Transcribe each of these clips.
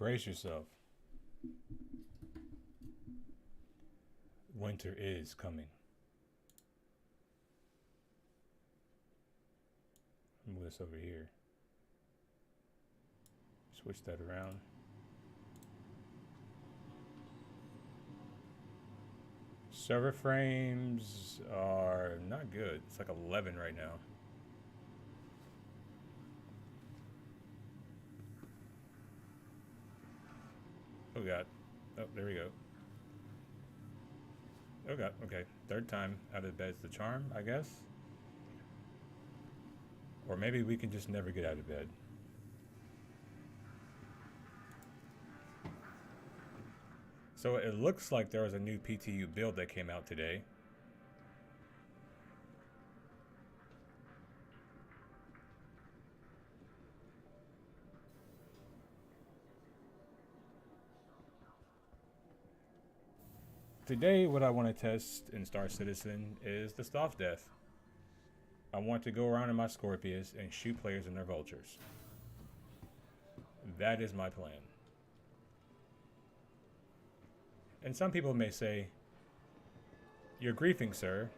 Brace yourself. Winter is coming. Move this over here. Switch that around. Server frames are not good. It's like 11 right now. Oh god. Oh, there we go. Oh god, okay. Third time out of bed's the charm, I guess. Or maybe we can just never get out of bed. So it looks like there was a new PTU build that came out today. Today, what I want to test in Star Citizen is the Staff Death. I want to go around in my Scorpius and shoot players in their vultures. That is my plan. And some people may say, "You're griefing, sir."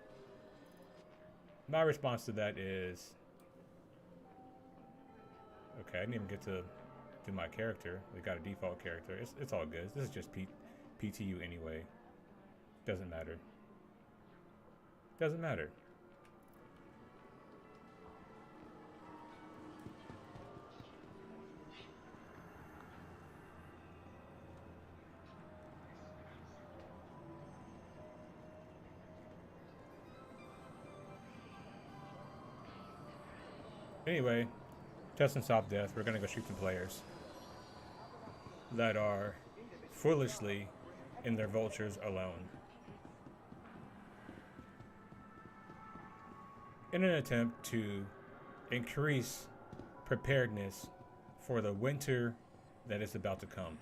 My response to that is, okay, I didn't even get to do my character. We got a default character. It's all good. This is just PTU anyway. Doesn't matter. Doesn't matter. Anyway, testing Soft Death, we're gonna go shoot some players that are foolishly in their vultures alone, in an attempt to increase preparedness for the winter that is about to come.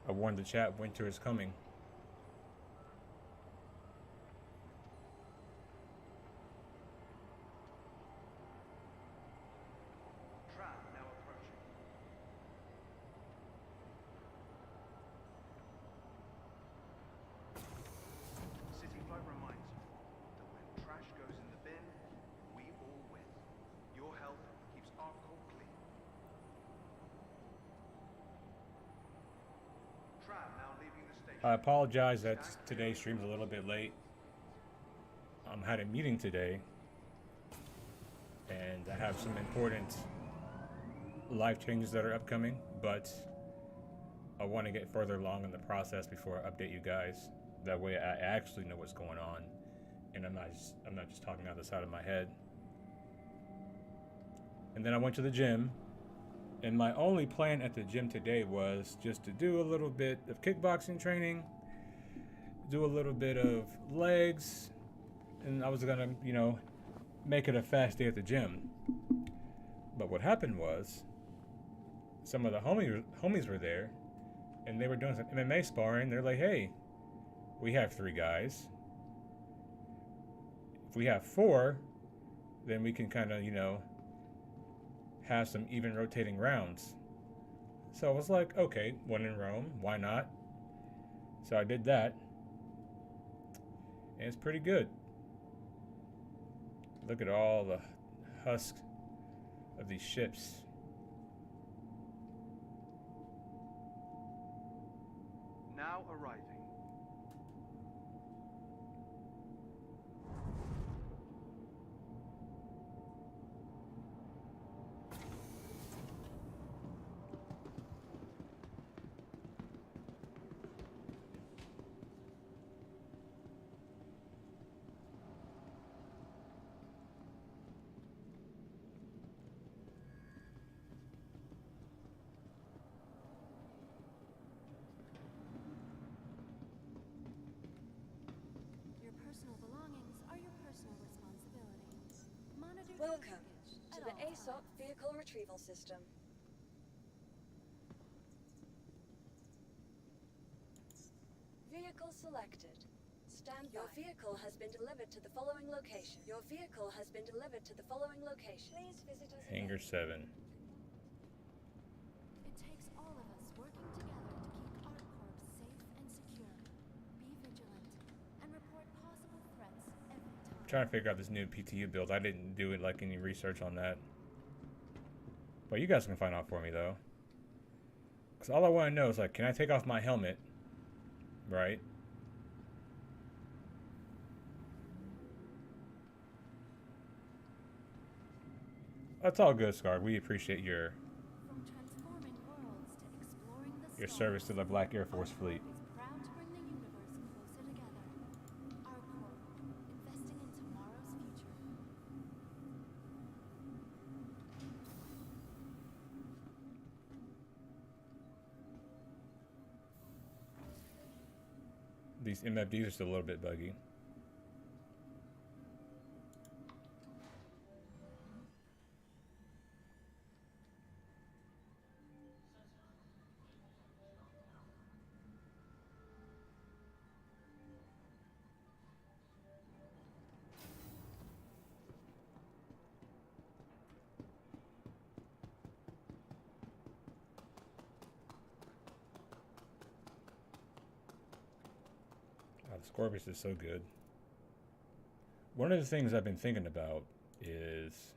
I warned the chat, winter is coming. I apologize that today's stream's a little bit late. I had a meeting today, and I have some important life changes that are upcoming, but I want to get further along in the process before I update you guys. That way I actually know what's going on, and I'm not just talking out the side of my head. And then I went to the gym, and my only plan at the gym today was just to do a little bit of kickboxing training, do a little bit of legs, and I was gonna, make it a fast day at the gym. But what happened was, some of the homies were there, and they were doing some MMA sparring. They're like, "Hey, we have 3 guys. If we have 4, then we can kind of, have some even rotating rounds." So I was like, okay, when in Rome, why not? So I did that, and it's pretty good. Look at all the husks of these ships. Now arriving. to the ASOP vehicle retrieval system. Vehicle selected. Stand by. Your vehicle has been delivered to the following location. Your vehicle has been delivered to the following location. Please visit us Hangar again. 7. It takes all of us working together to keep ArcCorp safe and secure. Be vigilant and report possible threats every time. I'm trying to figure out this new PTU build. I didn't do it like any research on that. But you guys can find out for me though. Because all I want to know is like, can I take off my helmet? Right? That's all good, Scar. We appreciate your From transforming worlds to exploring the service to the Black Air Force fleet. is proud to bring the universe closer together. ArcCorp, investing in tomorrow's future. These MFDs are still a little bit buggy. The Scorpius is so good. One of the things I've been thinking about is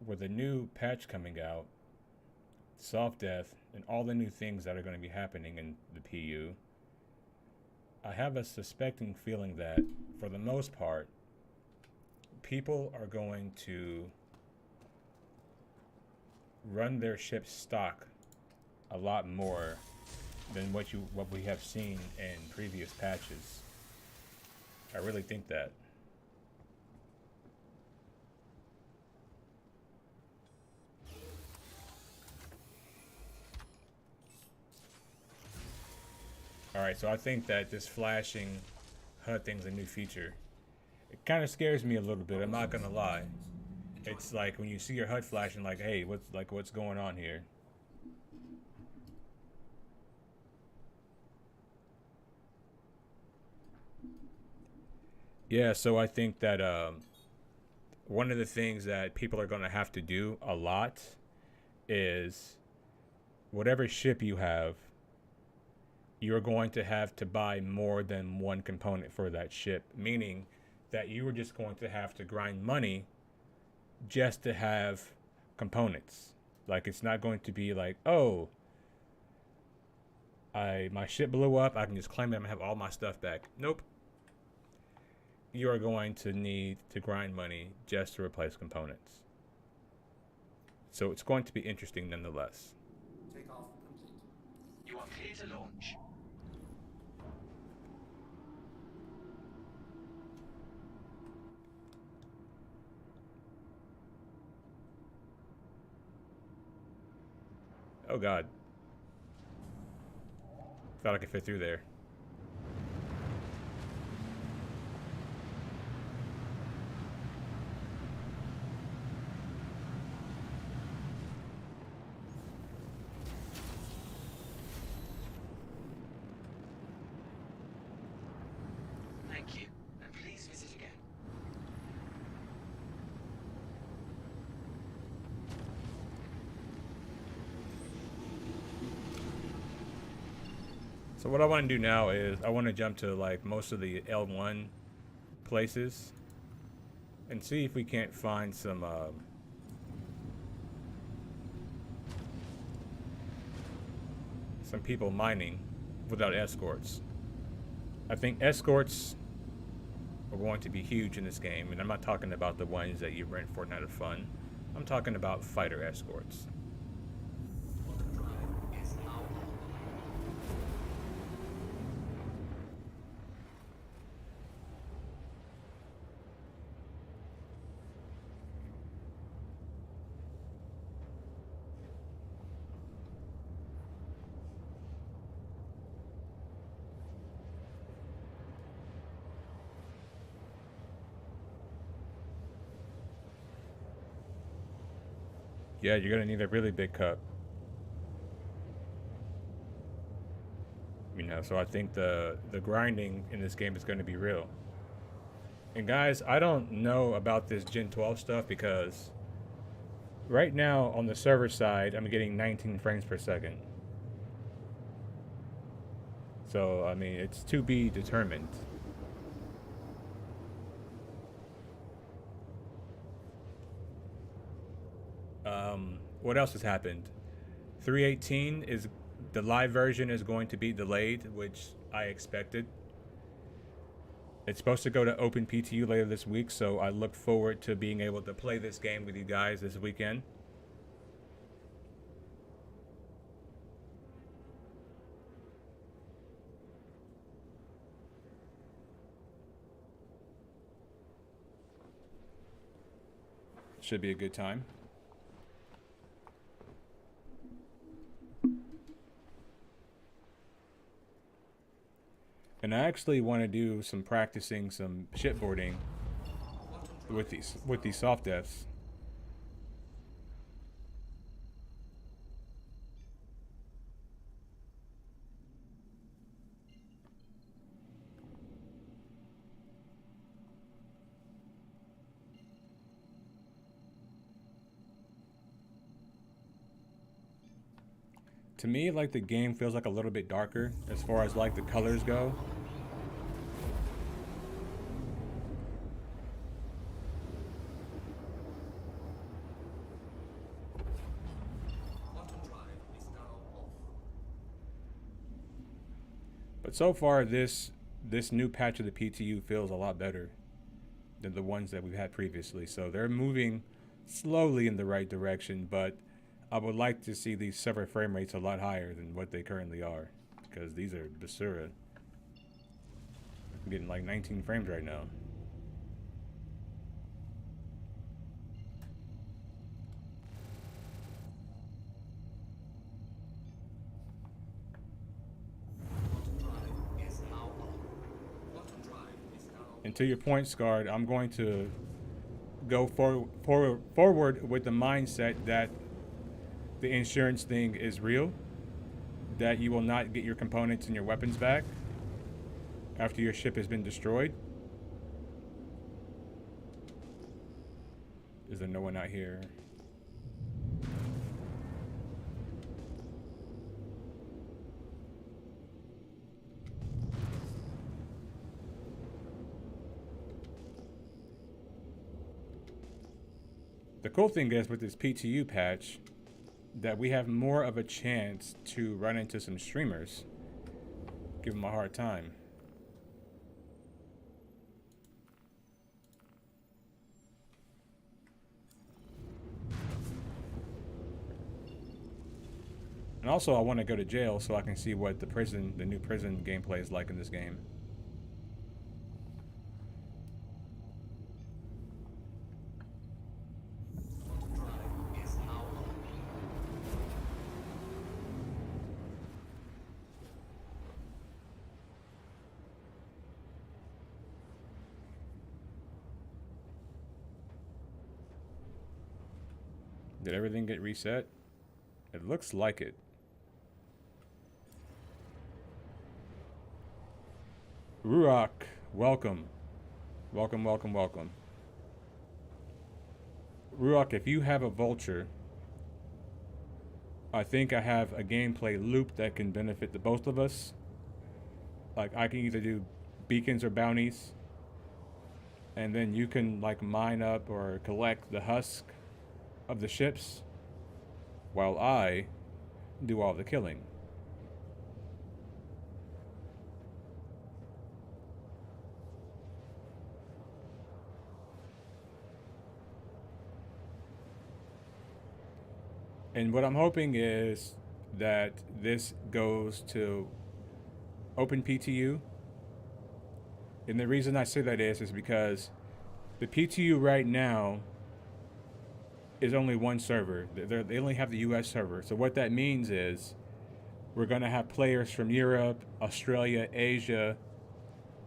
with the new patch coming out, soft death, and all the new things that are going to be happening in the PU, I have a suspecting feeling that for the most part, people are going to run their ship's stock a lot more than what we have seen in previous patches. I really think that. Alright, so I think that this flashing HUD thing's a new feature. It kind of scares me a little bit, I'm not gonna lie. It's like when you see your HUD flashing, like, hey, what's going on here? Yeah, so I think that one of the things that people are going to have to do a lot is whatever ship you have, you're going to have to buy more than one component for that ship, meaning that you are just going to have to grind money just to have components. Like, it's not going to be like, oh, my ship blew up, I can just claim it and have all my stuff back. Nope. You are going to need to grind money just to replace components. So it's going to be interesting nonetheless. Takeoff complete. You are clear to launch. Oh God. Thought I could fit through there. Thank you, and please visit again. So what I want to do now is I want to jump to like most of the L1 places and see if we can't find some people mining without escorts. I think escorts are going to be huge in this game, and I'm not talking about the ones that you rent for Night of Fun. I'm talking about fighter escorts. Drive is now on. Yeah, you're gonna need a really big cup. You know, so I think the grinding in this game is going to be real. And guys, I don't know about this Gen 12 stuff because right now on the server side, I'm getting 19 frames per second. So, I mean, it's to be determined. What else has happened? 3.18 is the live version is going to be delayed, which I expected. It's supposed to go to Open PTU later this week, so I look forward to being able to play this game with you guys this weekend. Should be a good time. And I actually want to do some practicing some shipboarding with these soft Fs. To me, like, the game feels like a little bit darker as far as like the colors go. But so far, this new patch of the PTU feels a lot better than the ones that we've had previously. So they're moving slowly in the right direction, but I would like to see these server frame rates a lot higher than what they currently are, because these are basura. I'm getting like 19 frames right now. And to your point, Scarred, I'm going to go forward with the mindset that the insurance thing is real, that you will not get your components and your weapons back after your ship has been destroyed. Is there no one out here? The cool thing is with this PTU patch that we have more of a chance to run into some streamers, give them a hard time. And also I want to go to jail so I can see what the new prison gameplay is like in this game. Did everything get reset? It looks like it. Ruach, welcome. Welcome, welcome, welcome. Ruach, if you have a vulture, I think I have a gameplay loop that can benefit the both of us. Like, I can either do beacons or bounties, and then you can like mine up or collect the husk of the ships while I do all the killing. And what I'm hoping is that this goes to Open PTU. And the reason I say that is because the PTU right now is only one server. They only have the US server. So what that means is we're going to have players from Europe, Australia, Asia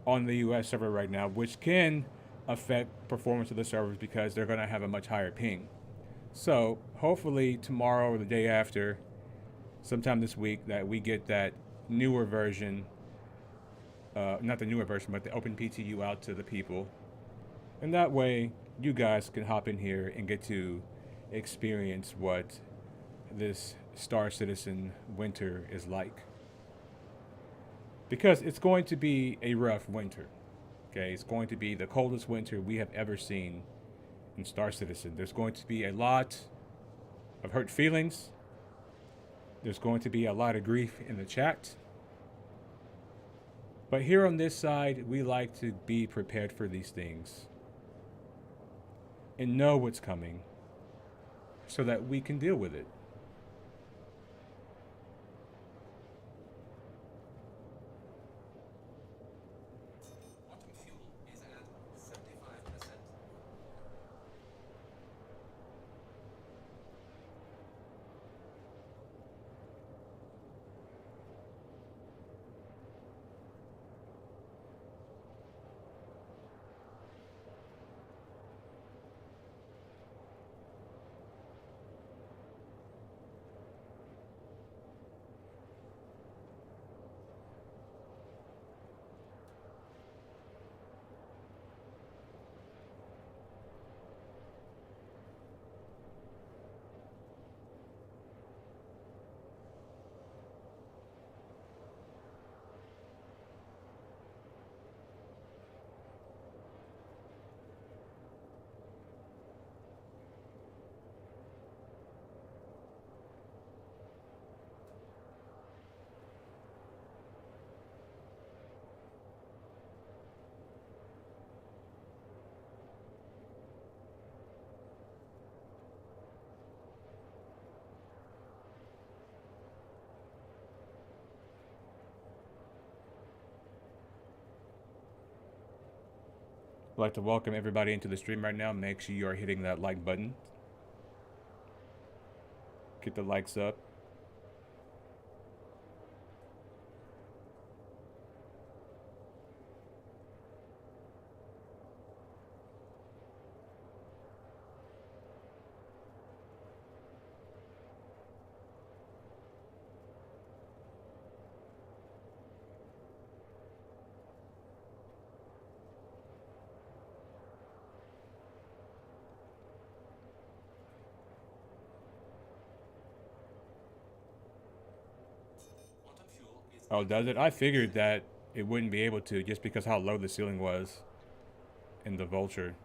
on the US server right now, which can affect performance of the servers because they're going to have a much higher ping. So hopefully tomorrow or the day after, sometime this week, that we get that newer version, not the newer version, but the Open PTU out to the people. And that way, you guys can hop in here and get to experience what this Star Citizen winter is like. Because it's going to be a rough winter. Okay, it's going to be the coldest winter we have ever seen in Star Citizen. There's going to be a lot of hurt feelings. There's going to be a lot of grief in the chat. But here on this side, we like to be prepared for these things and know what's coming so that we can deal with it. Quantum fuel is at 75%. I'd like to welcome everybody into the stream right now. Make sure you are hitting that like button. Get the likes up. Quantum fuel is Oh, does it? I figured that it wouldn't be able to just because how low the ceiling was in the Vulture.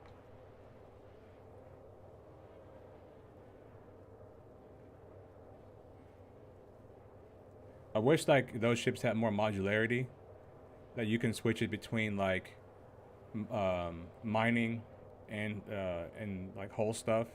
I wish like those ships had more modularity, that you can switch it between like mining and like hull stuff.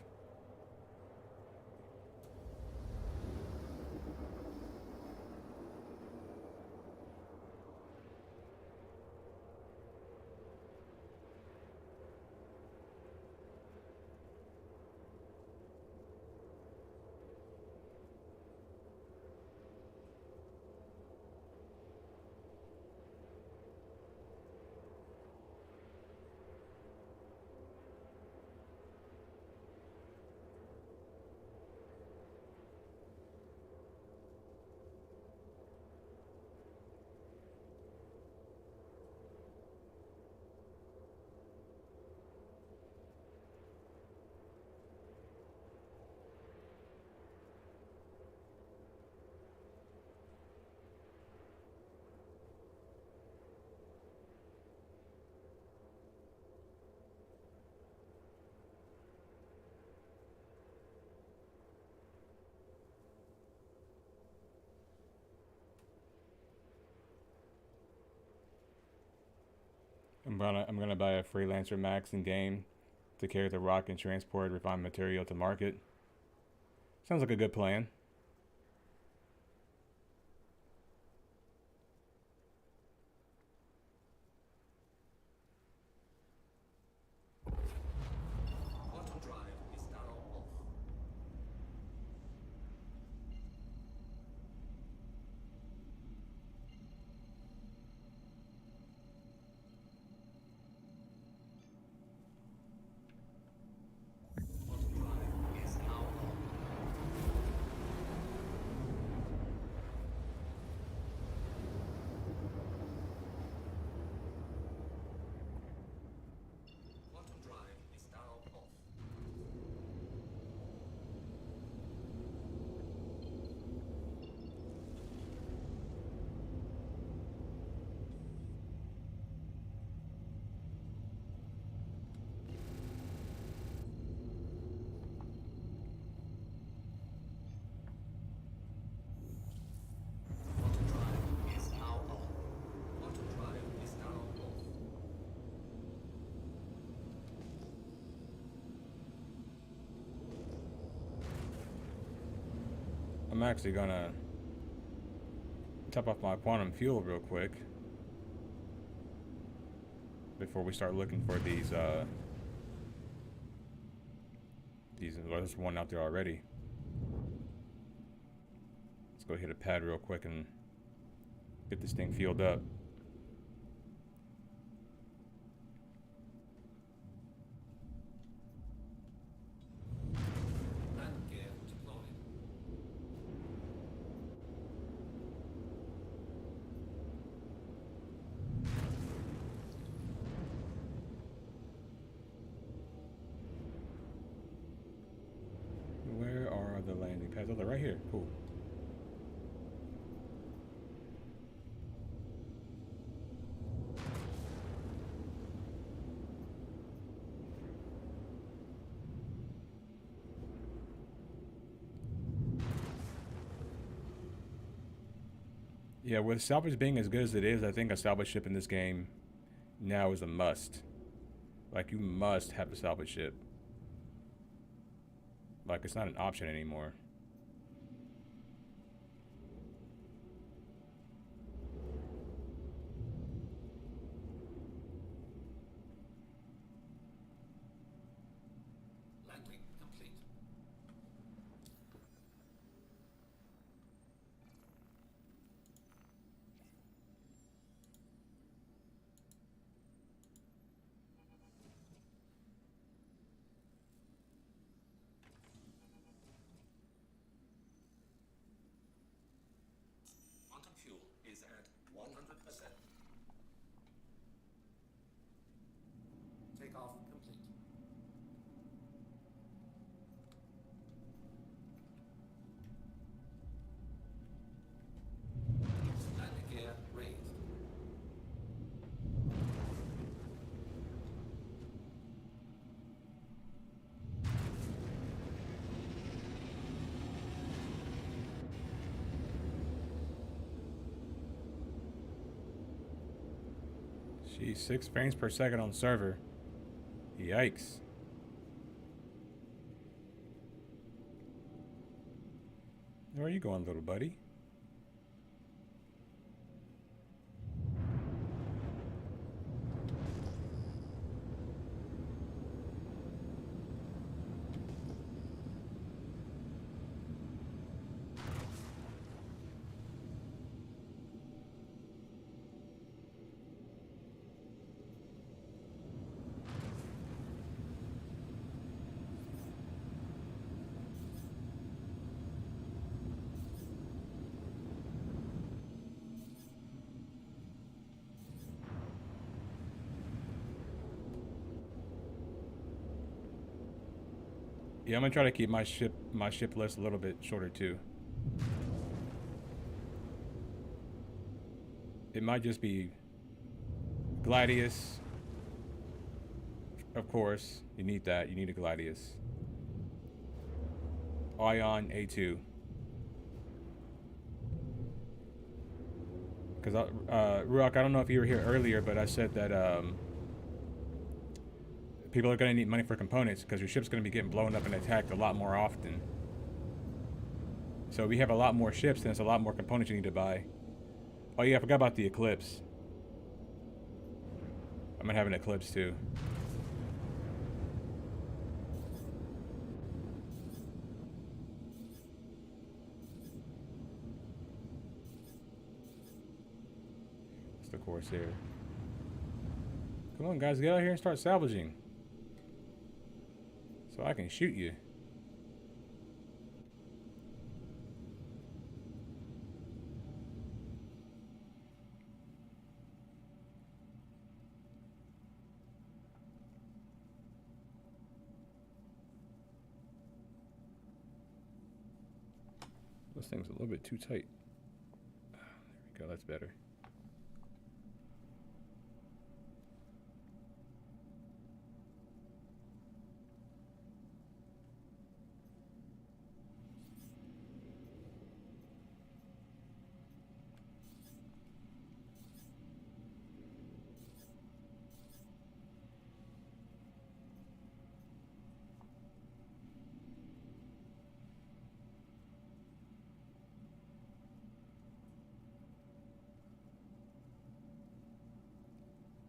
I'm gonna buy a Freelancer Max in game to carry the rock and transport refined material to market. Sounds like a good plan. quantum drive is now off. Quantum drive is now I'm actually gonna top off my quantum fuel real quick before we start looking for these well, there's one out there already. Let's go hit a pad real quick and get this thing fueled up. Landing gear deployed. Where are the landing pads? Oh, they're right here. Cool. Yeah, with salvage being as good as it is, I think a salvage ship in this game now is a must. Like, you must have a salvage ship. Like, it's not an option anymore. Landing complete. Quantum fuel is at 100%. Takeoff complete. Landing gear raised. Geez, 6 frames per second on server. Yikes. Where are you going, little buddy? Yeah, I'm gonna try to keep my ship list a little bit shorter too. It might just be Gladius. Of course, you need that. You need a Gladius. Ion A2. Because Ruak, I don't know if you were here earlier, but I said that people are going to need money for components because your ship's going to be getting blown up and attacked a lot more often. So we have a lot more ships, then it's a lot more components you need to buy. Oh yeah, I forgot about the Eclipse. I'm going to have an Eclipse too. What's the course here? Come on guys, get out here and start salvaging. So I can shoot you. This thing's a little bit too tight. There we go, that's better.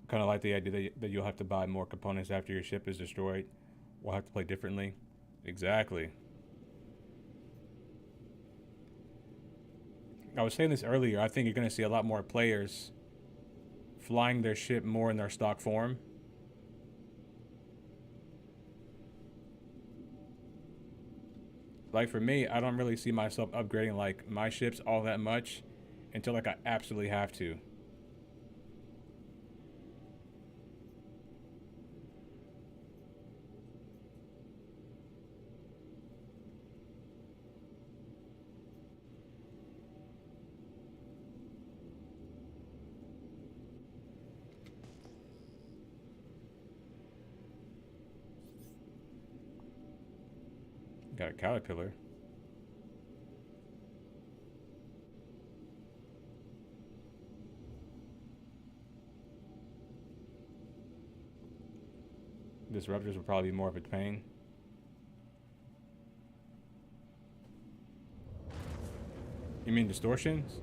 Kind of like the idea that you'll have to buy more components after your ship is destroyed. We'll have to play differently. Exactly. I was saying this earlier. I think you're going to see a lot more players flying their ship more in their stock form. Like for me, I don't really see myself upgrading like my ships all that much until like I absolutely have to. Got a caterpillar. Disruptors would probably be more of a pain. You mean distortions?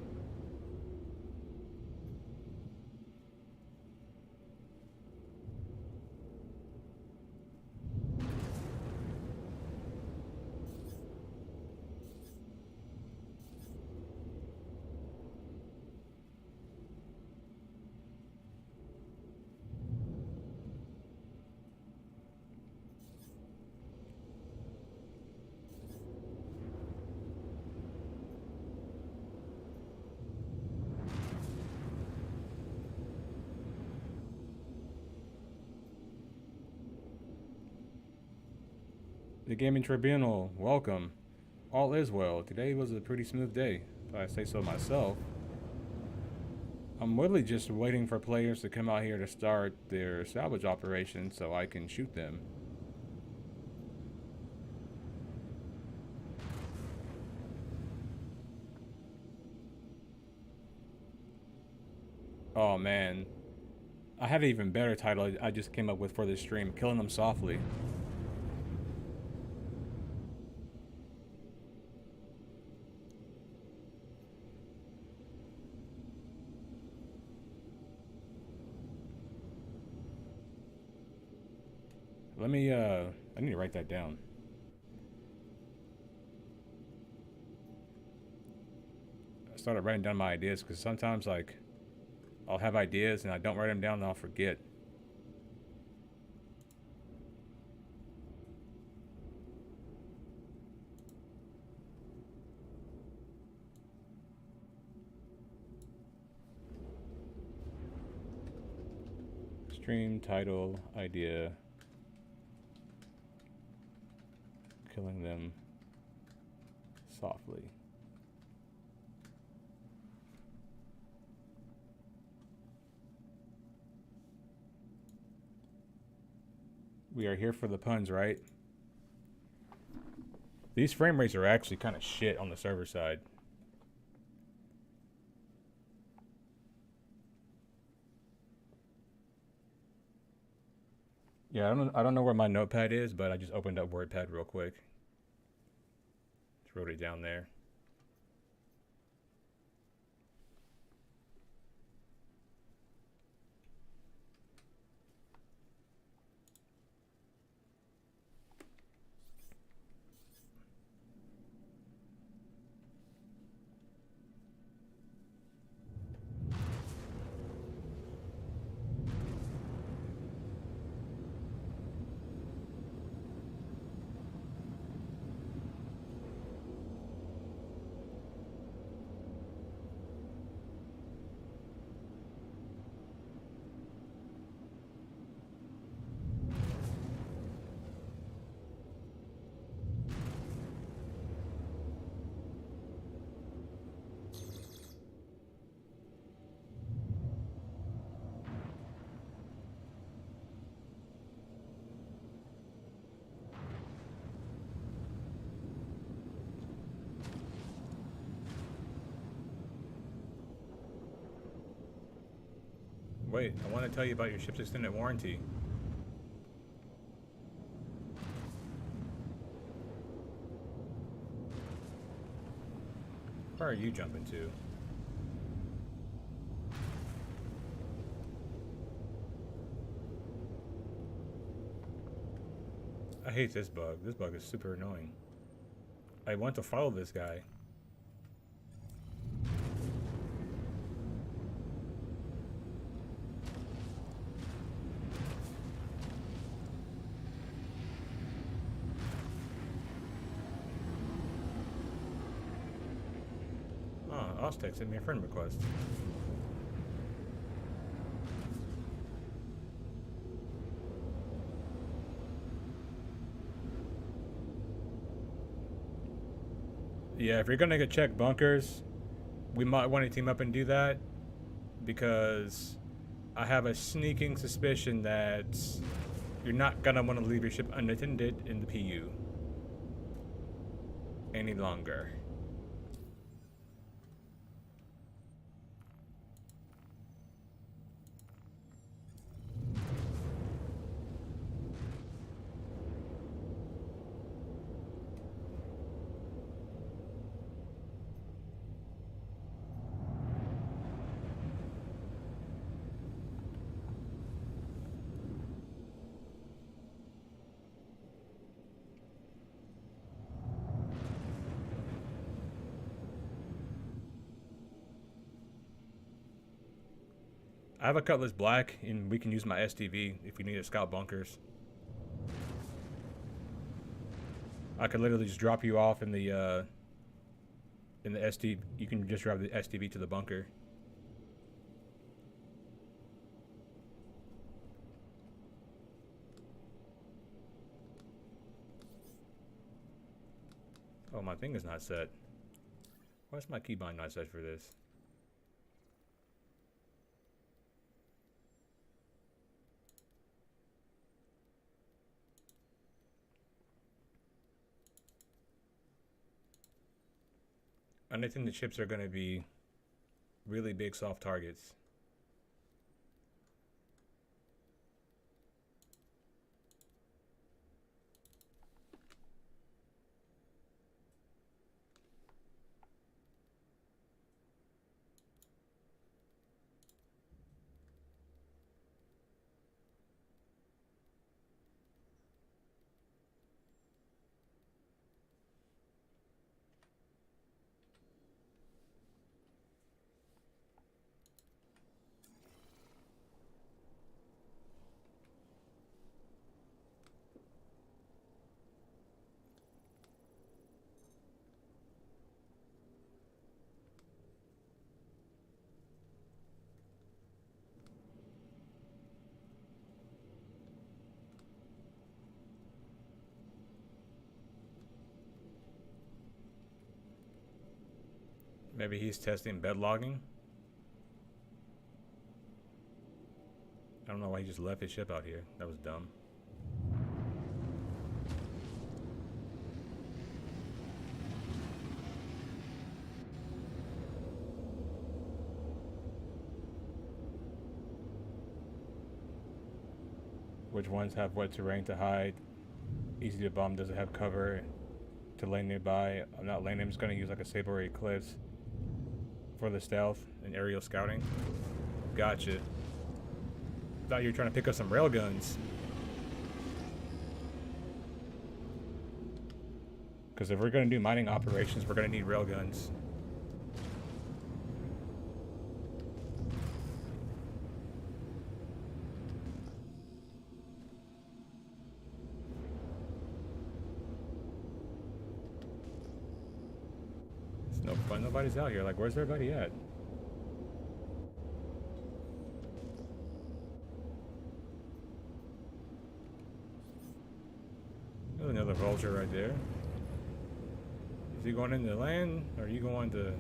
The Gaming Tribunal, welcome. All is well. Today was a pretty smooth day, if I say so myself. I'm literally just waiting for players to come out here to start their salvage operation so I can shoot them. Oh man. I had an even better title I just came up with for this stream, Killing Them Softly. Let me, I need to write that down. I started writing down my ideas because sometimes, like, I'll have ideas and I don't write them down and I'll forget. Stream title, idea. Killing them softly. We are here for the puns, right? These frame rates are actually kind of shit on the server side. Yeah, I don't know where my notepad is, but I just opened up WordPad real quick. Just wrote it down there. Wait, I want to tell you about your ship's extended warranty. Where are you jumping to? hate this bug. This bug is super annoying. I want to follow this guy. Oh, Oztec sent me a friend request. Yeah, if you're gonna get check bunkers, we might want to team up and do that, because I have a sneaking suspicion that you're not gonna want to leave your ship unattended in the PU any longer. I have a Cutlass Black, and we can use my STV if we need to scout bunkers. I could literally just drop you off in the STV. You can just drive the STV to the bunker. Oh, my thing is not set. Why's my keybind not set for this? And I think the chips are going to be really big soft targets. Maybe he's testing bed logging. I don't know why he just left his ship out here. That was dumb. Which ones have wet terrain to hide? Easy to bomb, doesn't have cover to lay nearby. I'm not laying, I'm just gonna use like a Saber or Eclipse for the stealth and aerial scouting. Gotcha. Thought you were trying to pick up some railguns. Because if we're gonna do mining operations, we're gonna need railguns. Nobody's out here. Like, where's everybody at? There's another vulture right there. Is he going into land, or are you going to...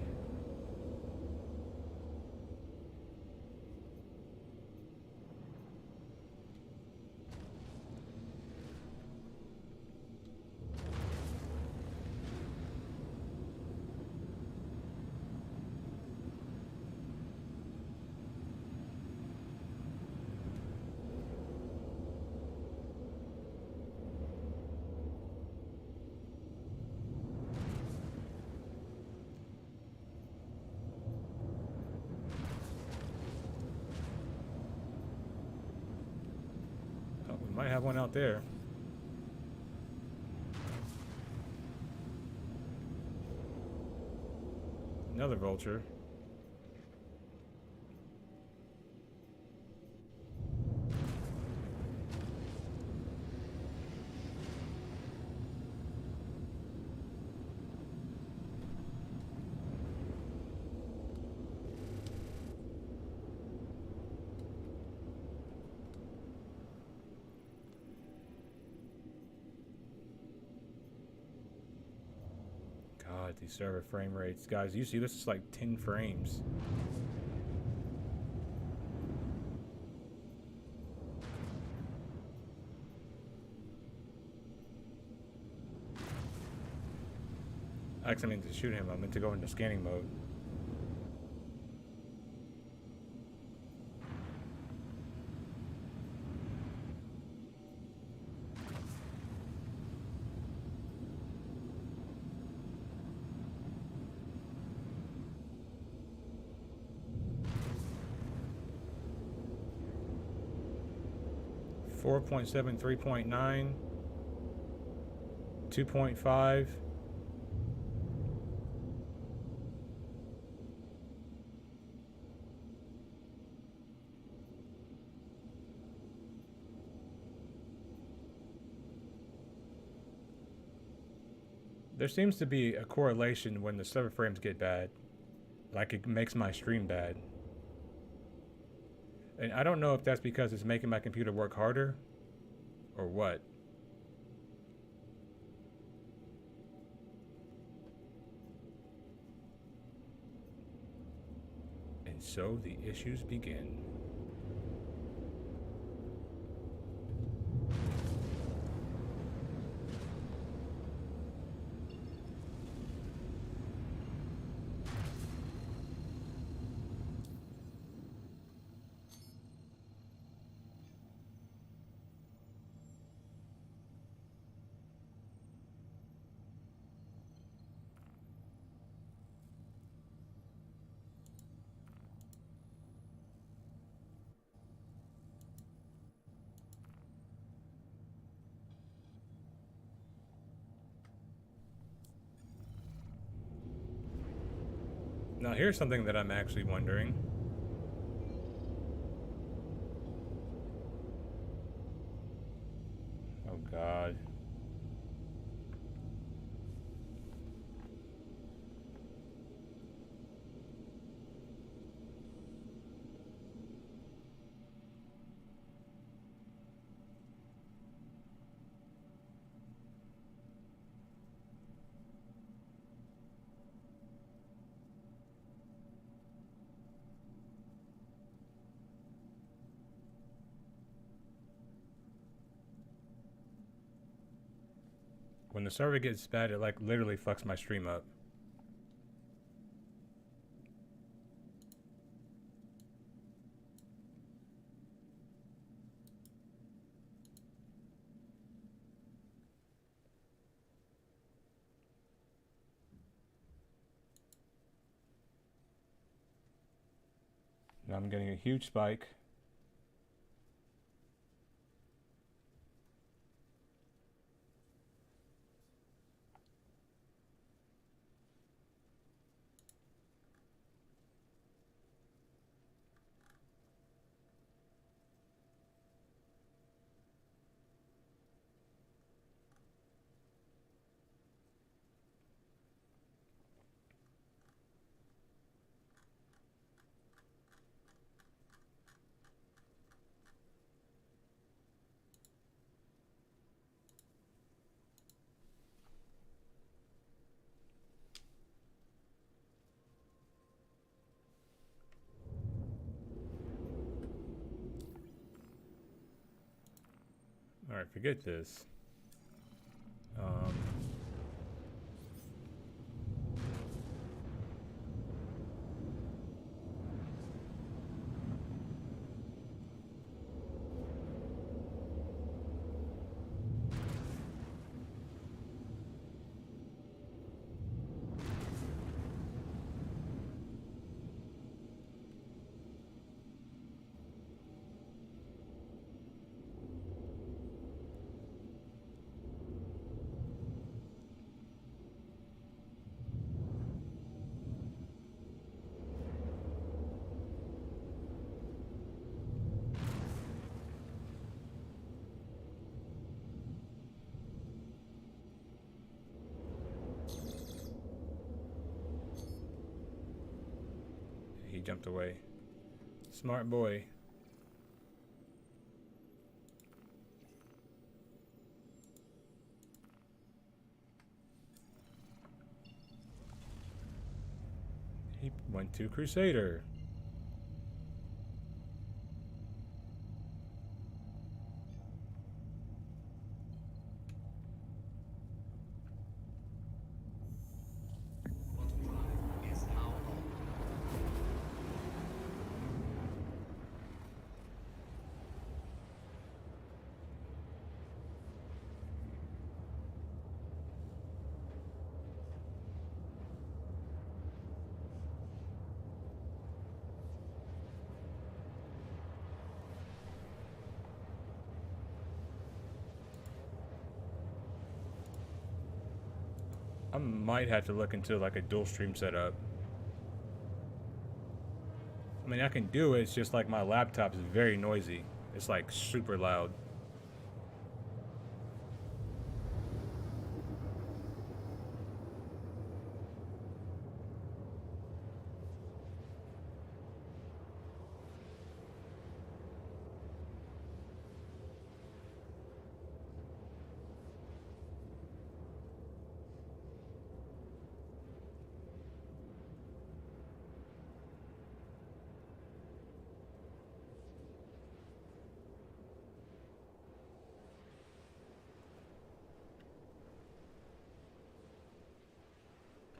Might have one out there. Another vulture. God, these server frame rates. Guys, you see this is like 10 frames. Actually, I meant to shoot him. I meant to go into scanning mode. Four 4.7, 3.9, 2.5. There seems to be a correlation when the server frames get bad. Like it makes my stream bad. And I don't know if that's because it's making my computer work harder or what. And so the issues begin. Now here's something that I'm actually wondering. Oh God. When the server gets bad, it like literally fucks my stream up. Now I'm getting a huge spike. Alright, forget this. he jumped away. Smart boy. He went to Crusader. Quantum drive is now on. I might have to look into like a dual stream setup. I mean, I can do it. It's just like my laptop is very noisy. It's like super loud.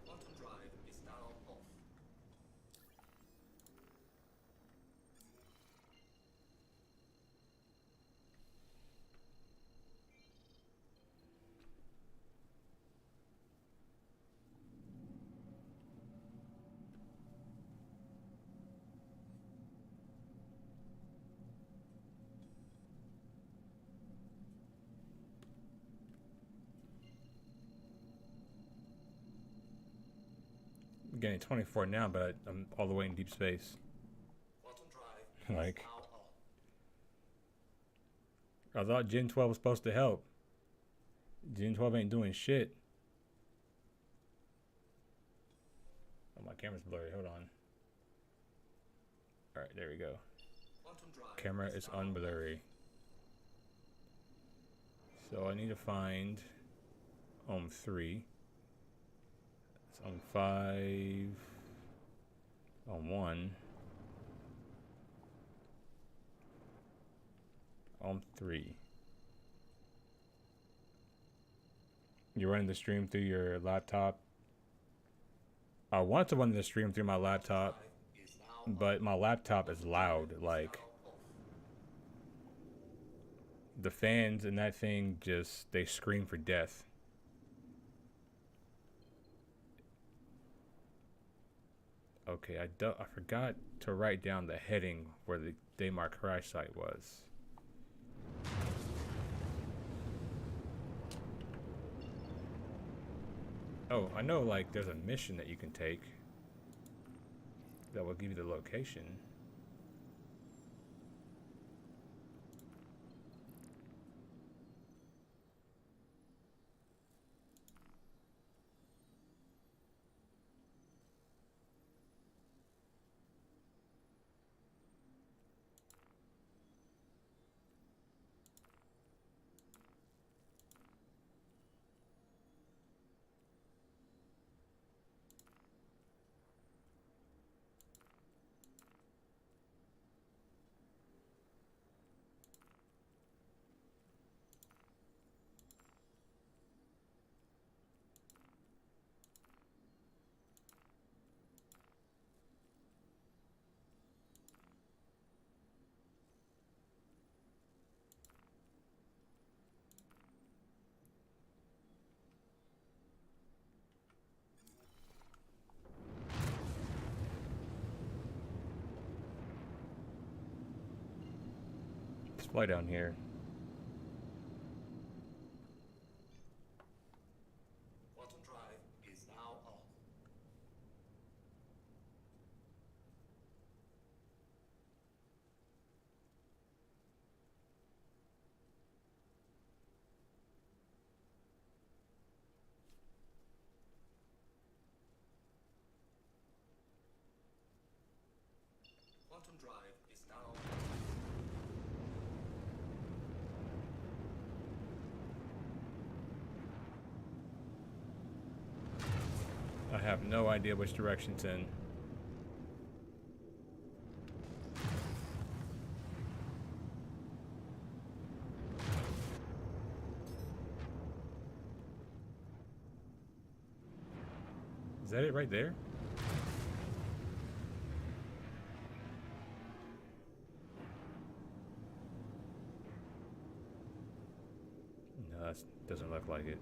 Quantum drive is now off. I'm getting 24 now, but I'm all the way in deep space. Quantum drive Like, is now on. I thought Gen 12 was supposed to help. Gen 12 ain't doing shit. Oh, my camera's blurry. Hold on. All right, there we go. Quantum drive Camera is now on. unblurry. So I need to find ohm 3. It's ohm 5. Ohm 1. Ohm 3. You're running the stream through your laptop. I want to run the stream through my laptop, Drive is now on. but my laptop is loud. Like, Now off. the fans in that thing just, they scream for death. Okay, I forgot to write down the heading where the Daymar crash site was. Oh, I know, like, there's a mission that you can take that will give you the location. Let's fly down here. Quantum drive is now on. I have no idea which direction it's in. Is that it right there? No, that doesn't look like it.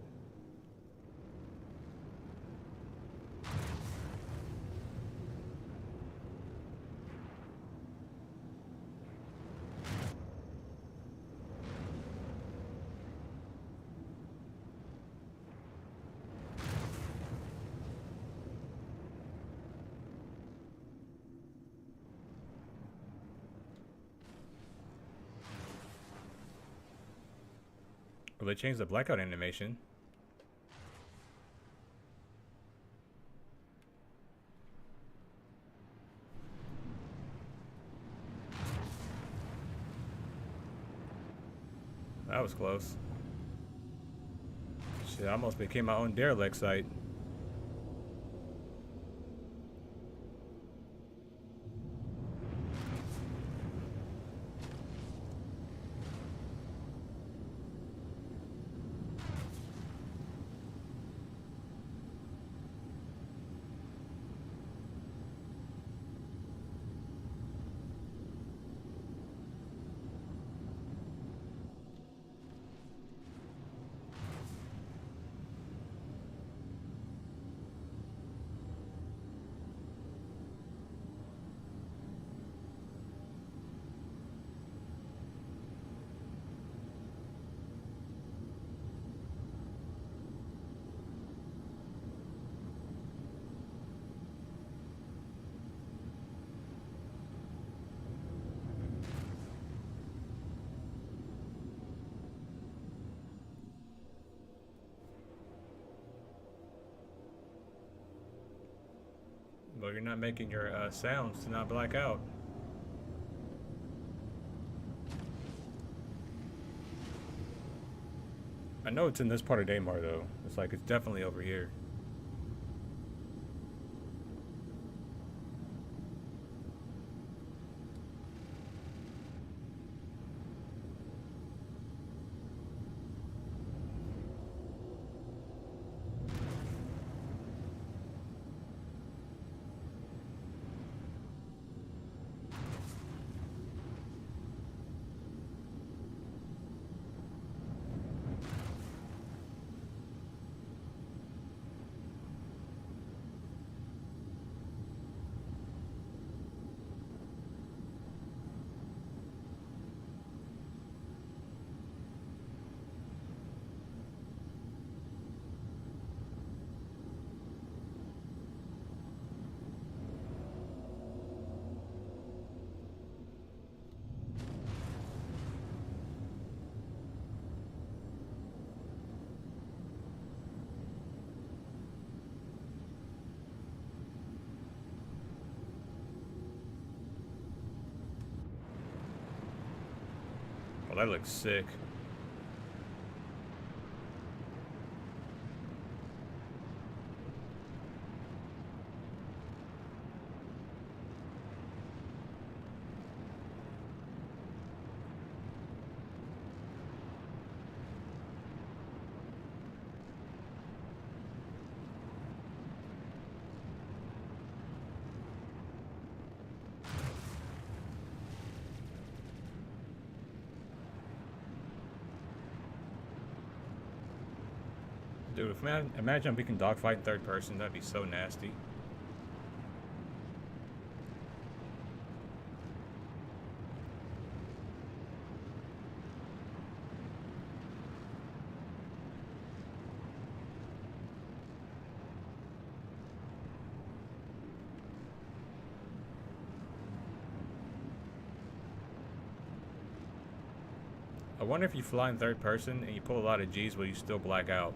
Well, they changed the blackout animation. That was close. Shit, I almost became my own derelict site. Well, you're not making your sounds to not black out. I know it's in this part of Daymar though. It's like it's definitely over here. Oh, that looks sick. Dude, imagine if we can dogfight in third person, that'd be so nasty. I wonder if you fly in third person and you pull a lot of G's, will you still black out?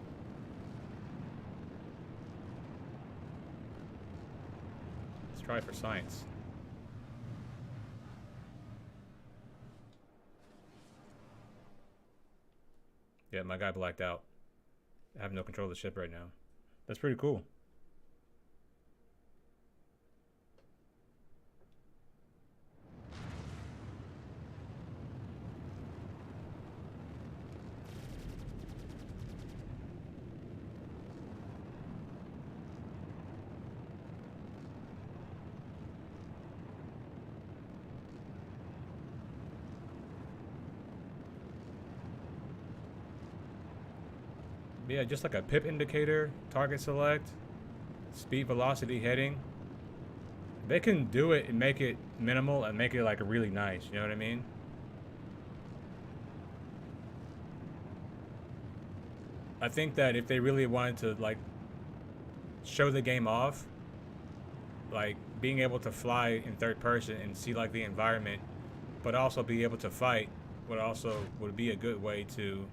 Let's try it for science. Yeah, my guy blacked out. I have no control of the ship right now. That's pretty cool. Yeah, just like a pip indicator, target select, speed, velocity, heading. They can do it and make it minimal and make it like really nice, you know what I mean? I think that if they really wanted to like show the game off, like being able to fly in third person and see like the environment, but also be able to fight would be a good way to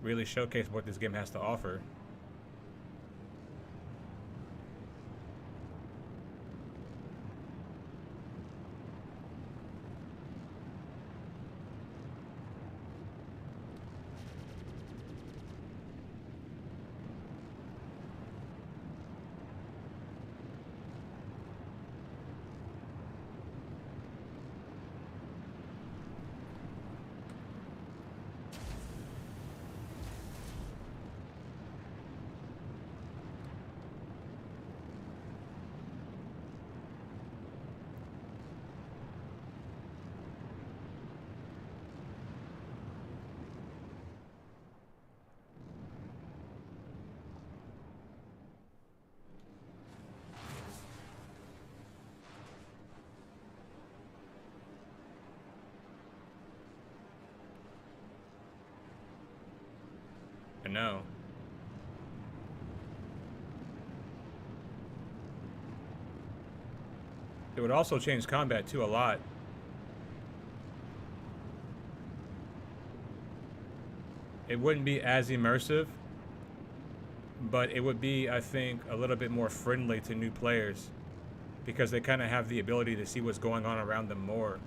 really showcase what this game has to offer. I know. It would also change combat too a lot. It wouldn't be as immersive, but it would be, I think, a little bit more friendly to new players because they kind of have the ability to see what's going on around them more.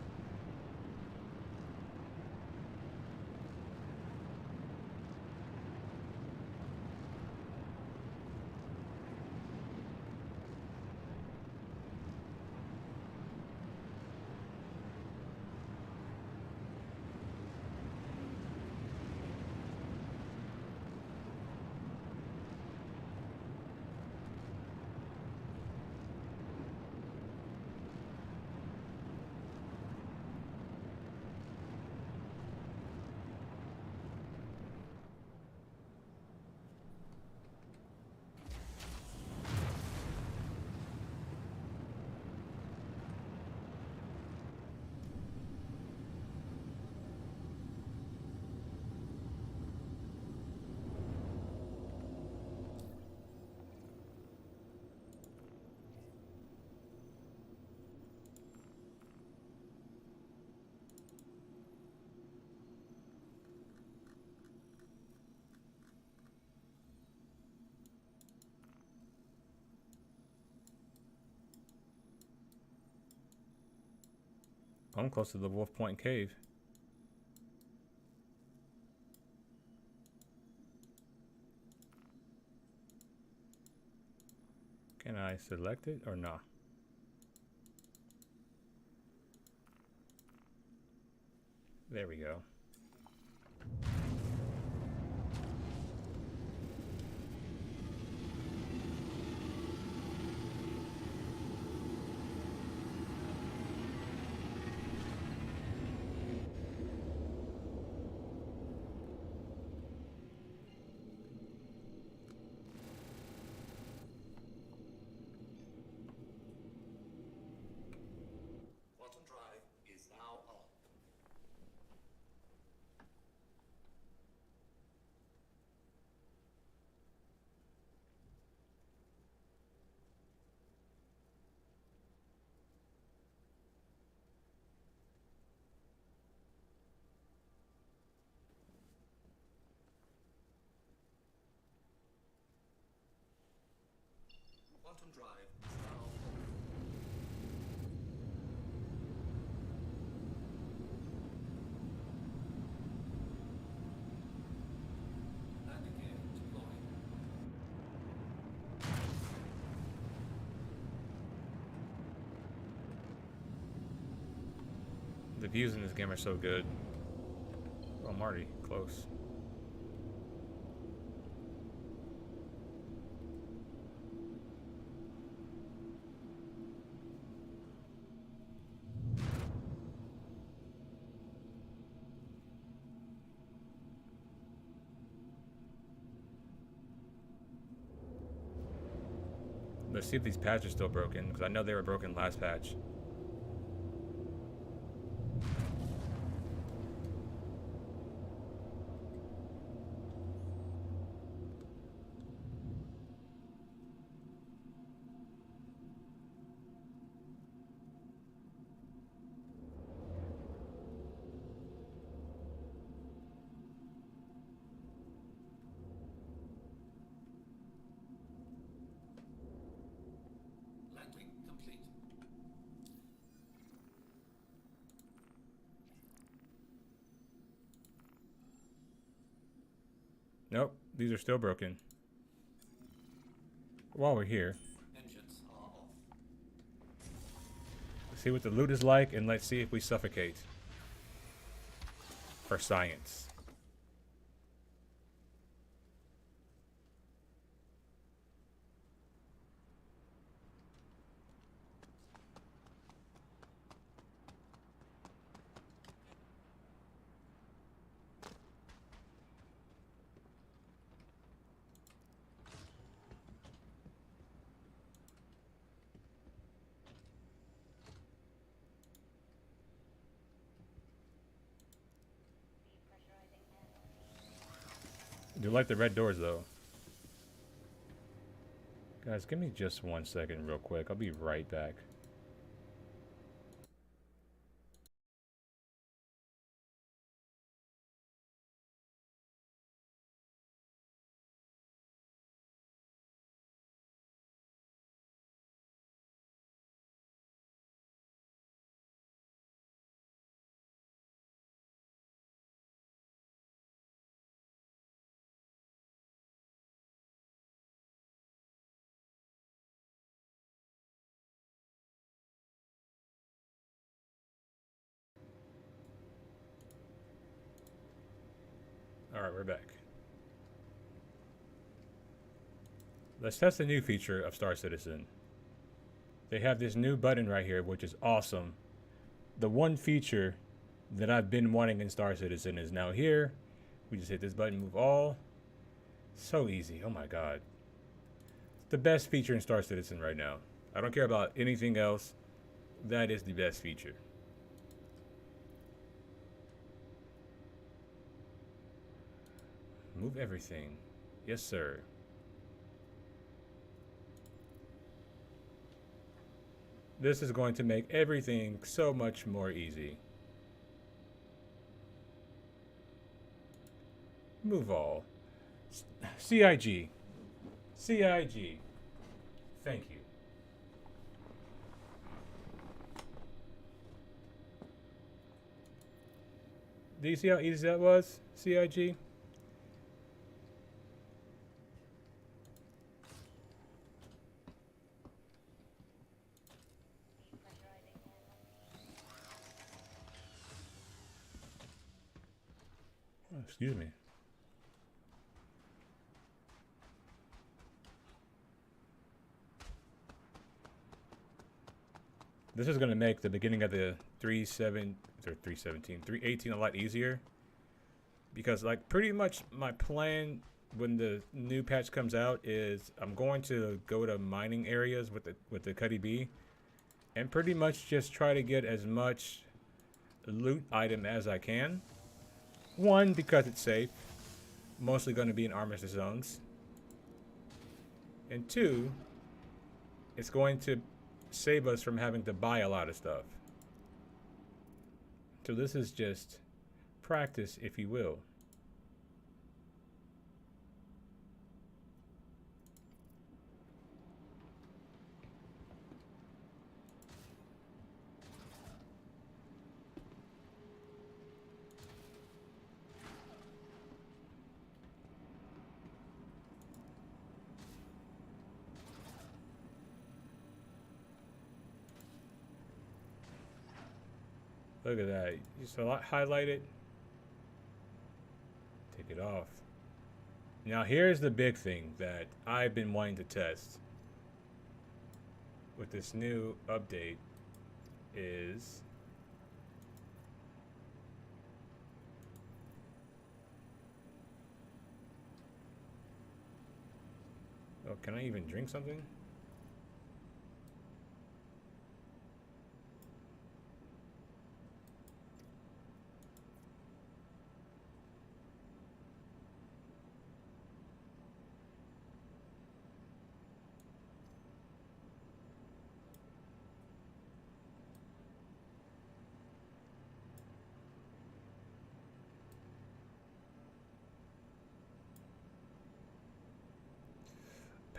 I'm close to the Wolf Point Cave. Can I select it or not? There we go. Quantum drive is now on. Quantum drive is now on. And again deploying. The views in this game are so good. Oh, I'm already close. Let's see if these pads are still broken, because I know they were broken last patch. Landing complete. Nope, these are still broken. While we're here, Engines are off. let's see what the loot is like, and let's see if we suffocate. For science. I do like the red doors though. Guys, give me just 1 second real quick. I'll be right back. Alright, we're back. Let's test a new feature of Star Citizen. They have this new button right here, which is awesome. The one feature that I've been wanting in Star Citizen is now here. We just hit this button, move all. So easy, oh my god. It's the best feature in Star Citizen right now. I don't care about anything else. That is the best feature. Move everything. Yes, sir. This is going to make everything so much more easy. Move all. CIG. CIG. Thank you. Do you see how easy that was? CIG? Oh, excuse me. This is going to make the beginning of the 3.18 a lot easier. Because like pretty much my plan when the new patch comes out is I'm going to go to mining areas with the Cuddy B and pretty much just try to get as much loot item as I can. One, because it's safe. Mostly going to be in armistice zones. And two, it's going to save us from having to buy a lot of stuff. So this is just practice, if you will. Look at that. Just highlight it. Take it off. Now here's the big thing that I've been wanting to test with this new update is oh, can I even drink something?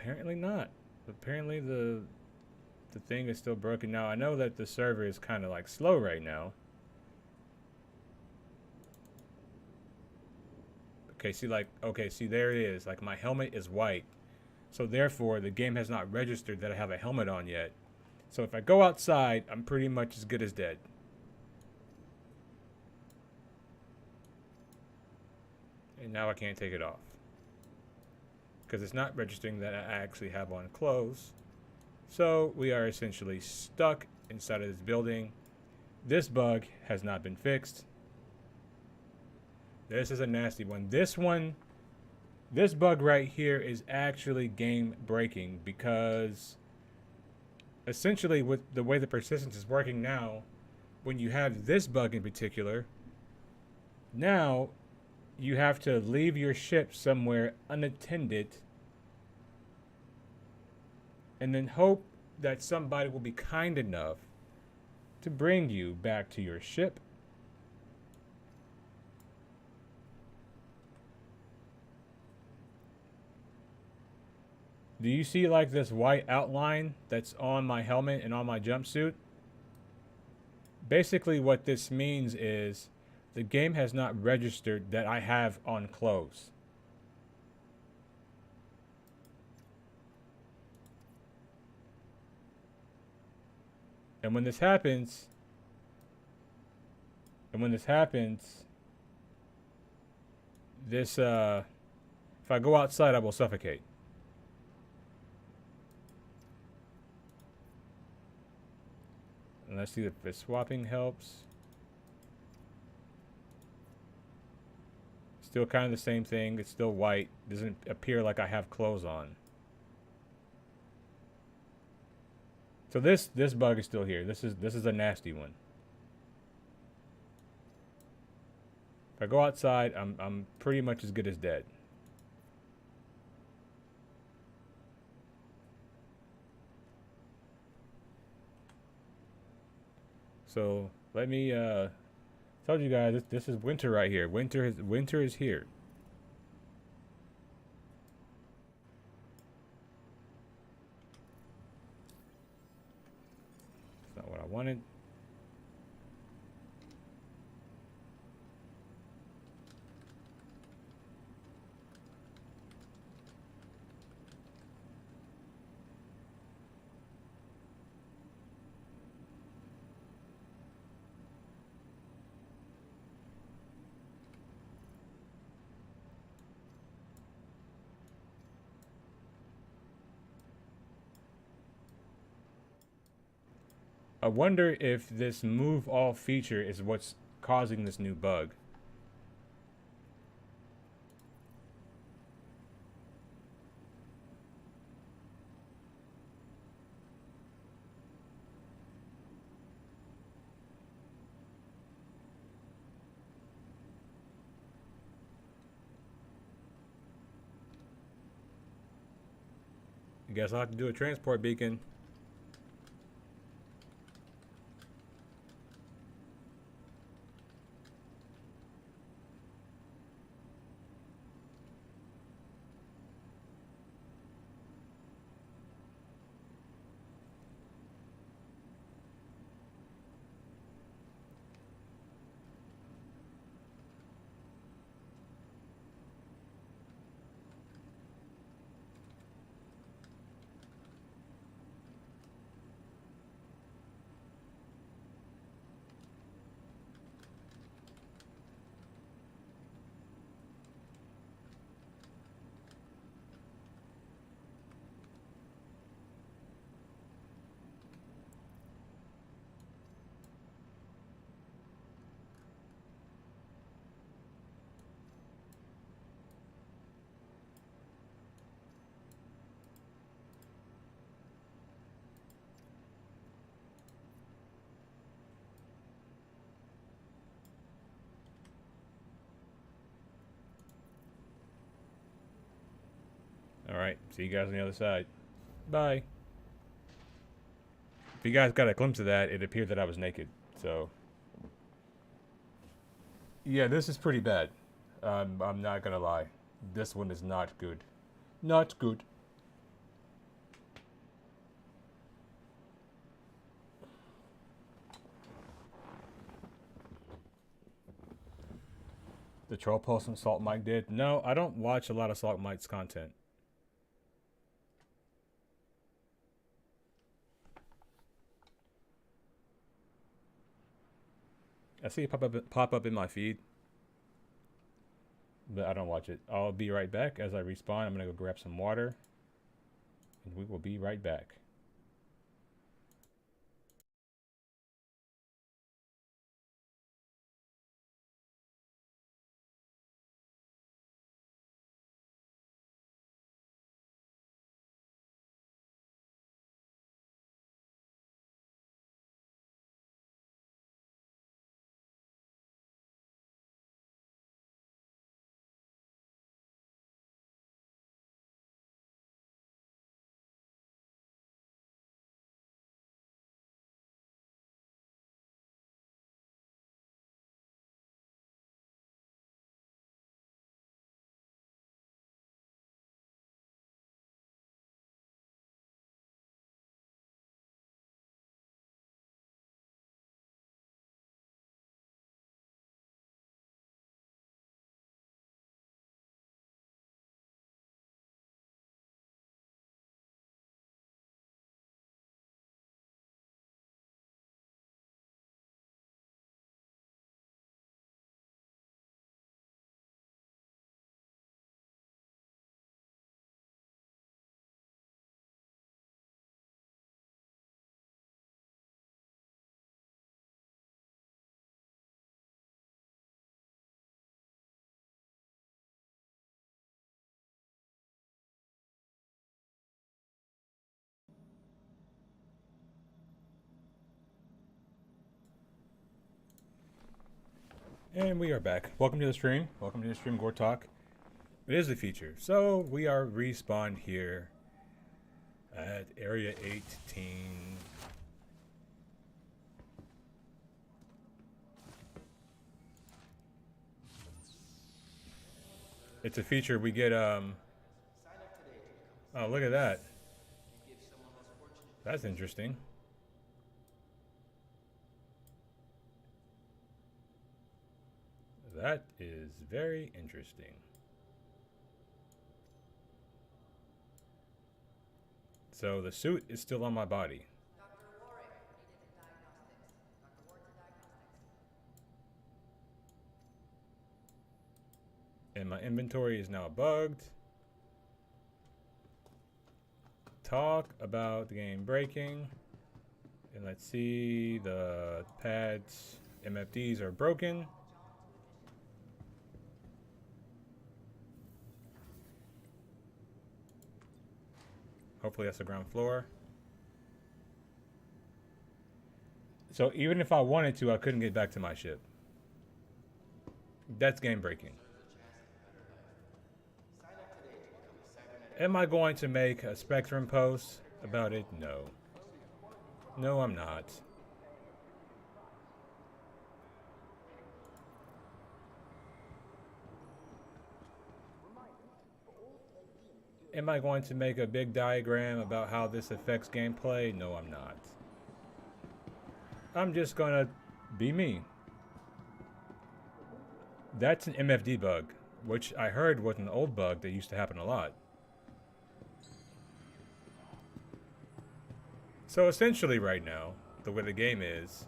apparently not. Apparently the thing is still broken. Now I know that the server is kind of like slow right now. Okay, see, like, okay, see, there it is. Like, my helmet is white. So therefore, the game has not registered that I have a helmet on yet. So if I go outside, I'm pretty much as good as dead. And now I can't take it off, because it's not registering that I actually have on clothes. So we are essentially stuck inside of this building. This bug has not been fixed. This is a nasty one. This bug right here is actually game breaking, because essentially with the way the persistence is working now, when you have this bug in particular, now you have to leave your ship somewhere unattended and then hope that somebody will be kind enough to bring you back to your ship. Do you see like this white outline that's on my helmet and on my jumpsuit? Basically what this means is the game has not registered that I have on clothes. And when this happens, this if I go outside, I will suffocate. And let's see if the swapping helps. Still kind of the same thing. It's still white. Doesn't appear like I have clothes on. So this bug is still here. This is a nasty one. If I go outside, I'm pretty much as good as dead. So let me tell you guys, this is winter right here. Winter is here. That's not what I wanted. I wonder if this move all feature is what's causing this new bug. I guess I'll have to do a transport beacon. Alright, see you guys on the other side. Bye. If you guys got a glimpse of that, it appeared that I was naked. So, yeah, this is pretty bad. I'm not gonna lie. This one is not good. Not good. The troll post and Salt Mike did. No, I don't watch a lot of Salt Mike's content. I see it pop up in my feed, but I don't watch it. I'll be right back. As I respawn, I'm gonna go grab some water, and we will be right back. And we are back. Welcome to the stream. Welcome to the stream, Gore Talk. It is a feature. So we are respawned here at Area 18. It's a feature we get, oh, look at that. That's interesting. That is very interesting. So the suit is still on my body. And my inventory is now bugged. Talk about the game breaking. And let's see, the pads, MFDs are broken. Hopefully that's the ground floor. So even if I wanted to, I couldn't get back to my ship. That's game breaking. Am I going to make a Spectrum post about it? No. No, I'm not. Am I going to make a big diagram about how this affects gameplay? No, I'm not. I'm just gonna be me. That's an MFD bug, which I heard was an old bug that used to happen a lot. So essentially right now, the way the game is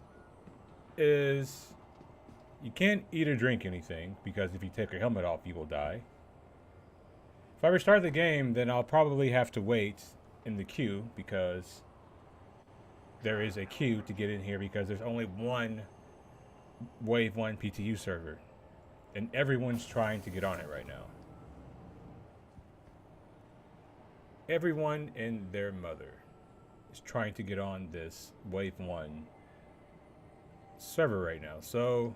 you can't eat or drink anything, because if you take your helmet off, you will die. If I restart the game, then I'll probably have to wait in the queue, because there is a queue to get in here, because there's only one Wave 1 PTU server. And everyone's trying to get on it right now. Everyone and their mother is trying to get on this Wave 1 server right now. So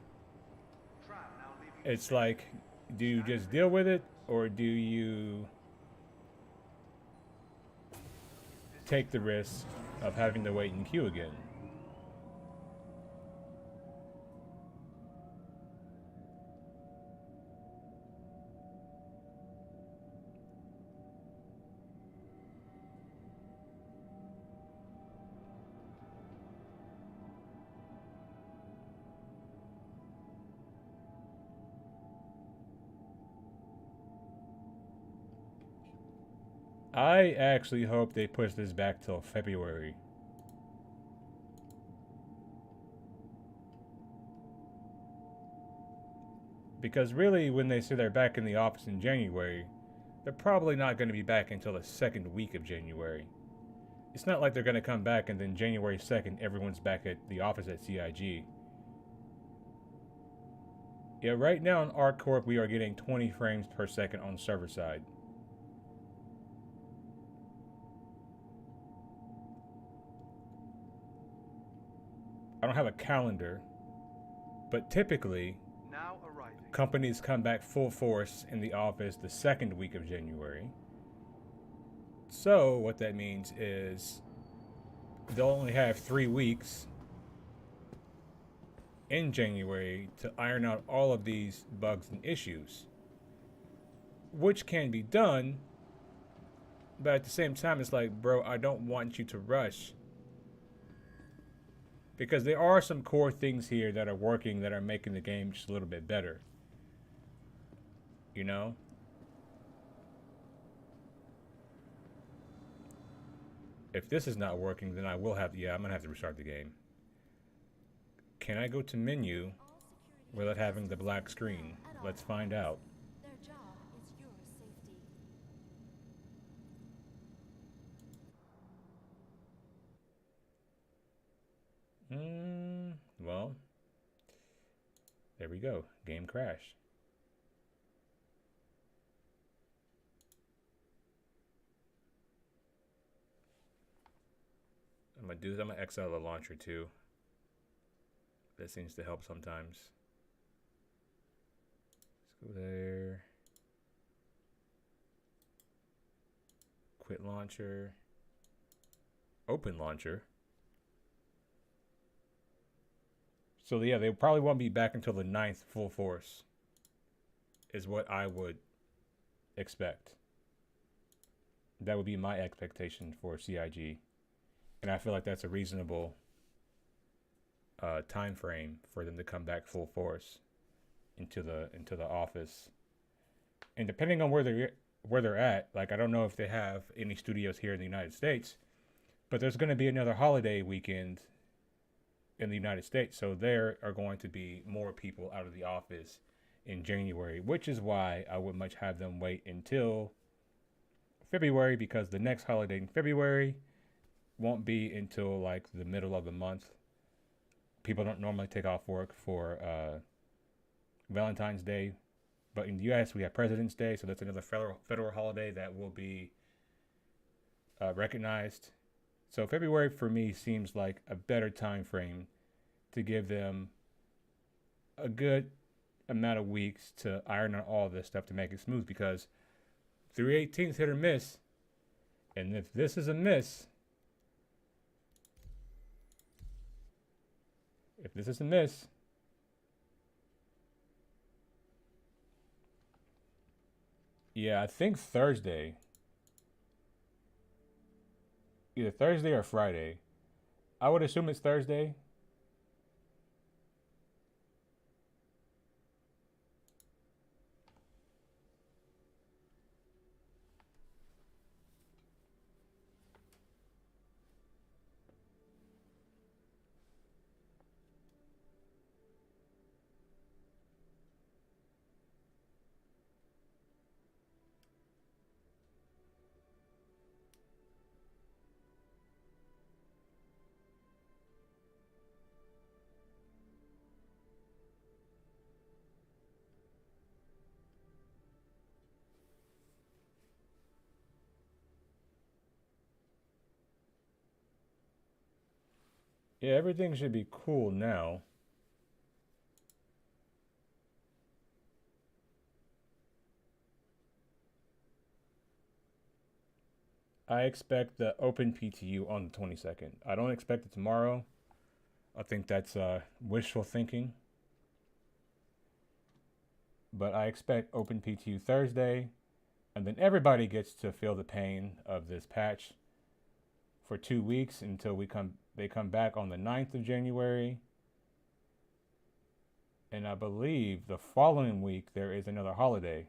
it's like, do you just deal with it, or do you take the risk of having to wait in queue again? I actually hope they push this back till February. Because really, when they say they're back in the office in January, they're probably not going to be back until the second week of January. It's not like they're going to come back and then January 2nd, everyone's back at the office at CIG. Yeah, right now in ArcCorp, we are getting 20 frames per second on server side. I don't have a calendar, but typically, Now arriving. companies come back full force in the office the second week of January. So what that means is they'll only have 3 weeks in January to iron out all of these bugs and issues, which can be done, but at the same time, it's like, bro, I don't want you to rush, because there are some core things here that are working, that are making the game just a little bit better, you know? If this is not working, then I will have, I'm gonna have to restart the game. Can I go to menu without having the black screen? Let's find out. Their job is your safety. Well, there we go. Game crashed. I'm gonna exile the launcher too. That seems to help sometimes. Let's go there. Quit launcher. Open launcher. So yeah, they probably won't be back until the 9th full force, is what I would expect. That would be my expectation for CIG. And I feel like that's a reasonable time frame for them to come back full force into the office. And depending on where they're at, like I don't know if they have any studios here in the United States, but there's going to be another holiday weekend in the United States, so there are going to be more people out of the office in January, which is why I would much have them wait until February, because the next holiday in February won't be until like the middle of the month. People don't normally take off work for Valentine's Day, but in the U.S. we have President's Day, so that's another federal holiday that will be recognized. So February for me seems like a better time frame to give them a good amount of weeks to iron out all this stuff to make it smooth, because 3.18 is hit or miss, and if this is a miss, yeah, I think Thursday, either Thursday or Friday. I would assume it's Thursday. Yeah, everything should be cool now. I expect the open PTU on the 22nd. I don't expect it tomorrow. I think that's wishful thinking. But I expect open PTU Thursday, and then everybody gets to feel the pain of this patch for 2 weeks until they come back on the 9th of January. And I believe the following week there is another holiday.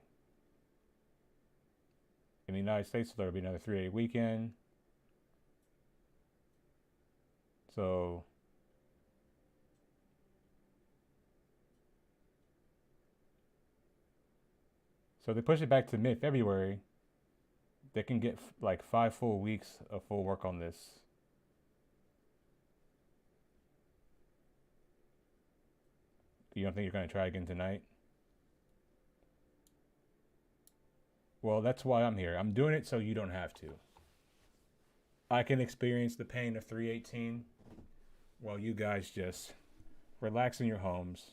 In the United States, so there'll be another 3-day weekend. So they push it back to mid-February. They can get like 5 full weeks of full work on this. You don't think you're going to try again tonight? Well, that's why I'm here. I'm doing it so you don't have to. I can experience the pain of 318 while you guys just relax in your homes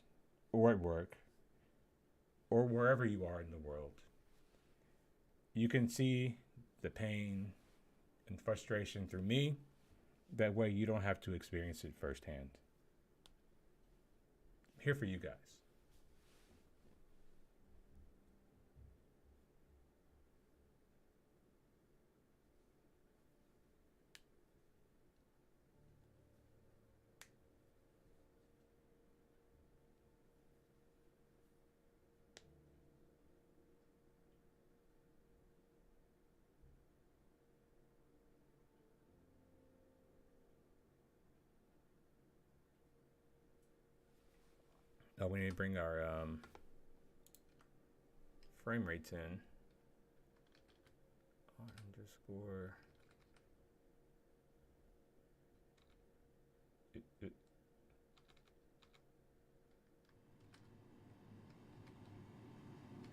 or at work or wherever you are in the world. You can see the pain and frustration through me. That way you don't have to experience it firsthand. I'm here for you guys. Oh, we need to bring our frame rates in. Underscore.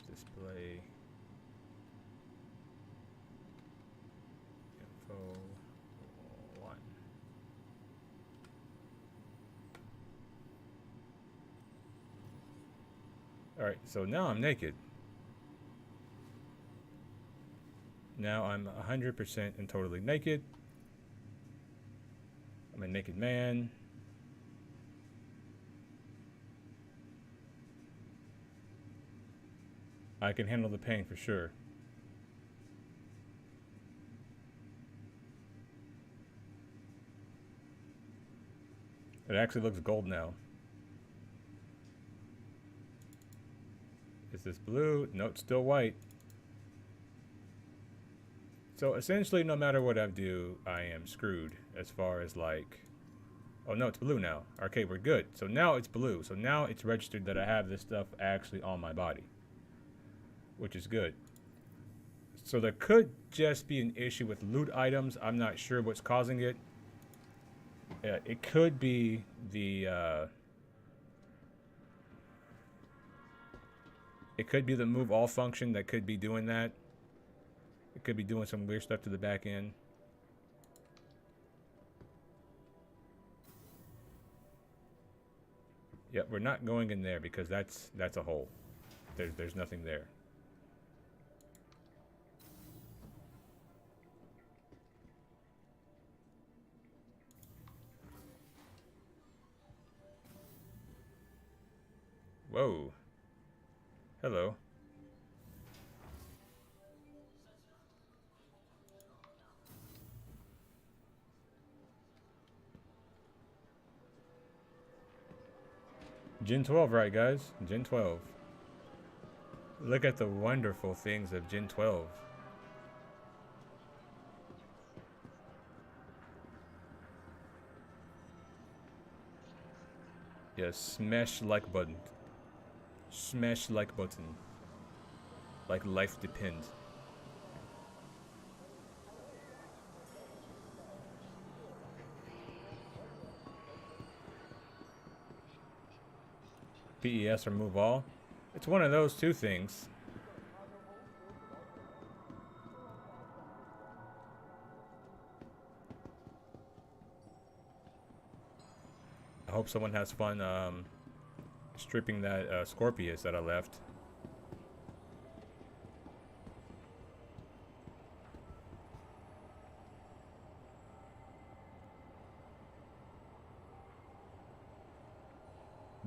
Display info 1. Alright, so now I'm naked. Now I'm 100% and totally naked. I'm a naked man. I can handle the pain for sure. It actually looks gold now. Is this blue? No, it's still white. So essentially, no matter what I do, I am screwed as far as like, oh no, it's blue now. Okay, we're good. So now it's blue. So now it's registered that I have this stuff actually on my body, which is good. So there could just be an issue with loot items. I'm not sure what's causing it. It could be the move all function that could be doing that. It could be doing some weird stuff to the back end. Yep, we're not going in there because that's a hole. There's nothing there. Whoa. Hello. Gen 12, right, guys? Gen 12. Look at the wonderful things of Gen 12. Yes, smash like button. Smash like button. Like life depends. PES or move all. It's one of those two things. I hope someone has fun stripping that Scorpius that I left.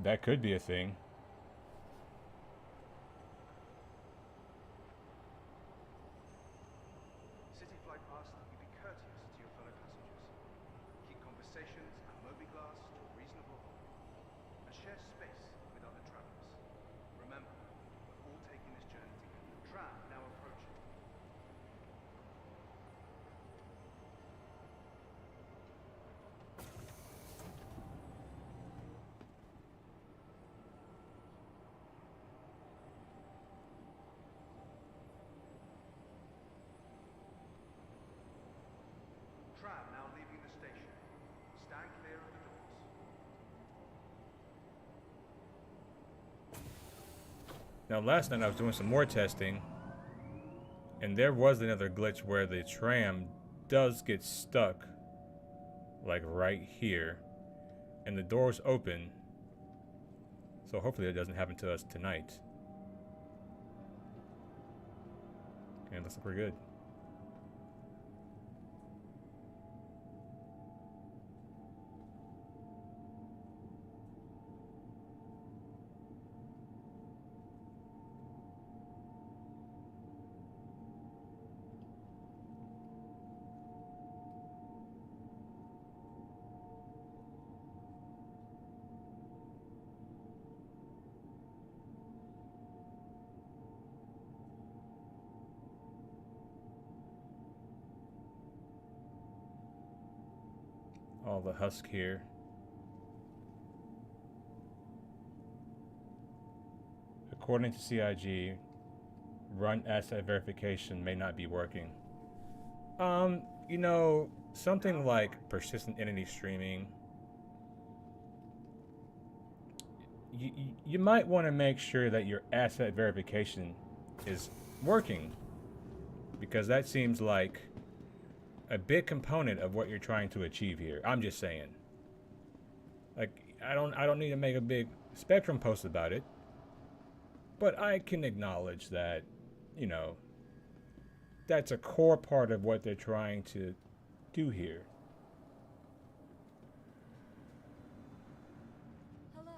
That could be a thing. City flight asks that you be courteous to your fellow passengers. Keep conversations and mobiglass to a reasonable halt. And share space with other travelers. Remember, we're all taking this journey together. Tram now approaching. Now, last night I was doing some more testing, and there was another glitch where the tram does get stuck, like right here, and the doors open. So hopefully it doesn't happen to us tonight. And it looks like we're good. All the husk here. According to CIG, run asset verification may not be working. You know, something like persistent entity streaming, you might want to make sure that your asset verification is working, because that seems like a big component of what you're trying to achieve here. I'm just saying. Like, I don't need to make a big Spectrum post about it, but I can acknowledge that, you know, that's a core part of what they're trying to do here. Hello,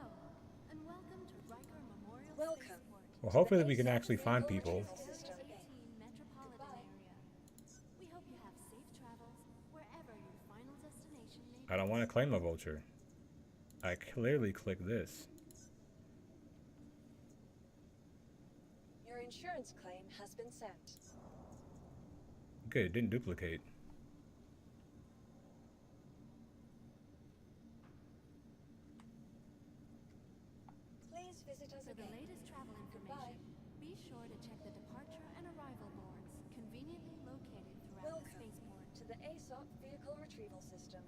and welcome to Riker Memorial Welcome. Spaceport. Well, hopefully we can actually find people. System 18 metropolitan area. We hope you have safe travels wherever your final destination may be. I don't want to claim a vulture. I clearly click this. Your insurance claim has been sent. Good, it didn't duplicate. Please visit us For the again. latest travel Goodbye. information, be sure to check the departure and arrival boards conveniently located throughout the Welcome spaceport. to the ASOP vehicle retrieval system.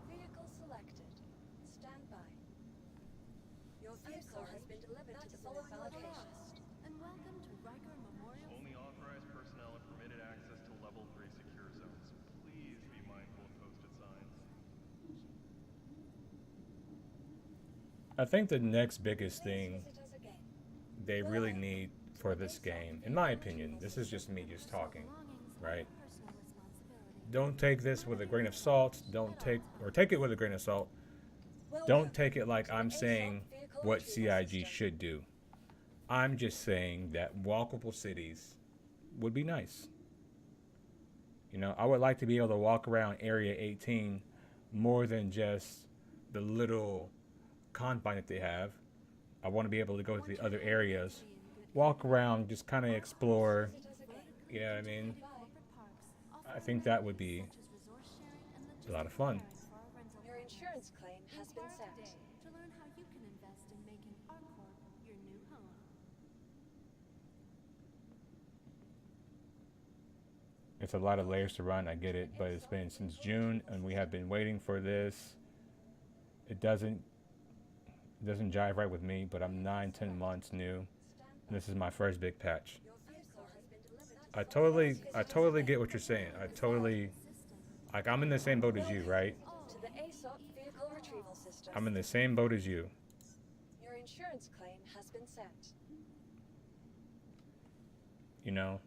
Vehicle selected. Stand by. Your vehicle has been delivered to the following location. And welcome to Riker Memorial. Only authorized personnel are permitted access to level 3 secure zones. Please be mindful of posted signs. I think the next biggest thing Visit us again. they really need for this game, in my opinion, this is just me just talking, right? Personal responsibility. Don't take this with a grain of salt. Take it with a grain of salt. Welcome Don't take it like to the I'm ASOP saying vehicle what retrieval CIG system. should do. I'm just saying that walkable cities would be nice. You know, I would like to be able to walk around Area 18 more than just the little confine that they have. I want to be able to go to the other areas, walk around, just kind of explore. Visit us again. You know what I mean? Corporate parks I offer think that would be such as resource sharing and a lot of fun. logistics for our rental Your insurance claim has been Inquire sent. today to learn how you can invest in making ArcCorp your new home. It's a lot of layers to run, I get it, but it's been since June and we have been waiting for this. It doesn't jive right with me, but I'm 9-10 months new. And this is my first big patch. Your vehicle has been delivered I totally get what you're saying. Like, I'm in the same boat as you, right? to the ASOP vehicle retrieval system. I'm in the same boat as you. Your insurance claim has been sent. You know,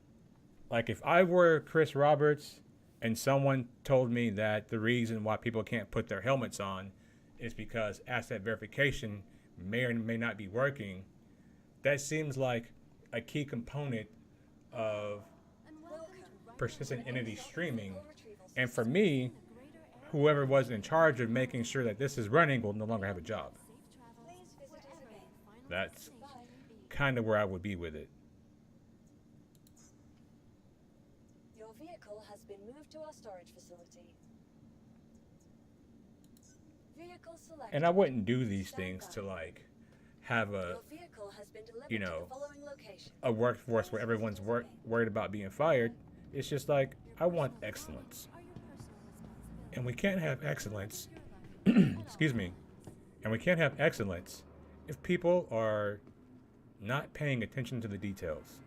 like if I were Chris Roberts and someone told me that the reason why people can't put their helmets on is because asset verification may or may not be working, that seems like a key component of persistent entity streaming. And for me, whoever was in charge of making sure that this is running will no longer have a job. Please visit us again. That's kind of where I would be with it. Your vehicle has been moved to our storage facility. Vehicle selected. And I wouldn't do these things to like have Your vehicle has been delivered you to know, the following location. a workforce where everyone's worried about being fired. It's just like, I want excellence. Are your personal responsibility. And we can't have excellence, Your life at all excuse me, times. and we can't have excellence if people are not paying attention to the details.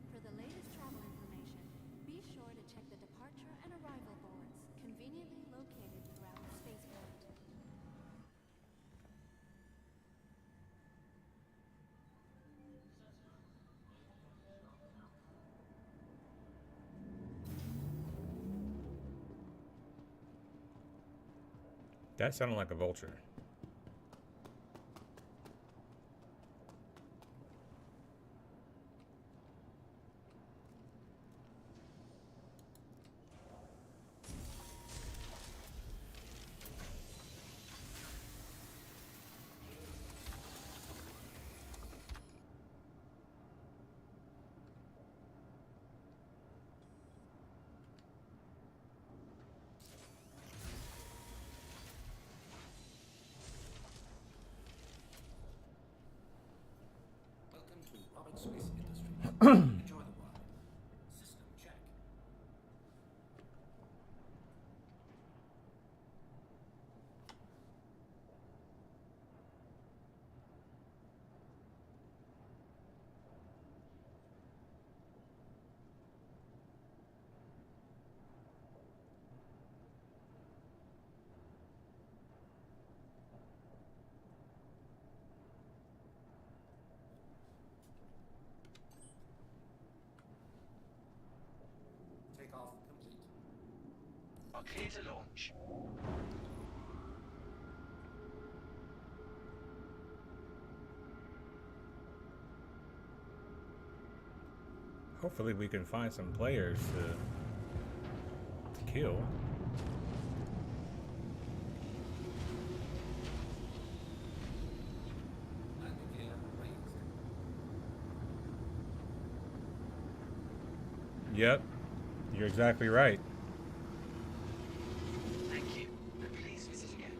For the latest travel information, be sure to check the departure and arrival boards, conveniently located throughout the spaceport. That sounded like a vulture. Welcome to Roberts Space Industries. Enjoy the ride. System check. Takeoff complete. Are clear to launch. Hopefully we can find some players to kill. Landing gear raised. Yep, you're exactly right. Thank you, and please visit again.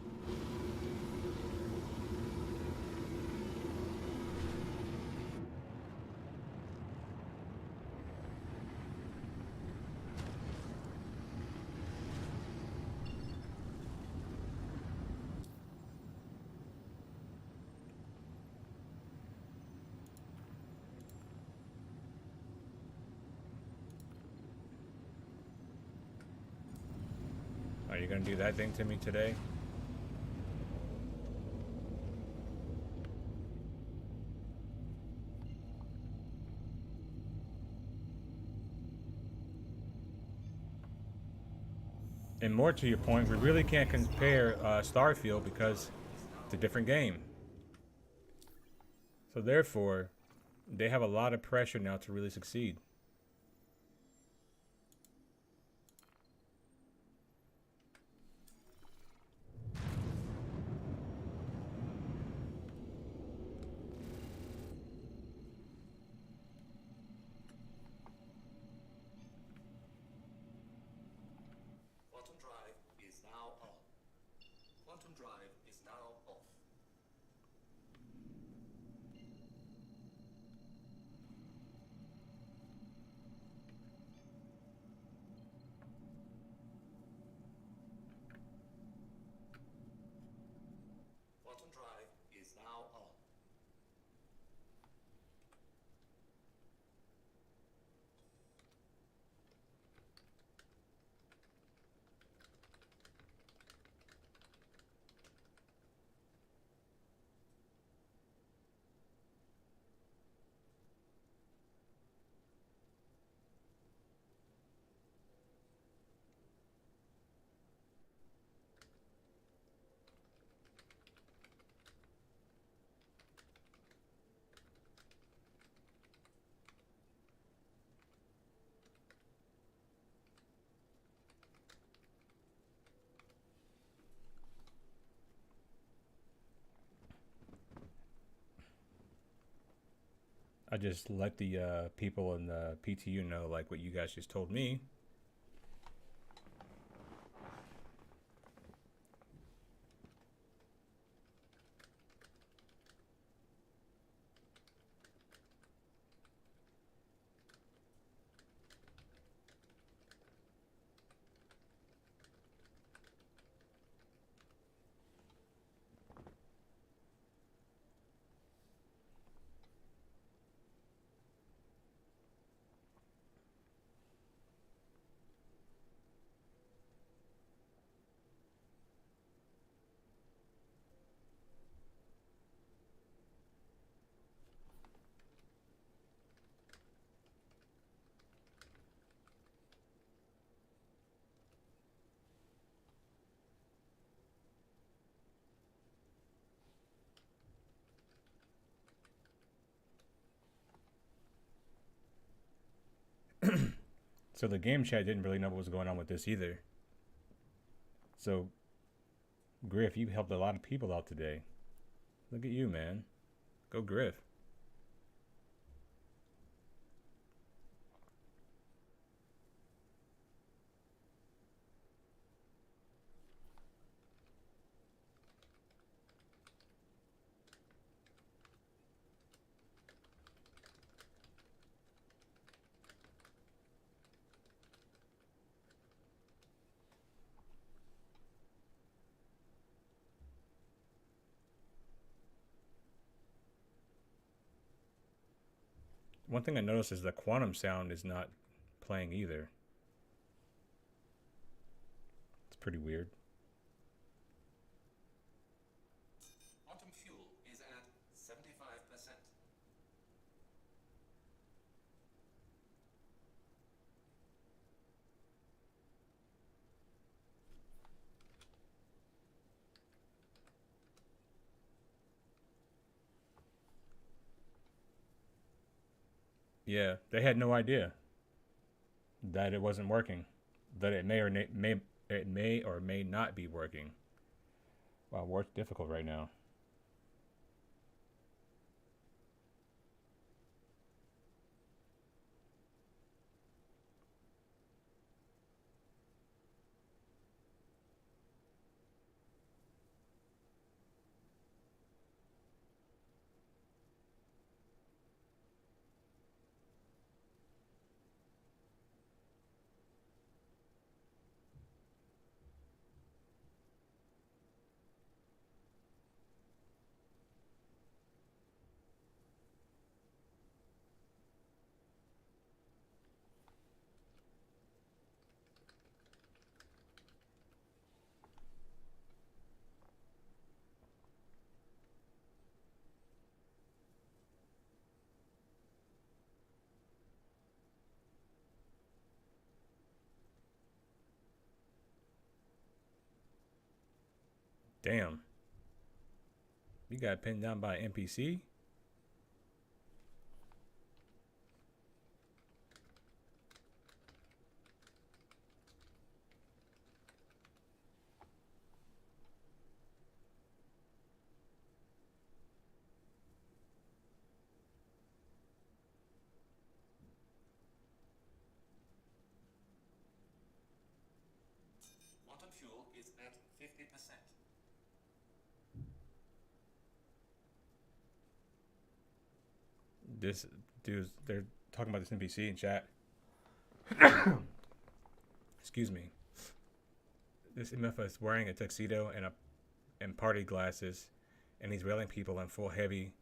Are you gonna do that thing to me today? And more to your point, we really can't compare Starfield because it's a different game. So therefore, they have a lot of pressure now to really succeed. Quantum drive is now on. Quantum drive is now off. I just let the people in the PTU know, like what you guys just told me. So the game chat didn't really know what was going on with this either. So, Griff, you helped a lot of people out today. Look at you, man. Go Griff. One thing I noticed is the quantum sound is not playing either. It's pretty weird. Quantum fuel is at 75%. Yeah, they had no idea that it wasn't working, that it may or may not be working. Wow, work's difficult right now. Damn. You got pinned down by an NPC? Quantum fuel is at 50%. This dude's, they're talking about this NPC in chat. Excuse me. This MF is wearing a tuxedo and party glasses, and he's railing people in full heavy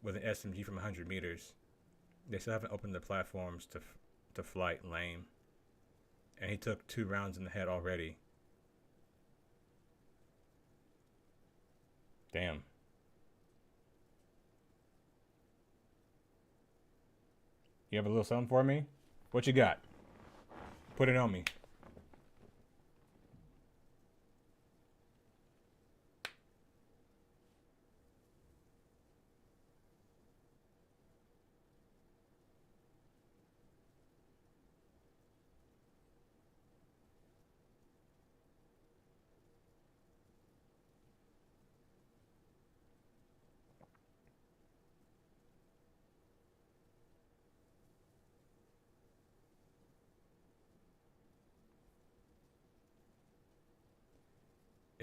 with an SMG from 100 meters. They still haven't opened the platforms to flight. Lame. And he took 2 rounds in the head already. Damn. You have a little something for me? What you got? Put it on me.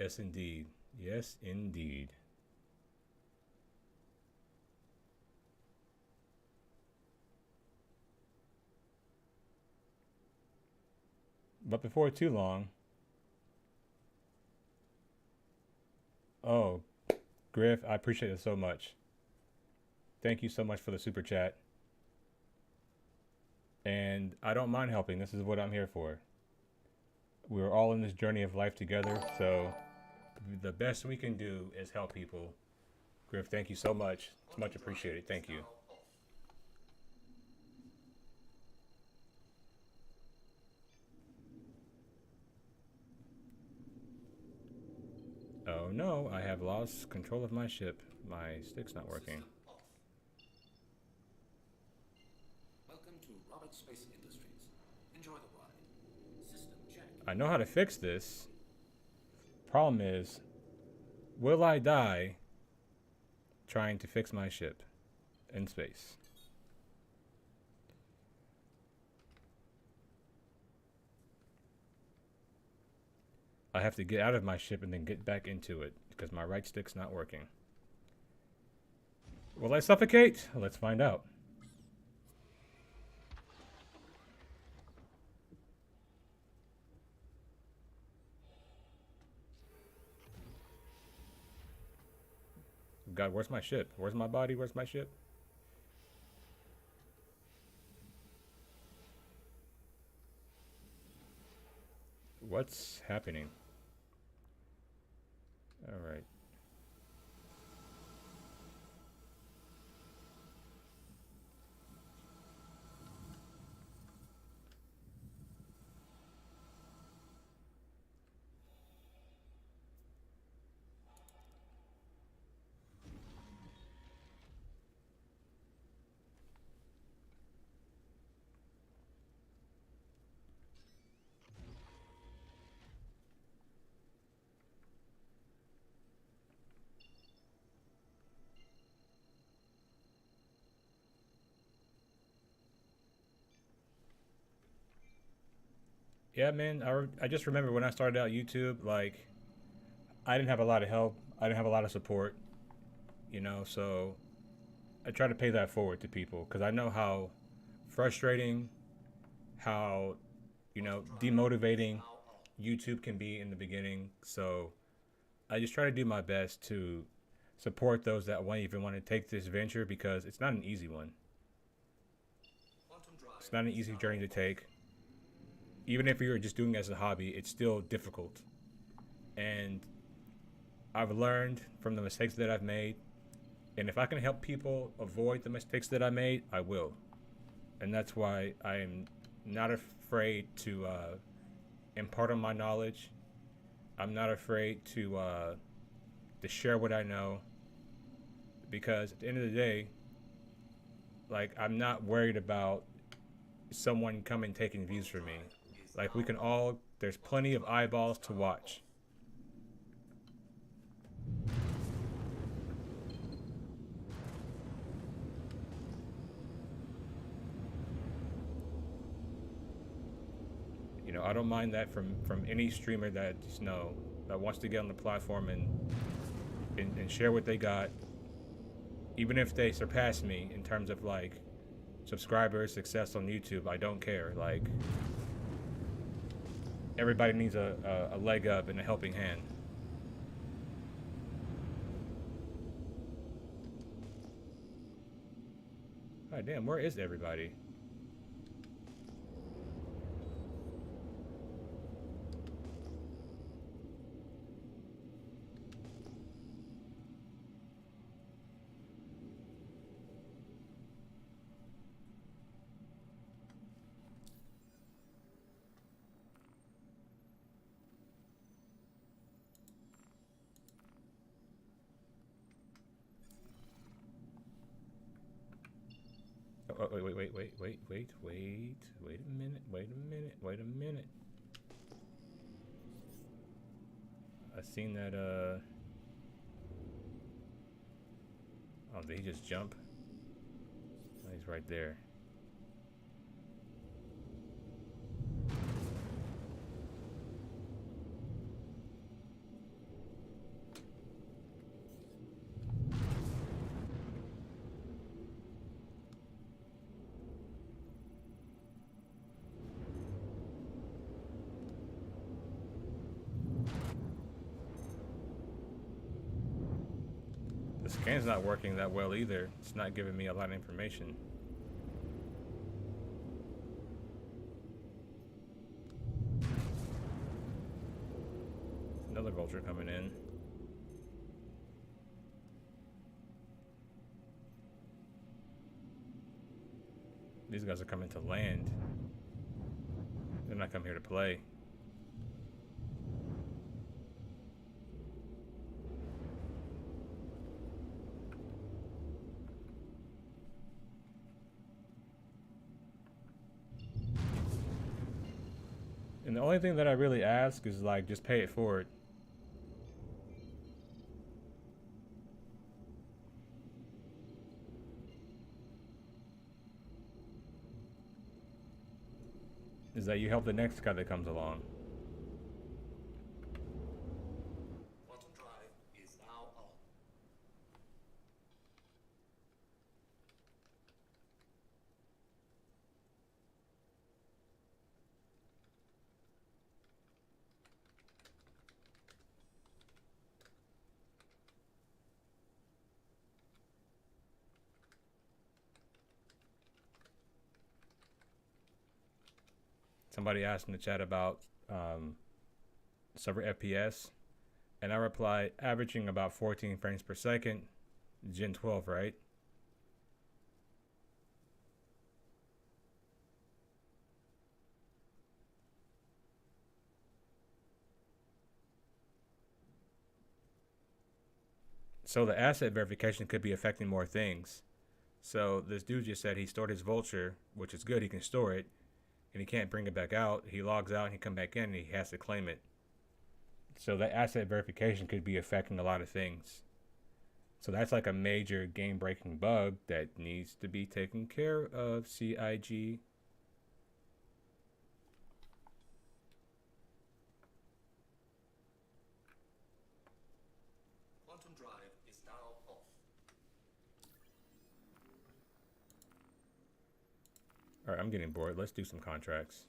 Yes, indeed. Yes, indeed. But before too long... Oh, Griff, I appreciate it so much. Thank you so much for the super chat. And I don't mind helping. This is what I'm here for. We're all in this journey of life together, so the best we can do is help people. Griff, thank you so much. It's much appreciated. Thank you. Oh no, I have lost control of my ship. My stick's not working. Welcome to Roberts Space Industries. Enjoy the ride. System check. I know how to fix this. Problem is, will I die trying to fix my ship in space? I have to get out of my ship and then get back into it because my right stick's not working. Will I suffocate? Let's find out. God, where's my ship? Where's my body? Where's my ship? What's happening? All right. Yeah, man, I just remember when I started out YouTube, like, I didn't have a lot of help. I didn't have a lot of support, you know, so I try to pay that forward to people because I know how frustrating, how, you know, demotivating YouTube can be in the beginning. So I just try to do my best to support those that even want to take this venture because it's not an easy one. It's not an easy journey to take. Even if you're just doing it as a hobby, it's still difficult. And I've learned from the mistakes that I've made. And if I can help people avoid the mistakes that I made, I will. And that's why I am not afraid to impart on my knowledge. I'm not afraid to share what I know. Because at the end of the day, like, I'm not worried about someone coming taking views from me. Like, we can all, there's plenty of eyeballs to watch. You know, I don't mind that from any streamer that, you know, that wants to get on the platform and share what they got. Even if they surpass me in terms of, like, subscribers, success on YouTube, I don't care. Like, everybody needs a leg up and a helping hand. God damn, where is everybody? Oh, wait a minute. I seen that, oh, did he just jump? Oh, he's right there. Scan's not working that well either. It's not giving me a lot of information. Another vulture coming in. These guys are coming to land. They're not coming here to play. And the only thing that I really ask is like, just pay it forward. Is that you help the next guy that comes along. Quantum drive is now on. Somebody asked in the chat about server FPS, and I replied, averaging about 14 frames per second, Gen 12, right? So the asset verification could be affecting more things. So this dude just said he stored his vulture, which is good, he can store it, and he can't bring it back out. He logs out and he come back in and he has to claim it. So that asset verification could be affecting a lot of things. So that's like a major game breaking bug that needs to be taken care of, CIG. Quantum drive is now off. All right, I'm getting bored. Let's do some contracts.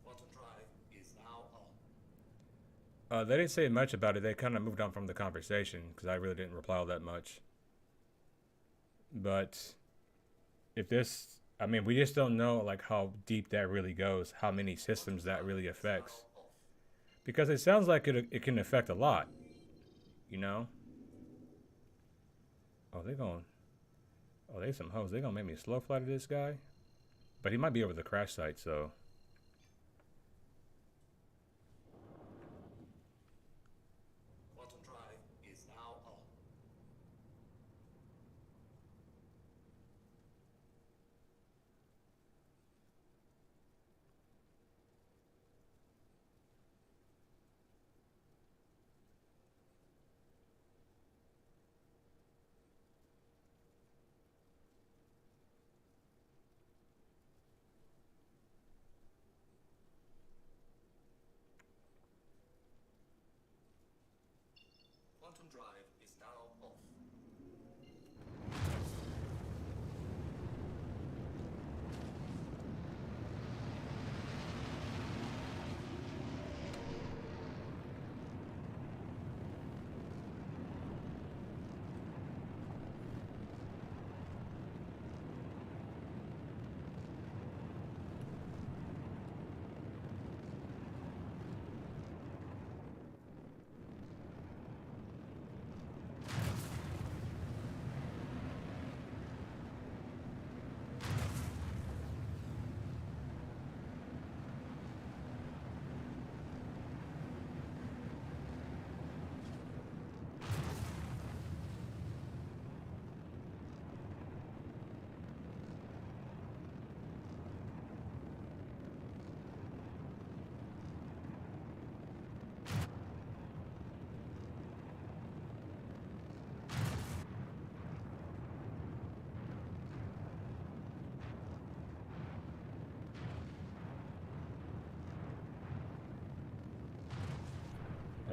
Quantum drive is now on. They didn't say much about it. They kind of moved on from the conversation because I really didn't reply all that much. But if this, I mean, we just don't know like how deep that really goes, how many systems that really affects. Because it sounds like it can affect a lot, you know? Oh, they going, oh, they some hoes. They gonna make me slow fly to this guy? But he might be over the crash site, so. Quantum drive is now on.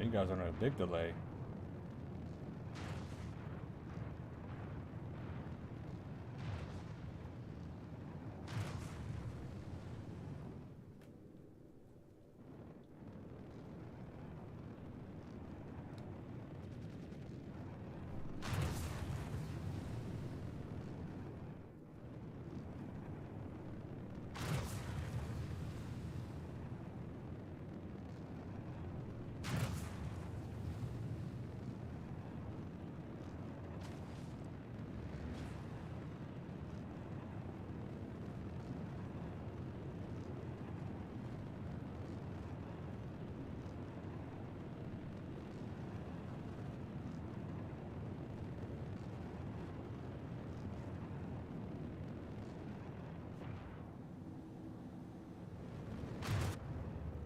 You guys are on a big delay.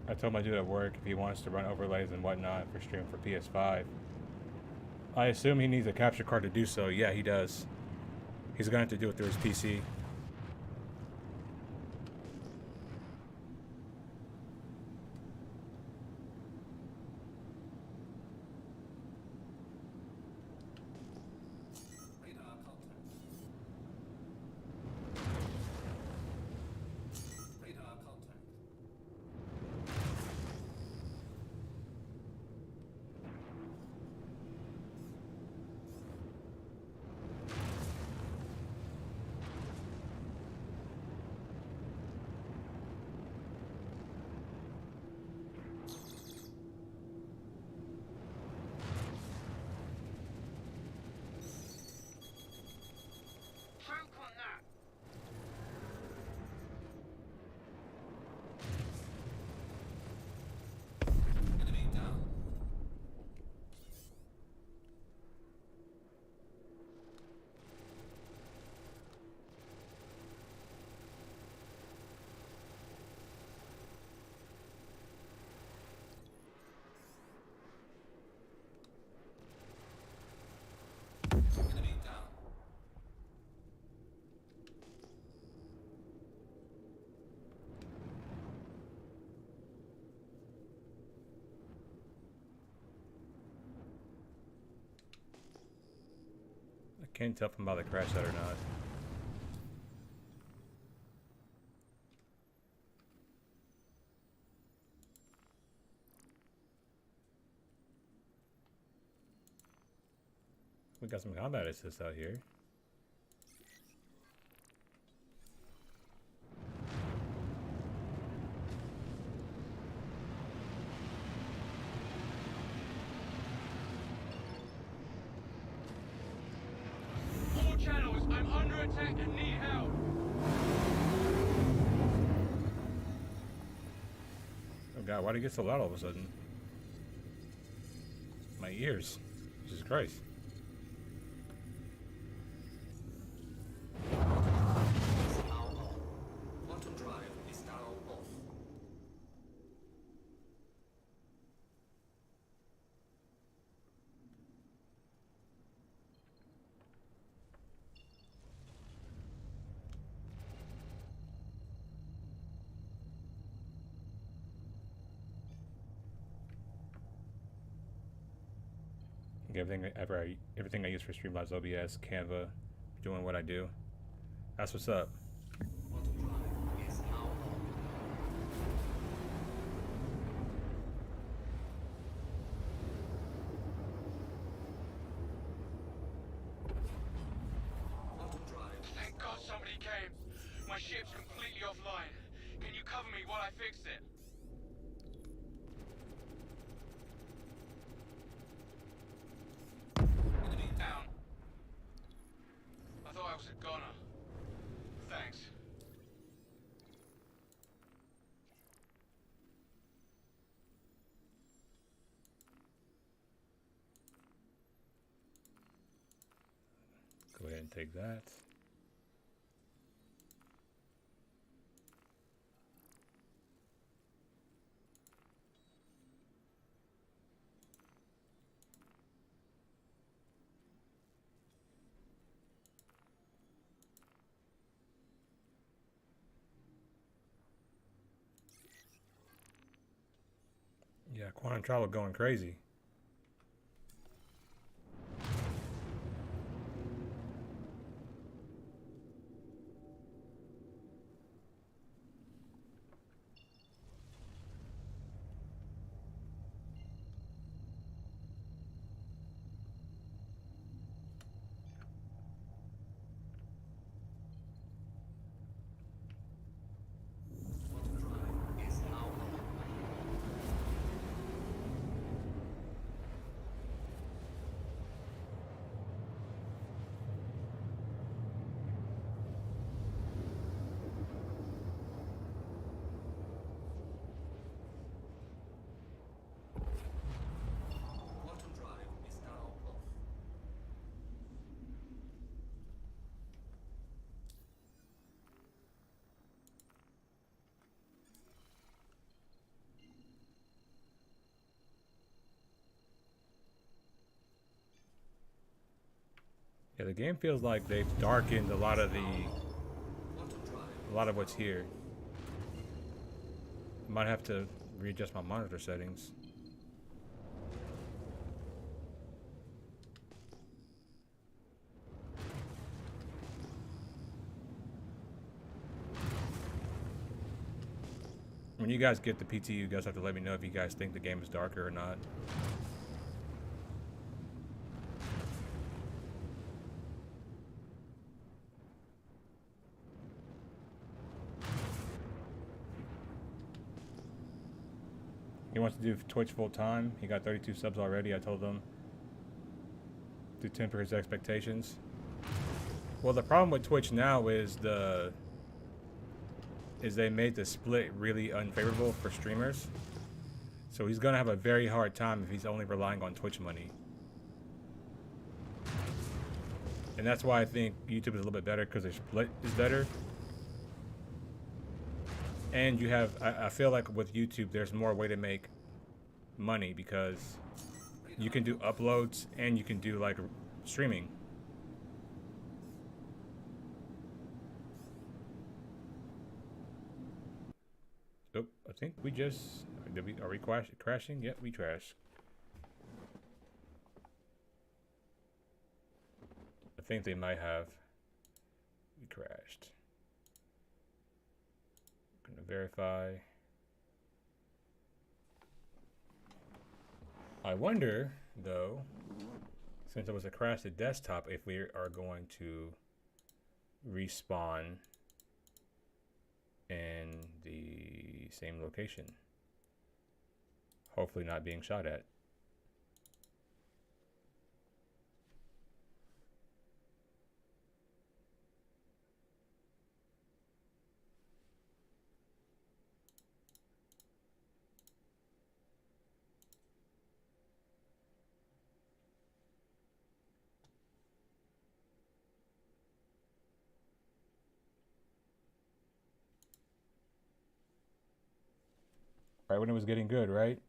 I told my dude at work if he wants to run overlays and whatnot for stream for PS5. I assume he needs a capture card to do so. Yeah, he does. He's going to have to do it through his PC. Radar contact. Radar contact. Choke on that! Enemy down. Enemy down. I can't tell if I'm about to crash that or not. We got some combat assist out here. All channels, I'm under attack and need help! Oh god, why'd it get so loud all of a sudden? My ears. Jesus Christ. Is now on. Quantum drive is now off. Everything I use for Streamlabs, OBS, Canva, doing what I do. That's what's up. Quantum drive is now on. Quantum drive. Thank God somebody came. My ship's completely offline. Can you cover me while I fix it? Enemy down. I thought I was a goner. Thanks. Go ahead and take that. Yeah, quantum travel going crazy. Yeah, the game feels like they've darkened a lot of what's here. Might have to readjust my monitor settings. When you guys get the PT, you guys have to let me know if you guys think the game is darker or not. He wants to do Twitch full time. He got 32 subs already. I told him to temper his expectations. Well, the problem with Twitch now is they made the split really unfavorable for streamers. So he's gonna have a very hard time if he's only relying on Twitch money. And that's why I think YouTube is a little bit better, because their split is better. And you have, I feel like with YouTube, there's more way to make money because you can do uploads and you can do like streaming. Oh, I think we just, are we crashing? Yep, we crashed. I think they might have. We crashed. Gonna verify. I wonder, though, since it was a crashed desktop, if we are going to respawn in the same location. Hopefully not being shot at. Right when it was getting good, right?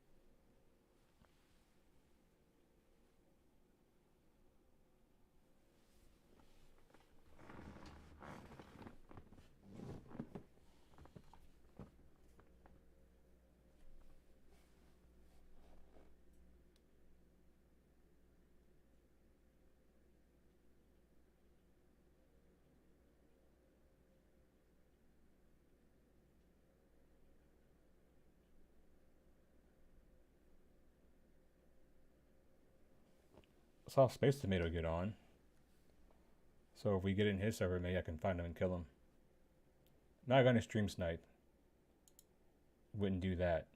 I saw Space Tomato get on. So if we get in his server, maybe I can find him and kill him. Not gonna stream snipe. Wouldn't do that.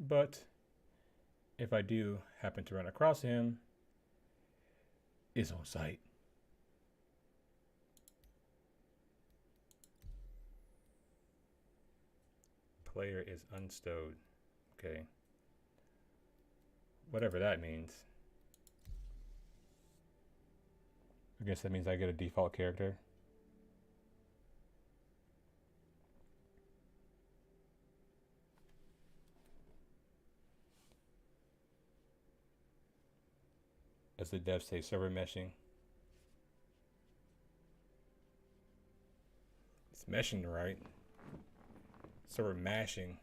But if I do happen to run across him, it's on site. Player is unstowed. Okay. Whatever that means. I guess that means I get a default character. As the devs say, server meshing. It's meshing, right? Server mashing.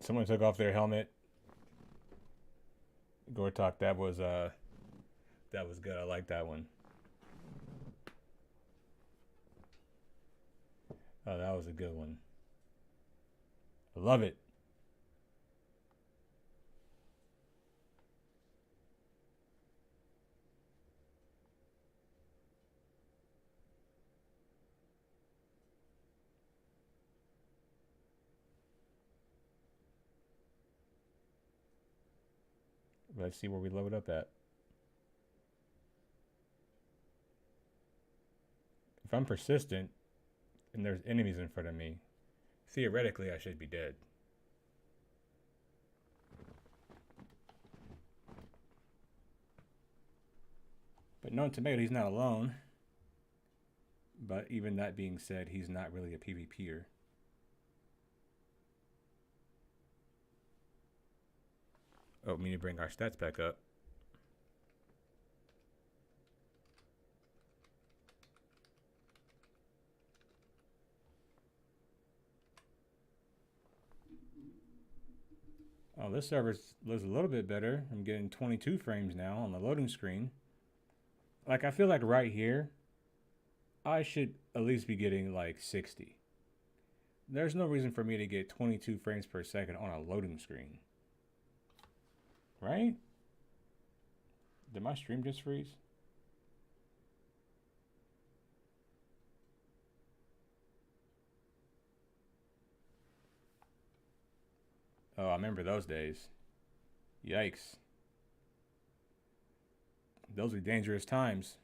Someone took off their helmet. Gortok, that was good. I like that one. Oh, that was a good one. I love it. Let's see where we load up at. If I'm persistent and there's enemies in front of me, theoretically I should be dead. But known tomato, he's not alone. But even that being said, he's not really a PvPer. Oh, we need to bring our stats back up. Oh, this server looks a little bit better. I'm getting 22 frames now on the loading screen. Like, I feel like right here, I should at least be getting like 60. There's no reason for me to get 22 frames per second on a loading screen. Right? Did my stream just freeze? Oh, I remember those days. Yikes. Those are dangerous times.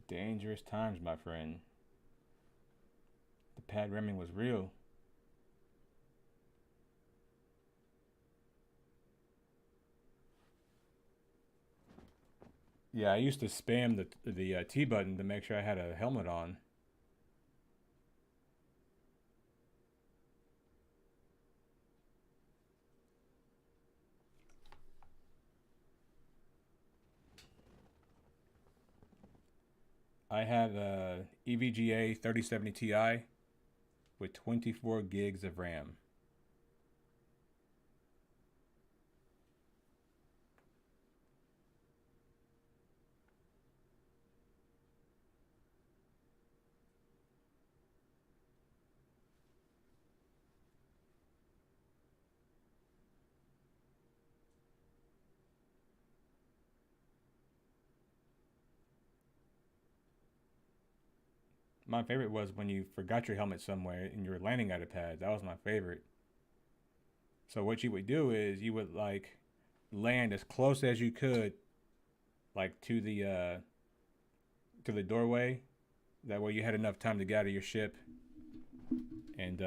Dangerous times, my friend. The pad ramming was real. Yeah, I used to spam the T button to make sure I had a helmet on. I have a EVGA 3070 Ti with 24 gigs of RAM. My favorite was when you forgot your helmet somewhere and you were landing at a pad. That was my favorite. So what you would do is you would like land as close as you could, like to the doorway. That way you had enough time to get out of your ship and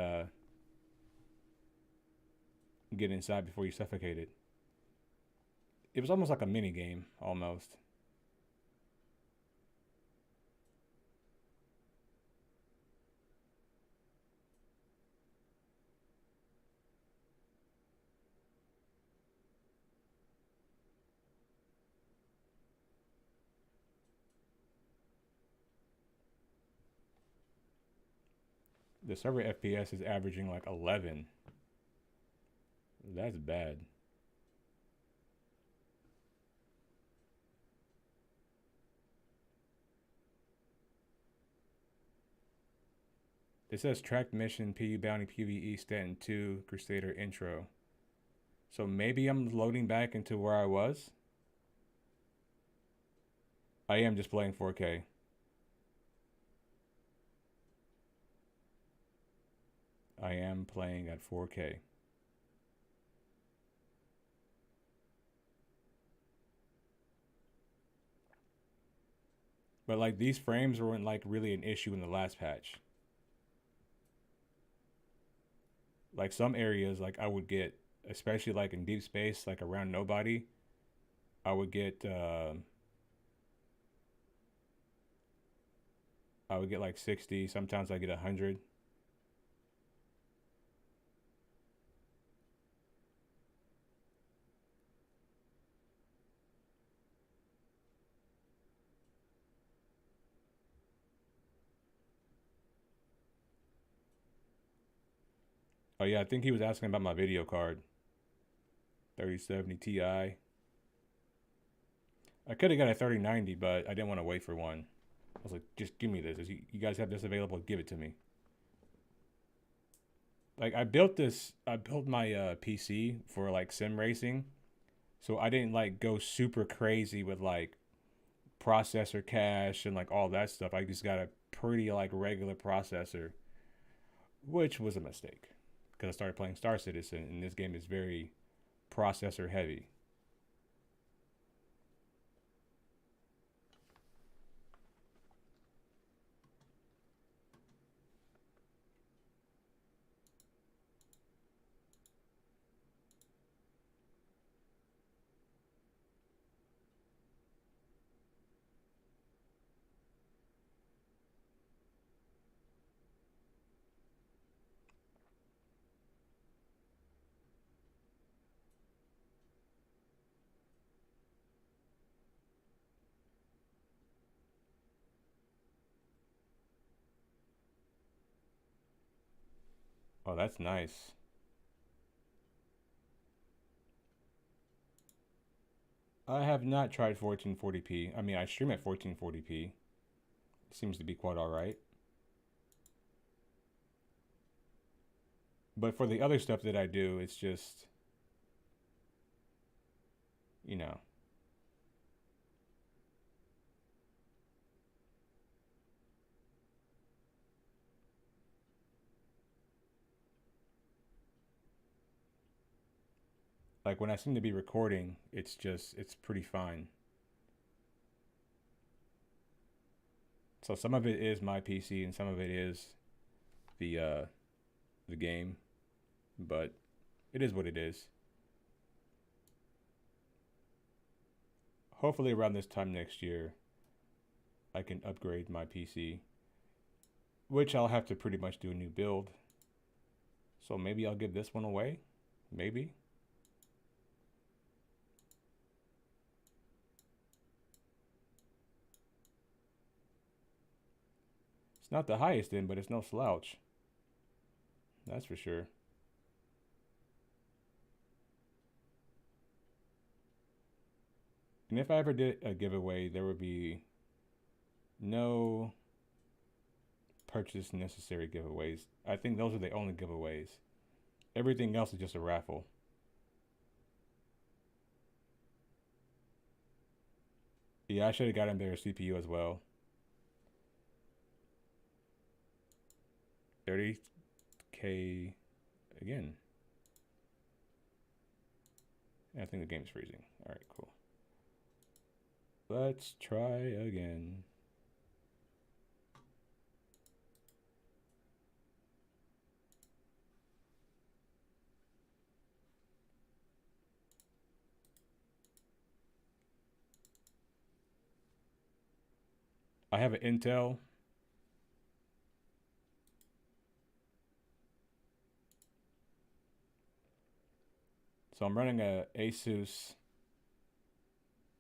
get inside before you suffocated. It was almost like a mini game, almost. The server FPS is averaging like 11. That's bad. It says tracked mission, PU Bounty, PvE, Stanton 2, Crusader intro. So maybe I'm loading back into where I was. I am just playing 4K. I am playing at 4K. But like these frames weren't like really an issue in the last patch. Like some areas, like I would get, especially like in deep space, like around nobody, I would get like 60. Sometimes I get 100. Oh yeah, I think he was asking about my video card. 3070 Ti. I could have got a 3090, but I didn't want to wait for one. I was like, just give me this. You guys have this available, give it to me. Like I built my PC for like sim racing. So I didn't like go super crazy with like processor cache and like all that stuff. I just got a pretty like regular processor, which was a mistake because I started playing Star Citizen and this game is very processor heavy. Oh, that's nice. I have not tried 1440p. I mean, I stream at 1440p. Seems to be quite alright. But for the other stuff that I do, it's just, you know. Like when I seem to be recording, it's pretty fine. So some of it is my PC and some of it is the game, but it is what it is. Hopefully around this time next year, I can upgrade my PC, which I'll have to pretty much do a new build. So maybe I'll give this one away, maybe. It's not the highest end, but it's no slouch. That's for sure. And if I ever did a giveaway, there would be no purchase necessary giveaways. I think those are the only giveaways. Everything else is just a raffle. Yeah, I should have gotten a better CPU as well. 30K again. I think the game's freezing. All right, cool. Let's try again. I have an Intel. So I'm running a Asus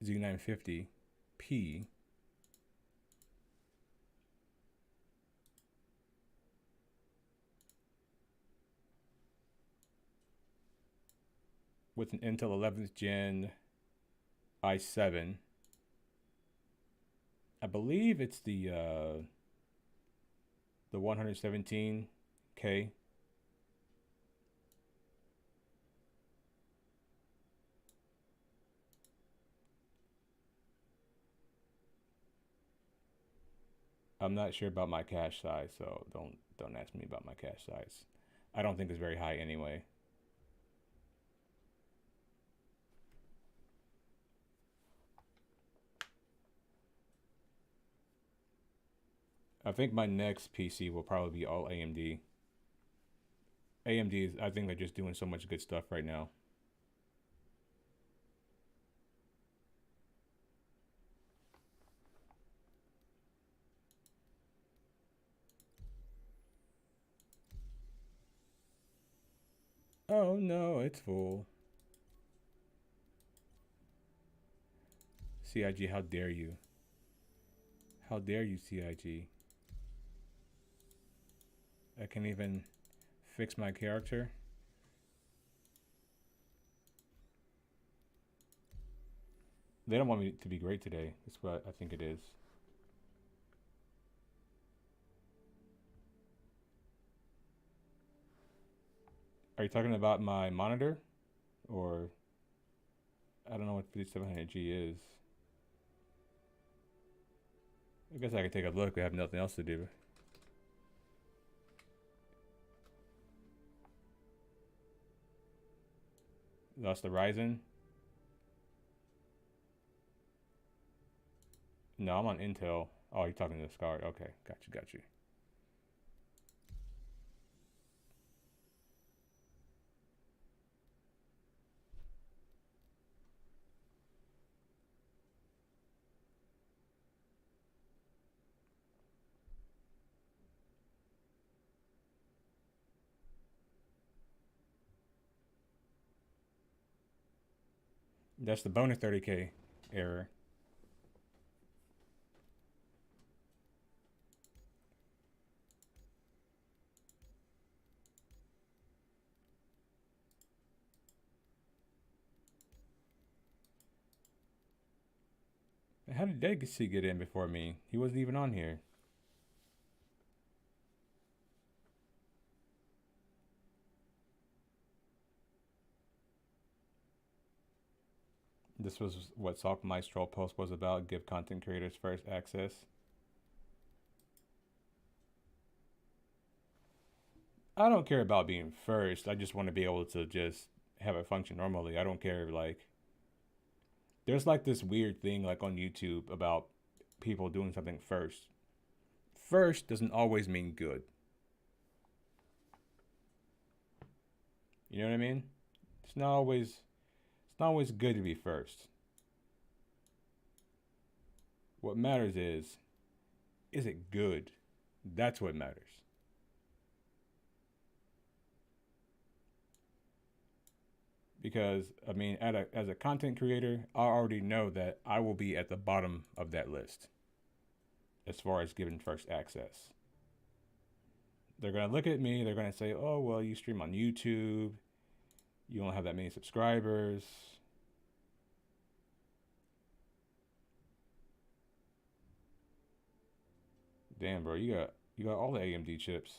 Z950P. With an Intel 11th Gen i7. I believe it's the 117K. I'm not sure about my cache size, so don't ask me about my cache size. I don't think it's very high anyway. I think my next PC will probably be all AMD. AMD, I think they're just doing so much good stuff right now. Oh no, it's full. CIG, how dare you? How dare you, CIG? I can't even fix my character. They don't want me to be great today. That's what I think it is. Are you talking about my monitor? Or I don't know what 5700G is. I guess I could take a look. I have nothing else to do. That's the Ryzen. No, I'm on Intel. Oh, you're talking to the SCAR. Okay, got you. That's the bonus 30K error. How did Legacy get in before me? He wasn't even on here. This was what Sock Maestro post was about. Give content creators first access. I don't care about being first. I just want to be able to just have it function normally. I don't care, like, there's like this weird thing like on YouTube about people doing something first. First doesn't always mean good. You know what I mean? It's not always good to be first. What matters is it good? That's what matters. Because, I mean, as a content creator, I already know that I will be at the bottom of that list as far as giving first access. They're going to look at me, they're going to say, oh, well, you stream on YouTube, you don't have that many subscribers. Damn, bro, you got all the AMD chips.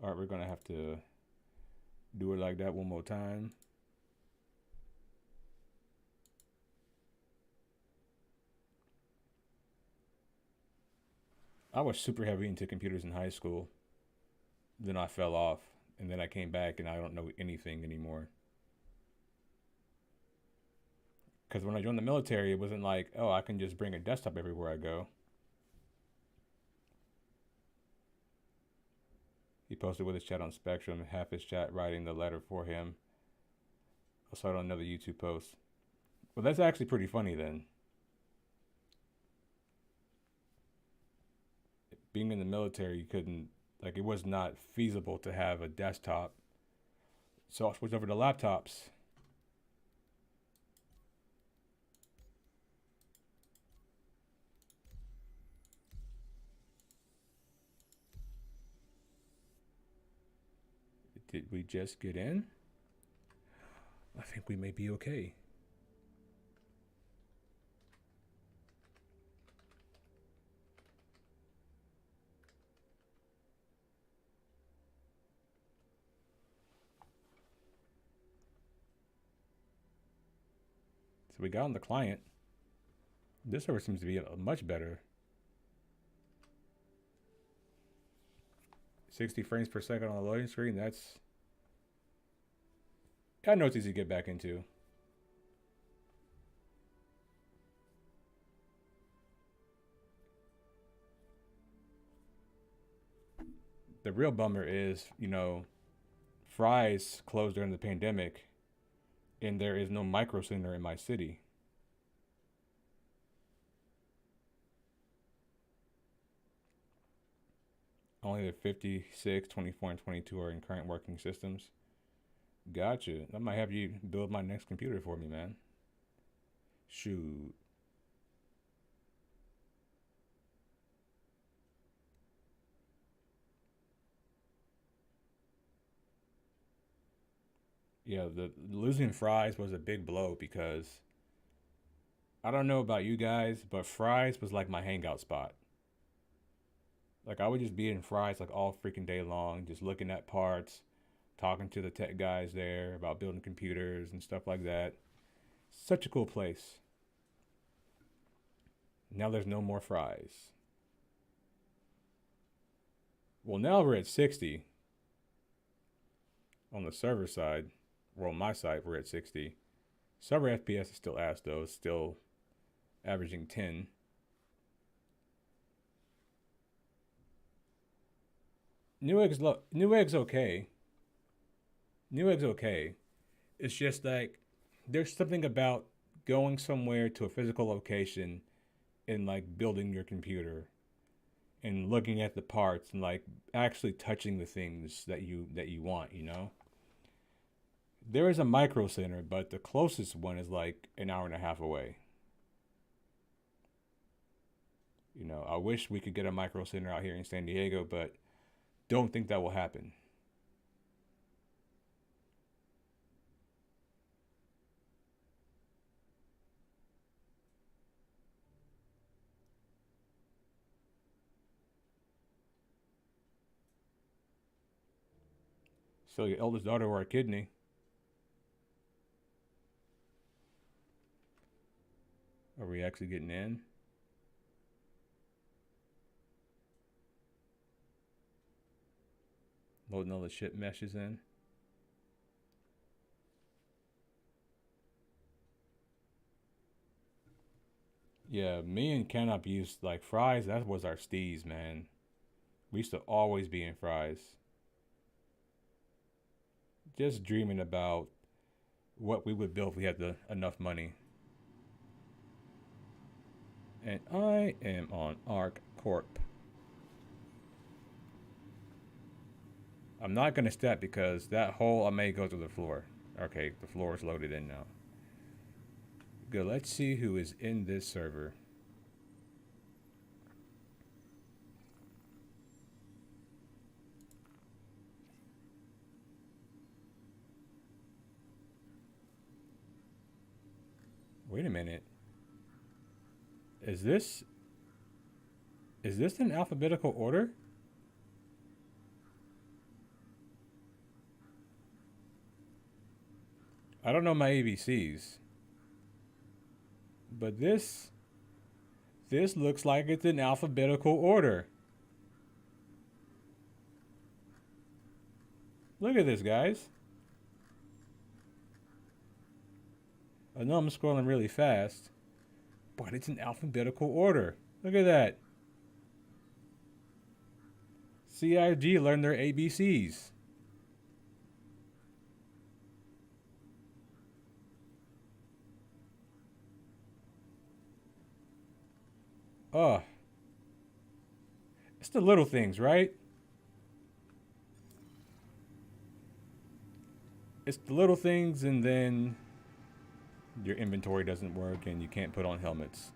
All right, we're going to have to do it like that one more time. I was super heavy into computers in high school. Then I fell off, and then I came back, and I don't know anything anymore. Because when I joined the military, it wasn't like, oh, I can just bring a desktop everywhere I go. He posted with his chat on Spectrum, half his chat writing the letter for him. I saw it on another YouTube post. Well, that's actually pretty funny then. Being in the military, you couldn't, like, it was not feasible to have a desktop. So I switched over to laptops. Did we just get in? I think we may be okay. So we got on the client. This server seems to be much better. 60 frames per second on the loading screen. That's... I know it's easy to get back into. The real bummer is, you know, Fry's closed during the pandemic, and there is no micro center in my city. Only the 56, 24, and 22 are in current working systems. Gotcha. I might have you build my next computer for me, man. Shoot. Yeah, the losing Fry's was a big blow because I don't know about you guys, but Fry's was like my hangout spot. Like, I would just be in Fry's like all freaking day long, just looking at parts, talking to the tech guys there about building computers and stuff like that. Such a cool place. Now there's no more Fry's. Well, now we're at 60 on the server side. Or on my side, we're at 60. Server FPS is still ass though. It's still averaging 10. Newegg's okay. Newegg's okay. It's just like there's something about going somewhere to a physical location and like building your computer and looking at the parts and like actually touching the things that you want, you know? There is a micro center, but the closest one is like an hour and a half away. You know, I wish we could get a micro center out here in San Diego, but don't think that will happen. Sell your eldest daughter or a kidney. Are we actually getting in? Loading all the ship meshes in. Yeah, me and Canop used like fries. That was our steez, man. We used to always be in fries. Just dreaming about what we would build if we had enough money. And I am on Arc Corp. I'm not going to stat because that hole I may go through the floor. Okay, the floor is loaded in now. Good, let's see who is in this server. Wait a minute. Is this in alphabetical order? I don't know my ABCs. But this looks like it's in alphabetical order. Look at this, guys. I know I'm scrolling really fast, but it's in alphabetical order. Look at that. CIG learned their ABCs. Oh. It's the little things, right? It's the little things, and then your inventory doesn't work and you can't put on helmets.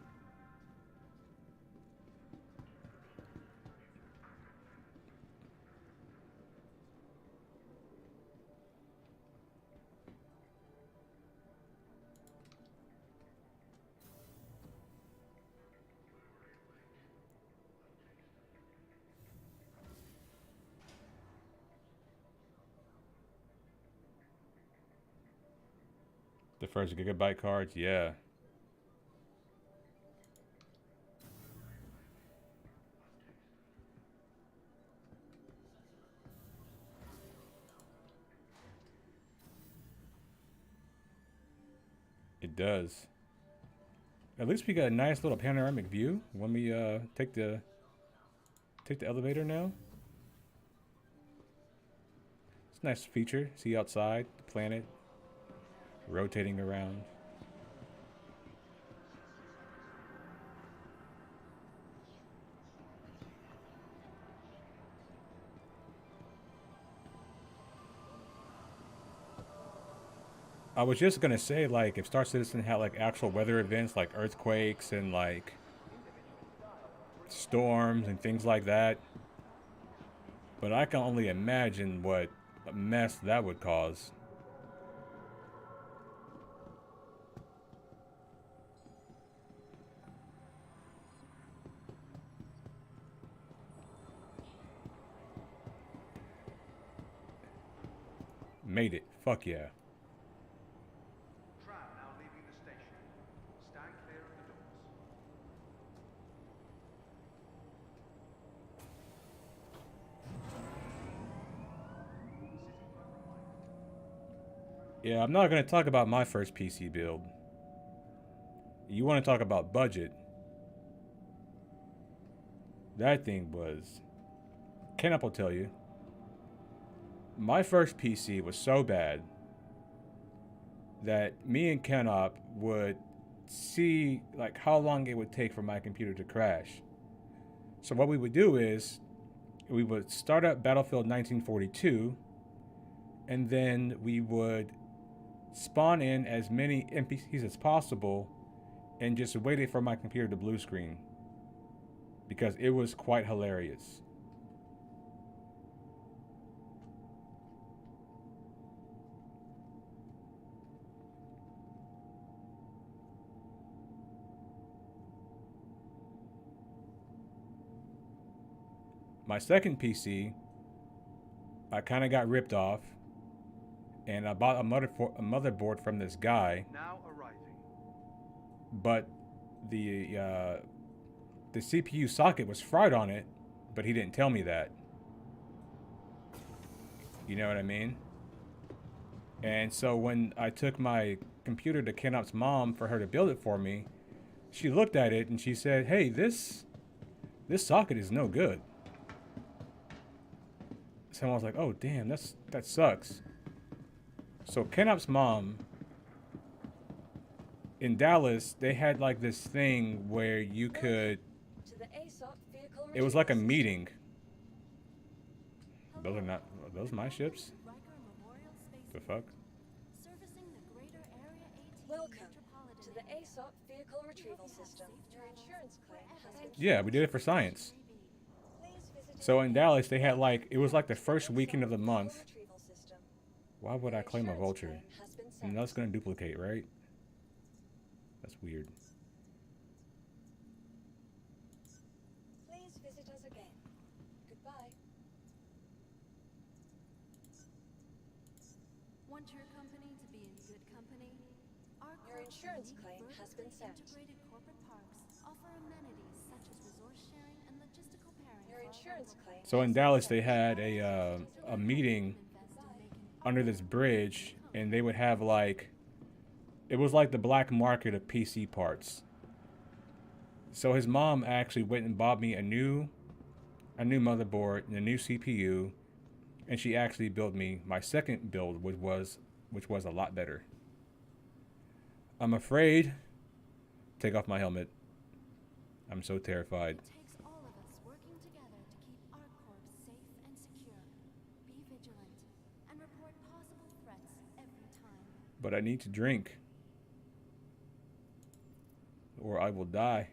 The first gigabyte cards, yeah. It does. At least we got a nice little panoramic view when we take the elevator now. It's a nice feature. See outside, the planet rotating around. I was just gonna say, like, if Star Citizen had like actual weather events like earthquakes and like storms and things like that, but I can only imagine what a mess that would cause. Made it. Fuck yeah. Tram now leaving the station. Stand clear of the doors. Yeah, I'm not gonna talk about my first PC build. You want to talk about budget? That thing was. Canop will tell you. My first PC was so bad that me and Canop would see like how long it would take for my computer to crash. So what we would do is we would start up Battlefield 1942, and then we would spawn in as many NPCs as possible and just waited for my computer to blue screen because it was quite hilarious. My second PC, I kind of got ripped off and I bought a motherboard from this guy, Now arriving. but the CPU socket was fried on it, but he didn't tell me that. You know what I mean? And so when I took my computer to Kenop's mom for her to build it for me, she looked at it and she said, "Hey, this socket is no good." So I was like, "Oh damn, that sucks." So Kenop's mom in Dallas, they had like this thing where you could. To the ASOP vehicle It was like a retrieval system. meeting. Those are not. Are those my ships? The fuck? Servicing the greater area 18 Welcome metropolitan to the area. ASOP vehicle retrieval system. Your insurance claim has been. Yeah, we did it for science. Please visit So us in again. Dallas, they had like it was like the To first weekend of the ASOP vehicle month. retrieval system. Why would I Your claim a insurance vulture? claim has been And sent. that's gonna duplicate, right? That's weird. Please visit us again. Goodbye. Want your company to be in good company? Our Your corp's insurance unique claim has been vertically sent. integrated corporate parks offer amenities such as resource sharing and logistical pairing Your for our insurance rental claim. So in has been Dallas, sent. they had a meeting under this bridge, and they would have like it was like the black market of PC parts. So his mom actually went and bought me a new motherboard and a new CPU, and she actually built me my second build, which was a lot better. I'm afraid. Take off my helmet. I'm so terrified. It takes all of us working together to keep our corps safe and secure. Be vigilant and report possible threats every time. But I need to drink, or I will die.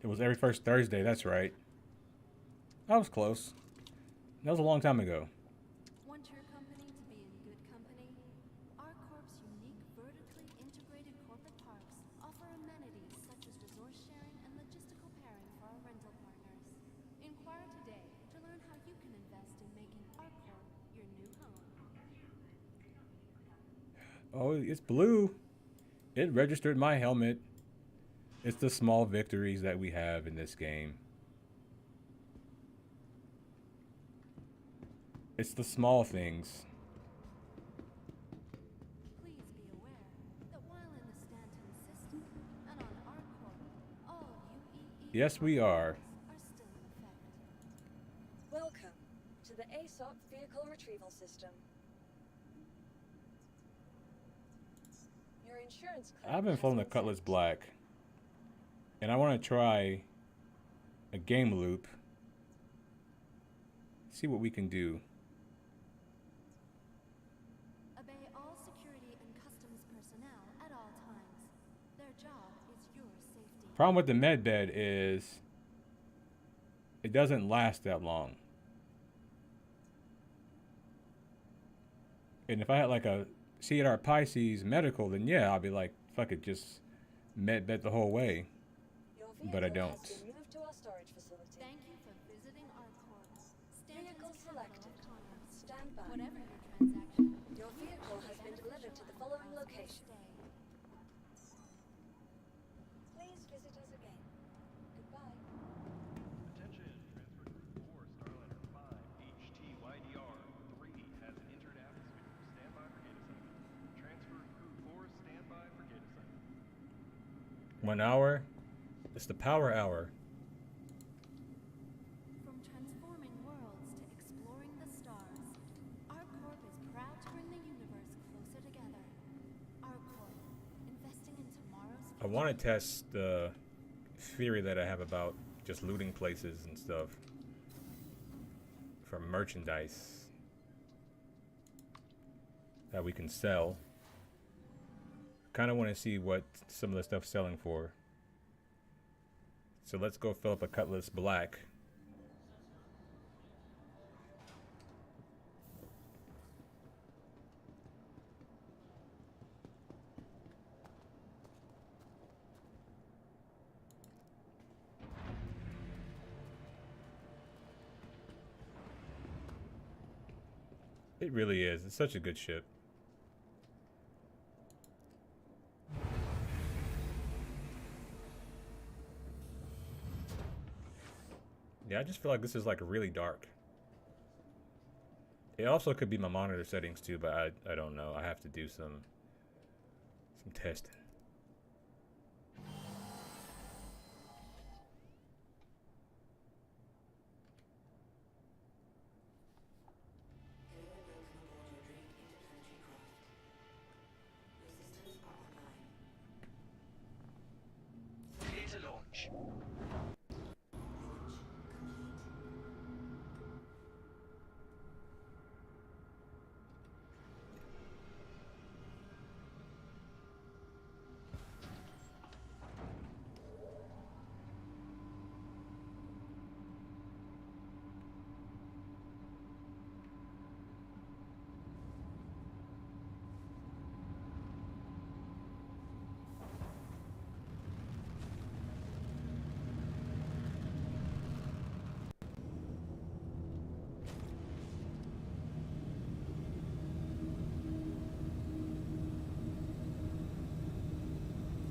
It was every first Thursday, that's right. I was close. That was a long time ago. Want your company to be in good company? Our corp's unique vertically integrated corporate parks offer amenities such as resource sharing and logistical pairing for our rental partners. Inquire today to learn how you can invest in making our corp your new home. Oh, it's blue. It registered my helmet. It's the small victories that we have in this game. It's the small things. Please be aware that while in the Stanton system and on our corp, all UEE Yes, we are. are still in effect. Welcome to the ASOP vehicle retrieval system. Your insurance claim. I've been has following the been Cutlass sent. Black, and I want to try a game loop. See what we can do. Obey all security and customs personnel at all times. Their job is your safety. Problem with the med bed is it doesn't last that long. And if I had like a CR Pisces medical, then yeah, I'll be like, fuck it, just med bed the whole way. Your But I vehicle don't. has been moved to our storage facility. Thank you for visiting our corp. Stanton's Vehicle capital selected. of commerce. Stand by. Whatever your transaction, Your vehicle has been delivered to the following location. stay. Please visit us again. Goodbye. Attention, transfer group 4, STAR-LLVH-YMVM 3 has entered atmosphere. Stand by for gate assignment. Transfer group 4, stand by for gate assignment. 1 hour. It's the power hour. From transforming worlds to exploring the stars, our corp is proud to bring the universe closer together. Our corp, investing in tomorrow's I want to test the theory that I have about just looting places and stuff for merchandise that we can sell. Kind of want to see what some of the stuff's selling for. So let's go fill up a Cutlass Black. It really is. It's such a good ship. Yeah, I just feel like this is like really dark. It also could be my monitor settings too, but I don't know. I have to do some testing. Clear to launch.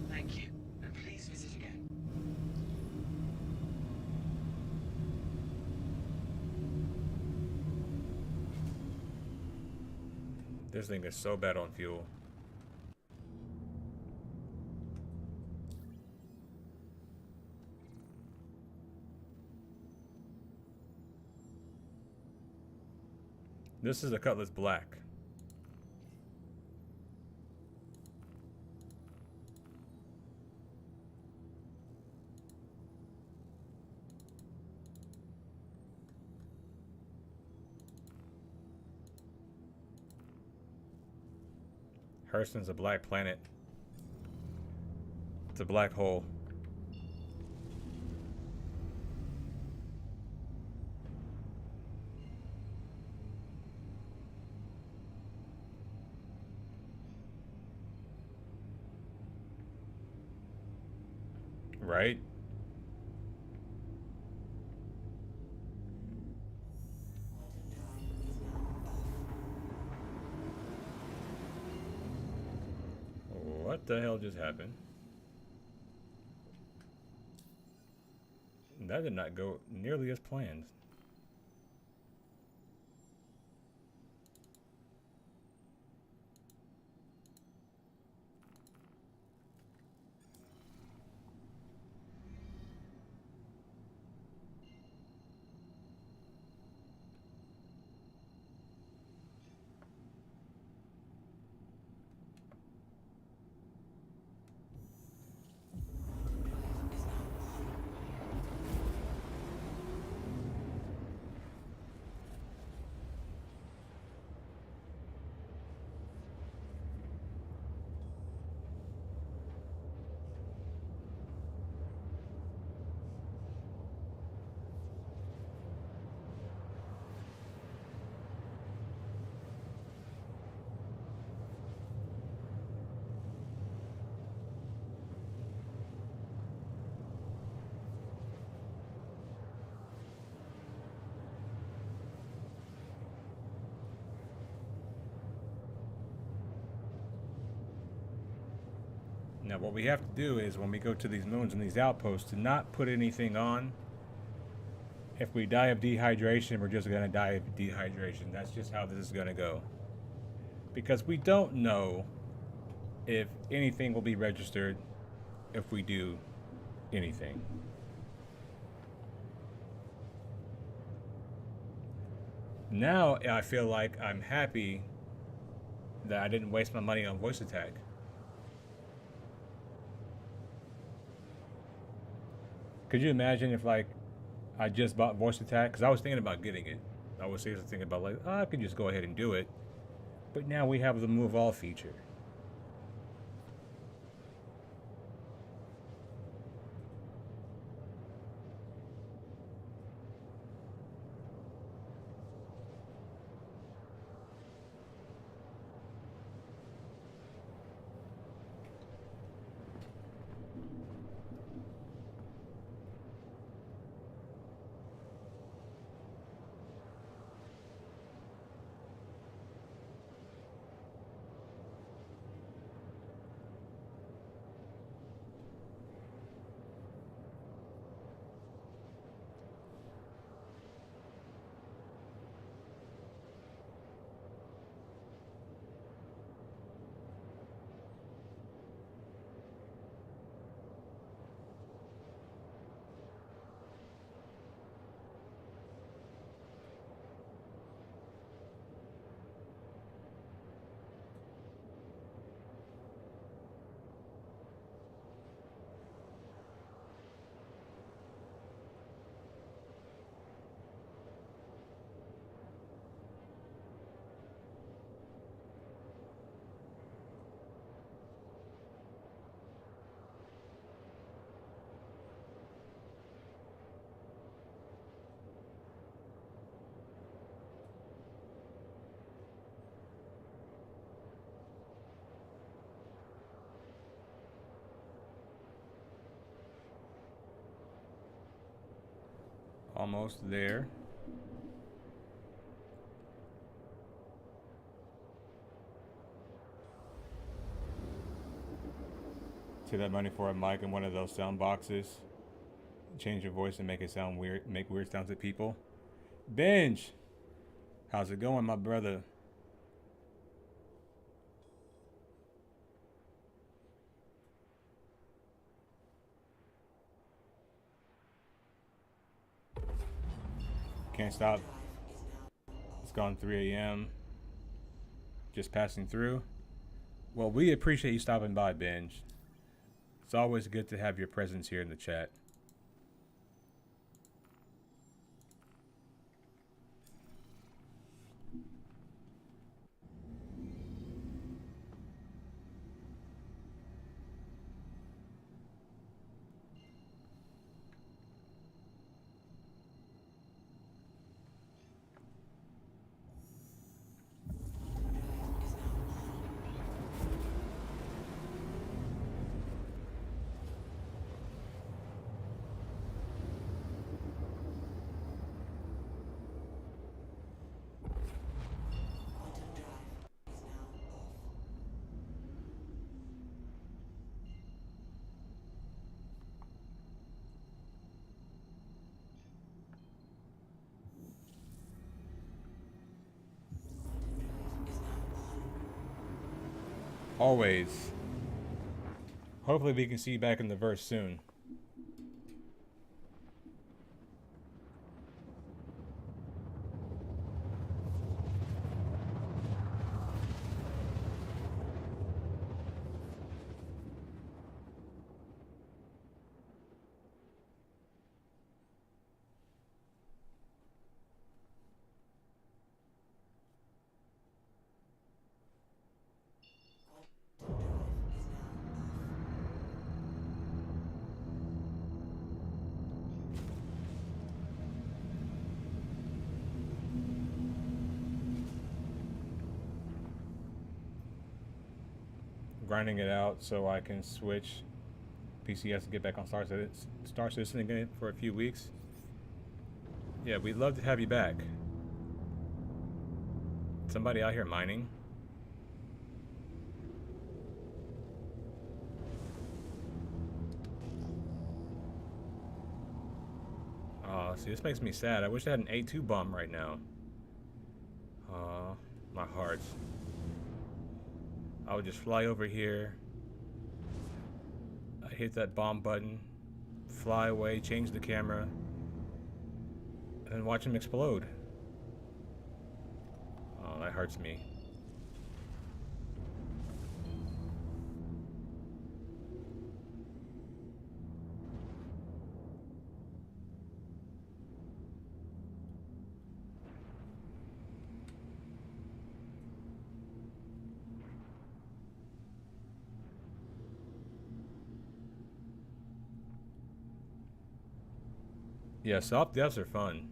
Thank you, and please visit again. This thing is so bad on fuel. This is a Cutlass Black. Hurston's a black planet. It's a black hole. Right? What the hell just happened? That did not go nearly as planned. Now what we have to do is when we go to these moons and these outposts to not put anything on. If we die of dehydration, we're just going to die of dehydration. That's just how this is going to go. Because we don't know if anything will be registered if we do anything. Now I feel like I'm happy that I didn't waste my money on voice attack. Could you imagine if like I just bought voice attack? Because I was thinking about getting it. I was seriously thinking about like, oh, I could just go ahead and do it. But now we have the move all feature. Almost there. Take that money for a mic and one of those sound boxes. Change your voice and make it sound weird. Make weird sounds to people. Benj! How's it going, my brother? Can't stop. It's gone 3 a.m. Just passing through. Well, we appreciate you stopping by, Benj. It's always good to have your presence here in the chat. Always. Hopefully we can see you back in the verse soon. Grinding it out so I can switch PCS and get back on Star Citizen again for a few weeks. Yeah, we'd love to have you back. Somebody out here mining? Oh, see, this makes me sad. I wish I had an A2 bomb right now. Aw, my heart. I would just fly over here. I hit that bomb button, fly away, change the camera, and then watch him explode. Oh, that hurts me. Yeah, soft deaths are fun.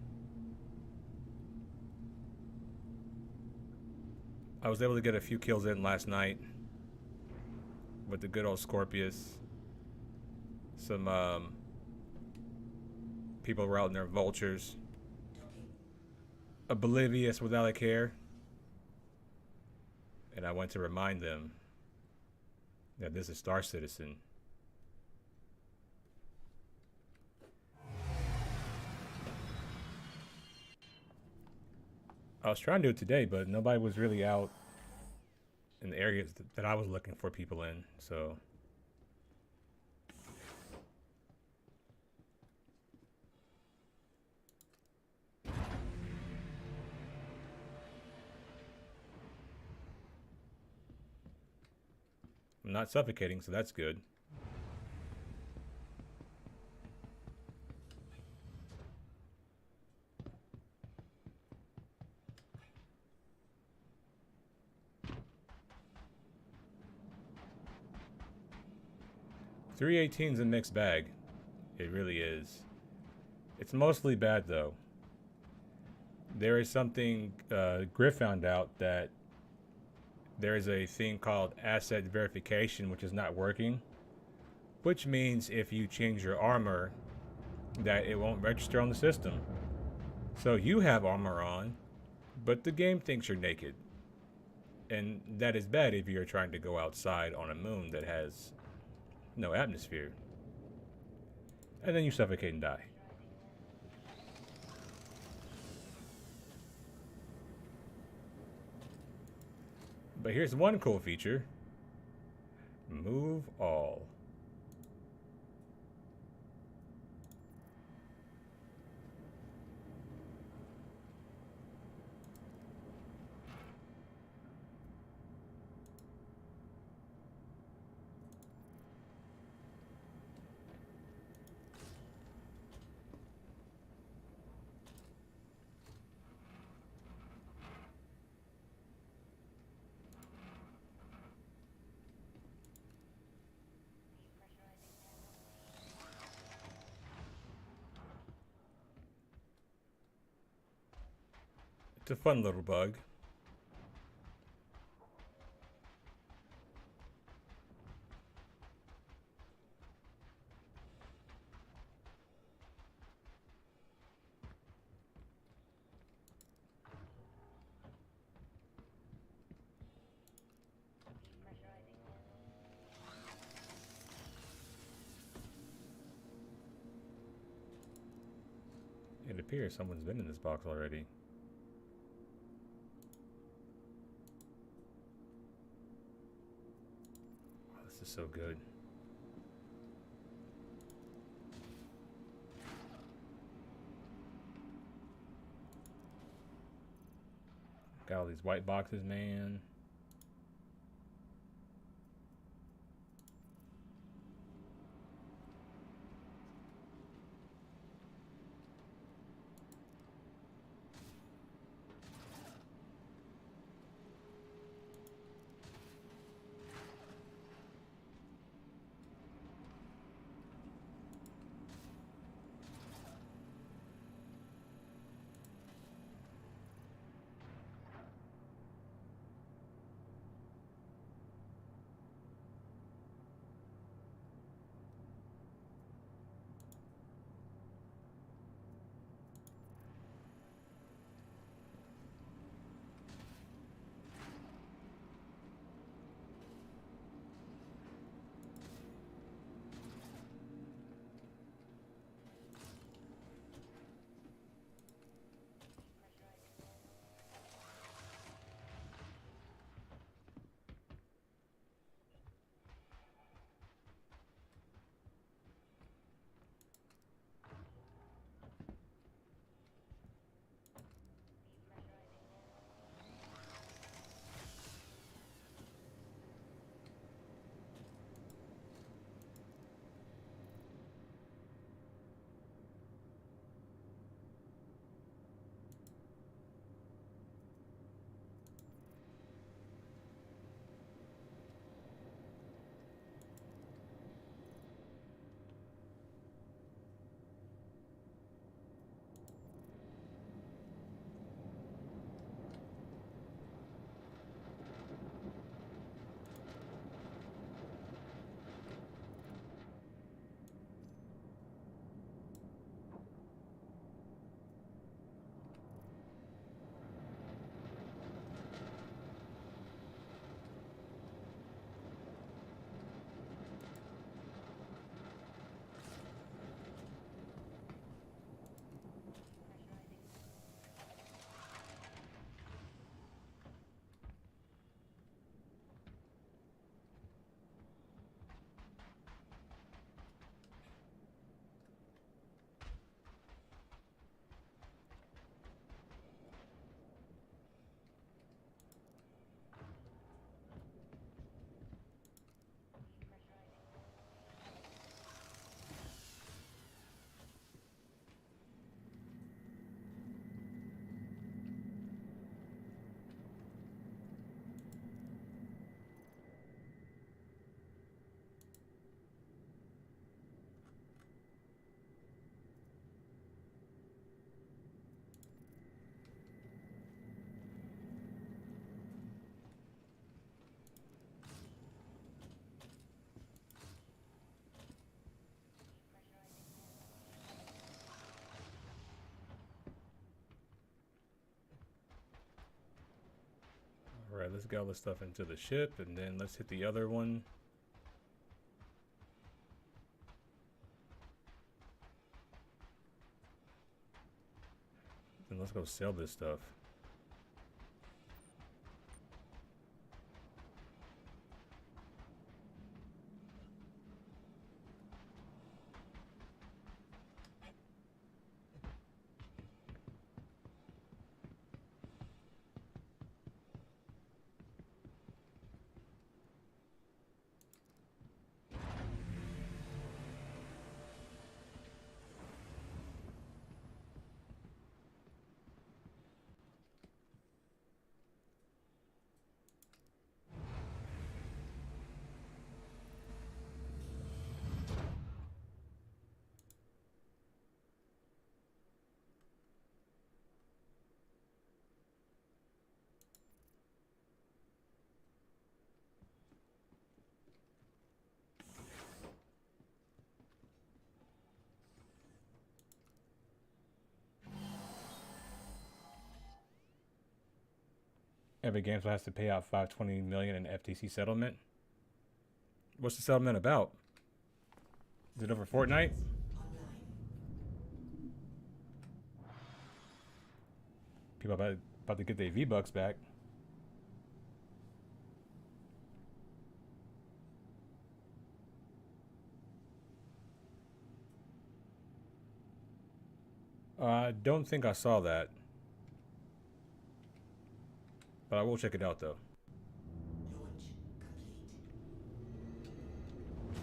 I was able to get a few kills in last night with the good old Scorpius. Some people were out in their vultures, oblivious without a care, and I went to remind them that this is Star Citizen. I was trying to do it today, but nobody was really out in the areas that I was looking for people in, so. I'm not suffocating, so that's good. .318's a mixed bag. It really is. It's mostly bad though. There is something Griff found out, that there is a thing called asset verification which is not working, which means if you change your armor, that it won't register on the system. So you have armor on, but the game thinks you're naked. And that is bad if you're trying to go outside on a moon that has no atmosphere. And then you suffocate and die. But here's one cool feature. Move all. It's a fun little bug. It appears someone's been in this box already. Oh, this is so good. Got all these white boxes, man. let's get all this stuff into the ship, and then let's hit the other one. And let's go sell this stuff. Epic Games has to pay out $520 million in FTC settlement. What's the settlement about? Is it over Fortnite? People about to get their V-Bucks back. I don't think I saw that. But I will check it out though. Launch complete. Landing gear up.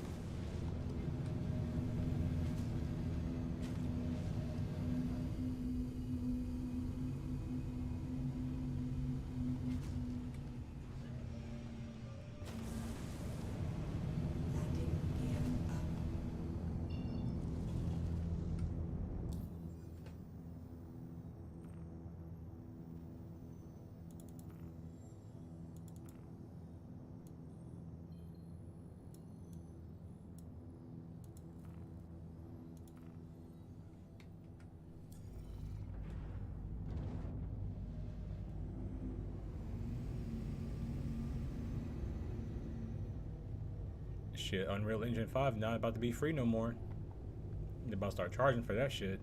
Shit, Unreal Engine 5 not about to be free no more. They're about to start charging for that shit.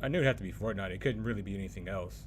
I knew it had to be Fortnite. It couldn't really be anything else.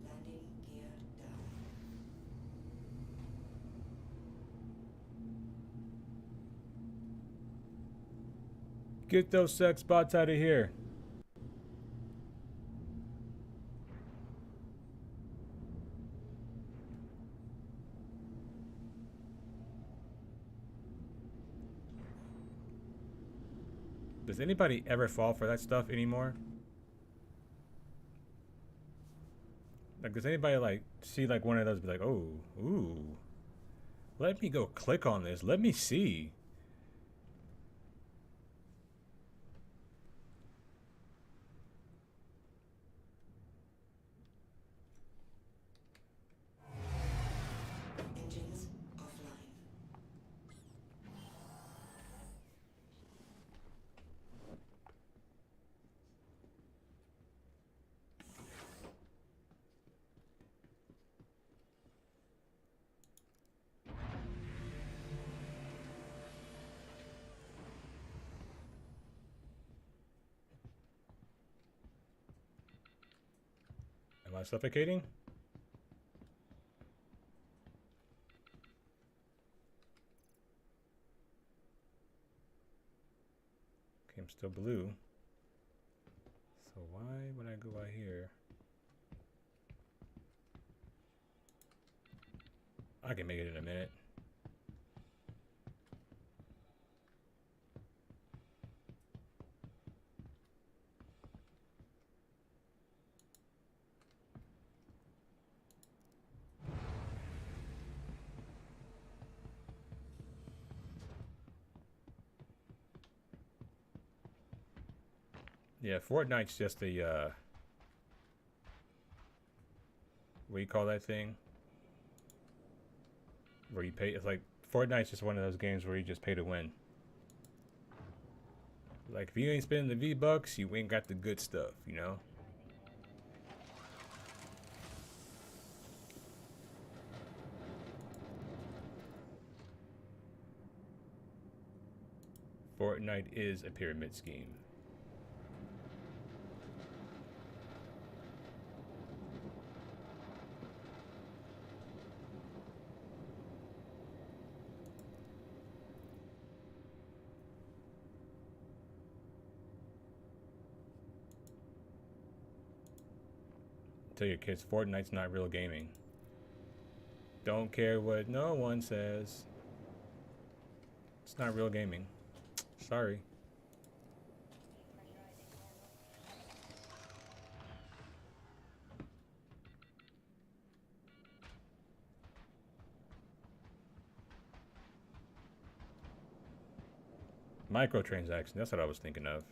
Landing gear down. Get those sex bots out of here. Does anybody ever fall for that stuff anymore? Like, does anybody like see like one of those be like, oh, ooh, let me go click on this. Let me see. Engines offline. Am I suffocating? Okay, I'm still blue. So why would I go out here? I can make it in a minute. Yeah, Fortnite's just a, what do you call that thing? Where you pay, it's like, Fortnite's just one of those games where you just pay to win. Like, if you ain't spending the V-Bucks, you ain't got the good stuff, you know? Fortnite is a pyramid scheme. Tell your kids Fortnite's not real gaming. Don't care what no one says. It's not real gaming. Sorry. Microtransaction, that's what I was thinking of.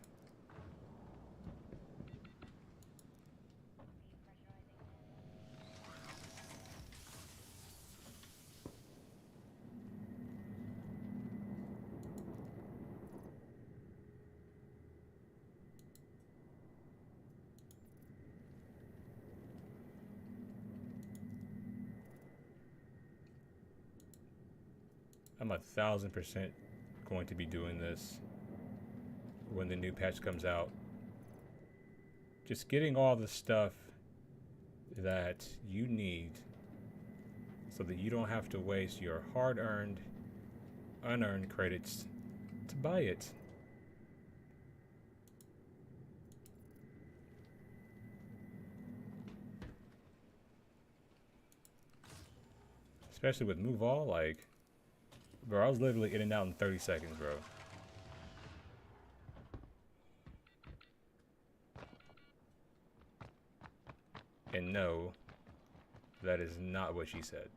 I'm 1000% going to be doing this when the new patch comes out. Just getting all the stuff that you need so that you don't have to waste your hard-earned, unearned credits to buy it. Especially with Move All, like, bro, I was literally in and out in 30 seconds, bro. And no, that is not what she said.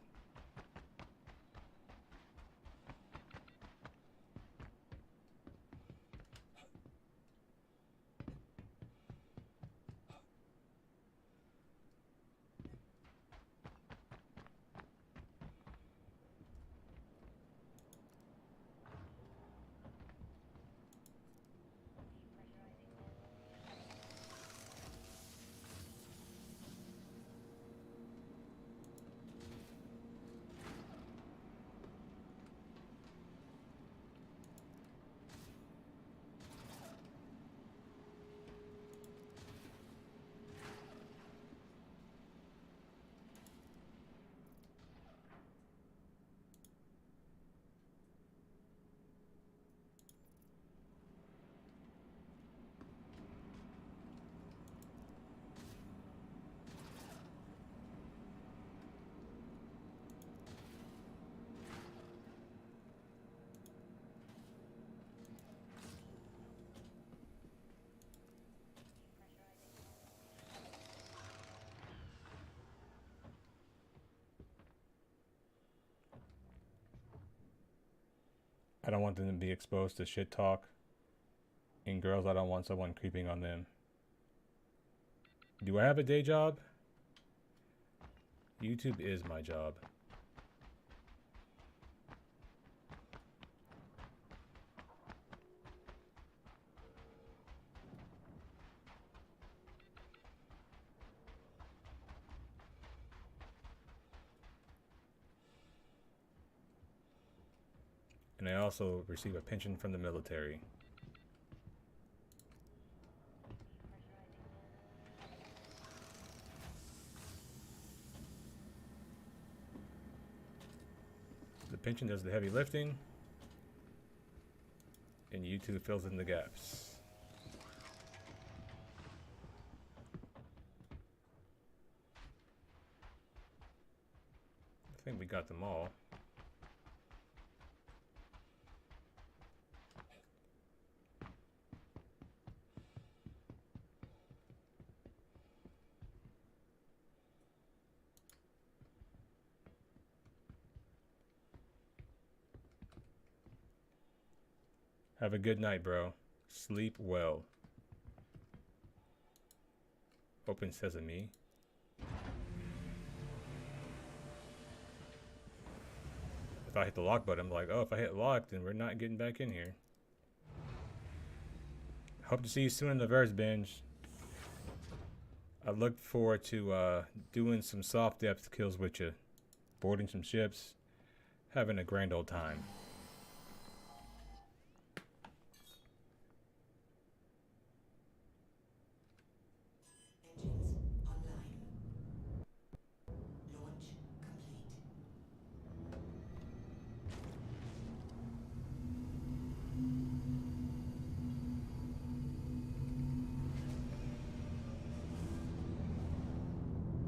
I don't want them to be exposed to shit talk. And girls, I don't want someone creeping on them. Do I have a day job? YouTube is my job. And I also receive a pension from the military. Pension does the heavy lifting, and U2 fills in the gaps. I think we got them all. Have a good night, bro. Sleep well. Open sesame. If I hit the lock button, I'm like, oh, if I hit lock, then we're not getting back in here. Hope to see you soon in the verse binge. I look forward to doing some soft depth kills with you. Boarding some ships. Having a grand old time. Engines online. Launch complete.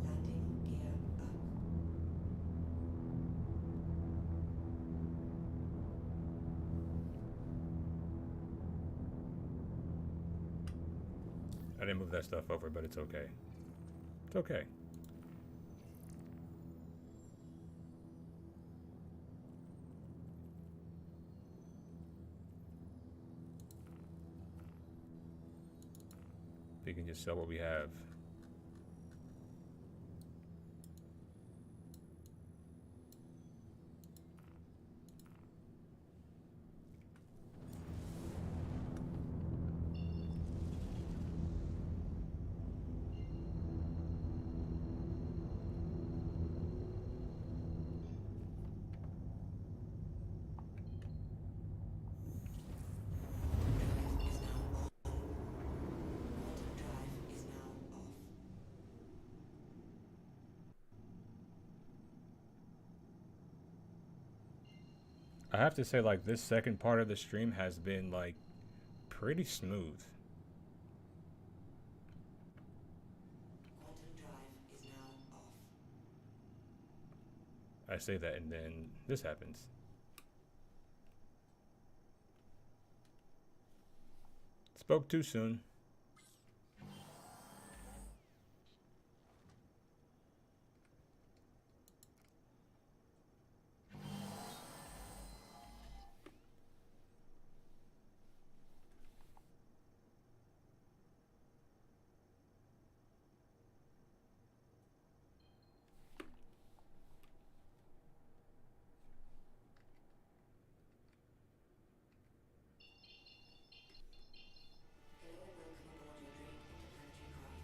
Landing gear up. I didn't move that stuff over, but it's okay. It's okay. We can just sell what we have. Is now off. I have to say, like, this second part of the stream has been, like, pretty smooth. Quantum drive is now off. I say that and then this happens. Spoke too soon. Hello and welcome aboard your Drake interplanetary craft. Systems are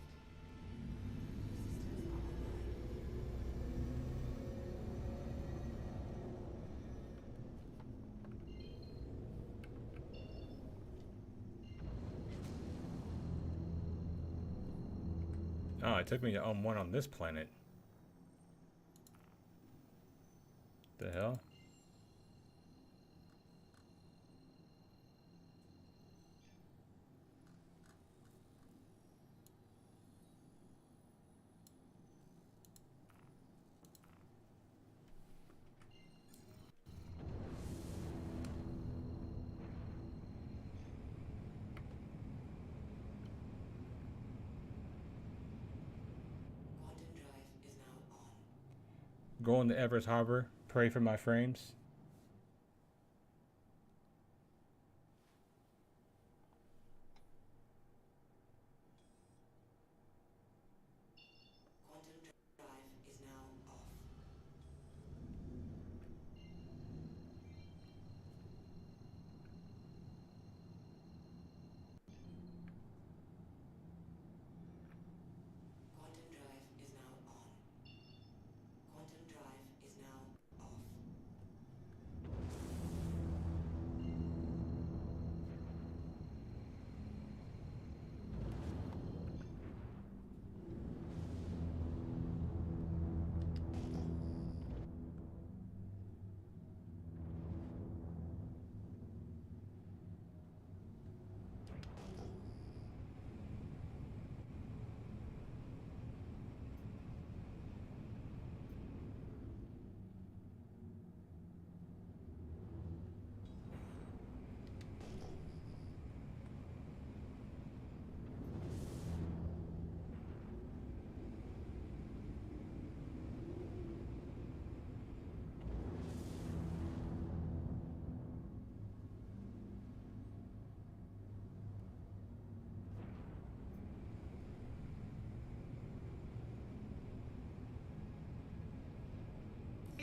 online. Oh, it took me to one on this planet. The hell? Quantum drive is now on. Going to Everest Harbor. Pray for my frames. Quantum drive is now off. Quantum drive is now on. Quantum drive is now off.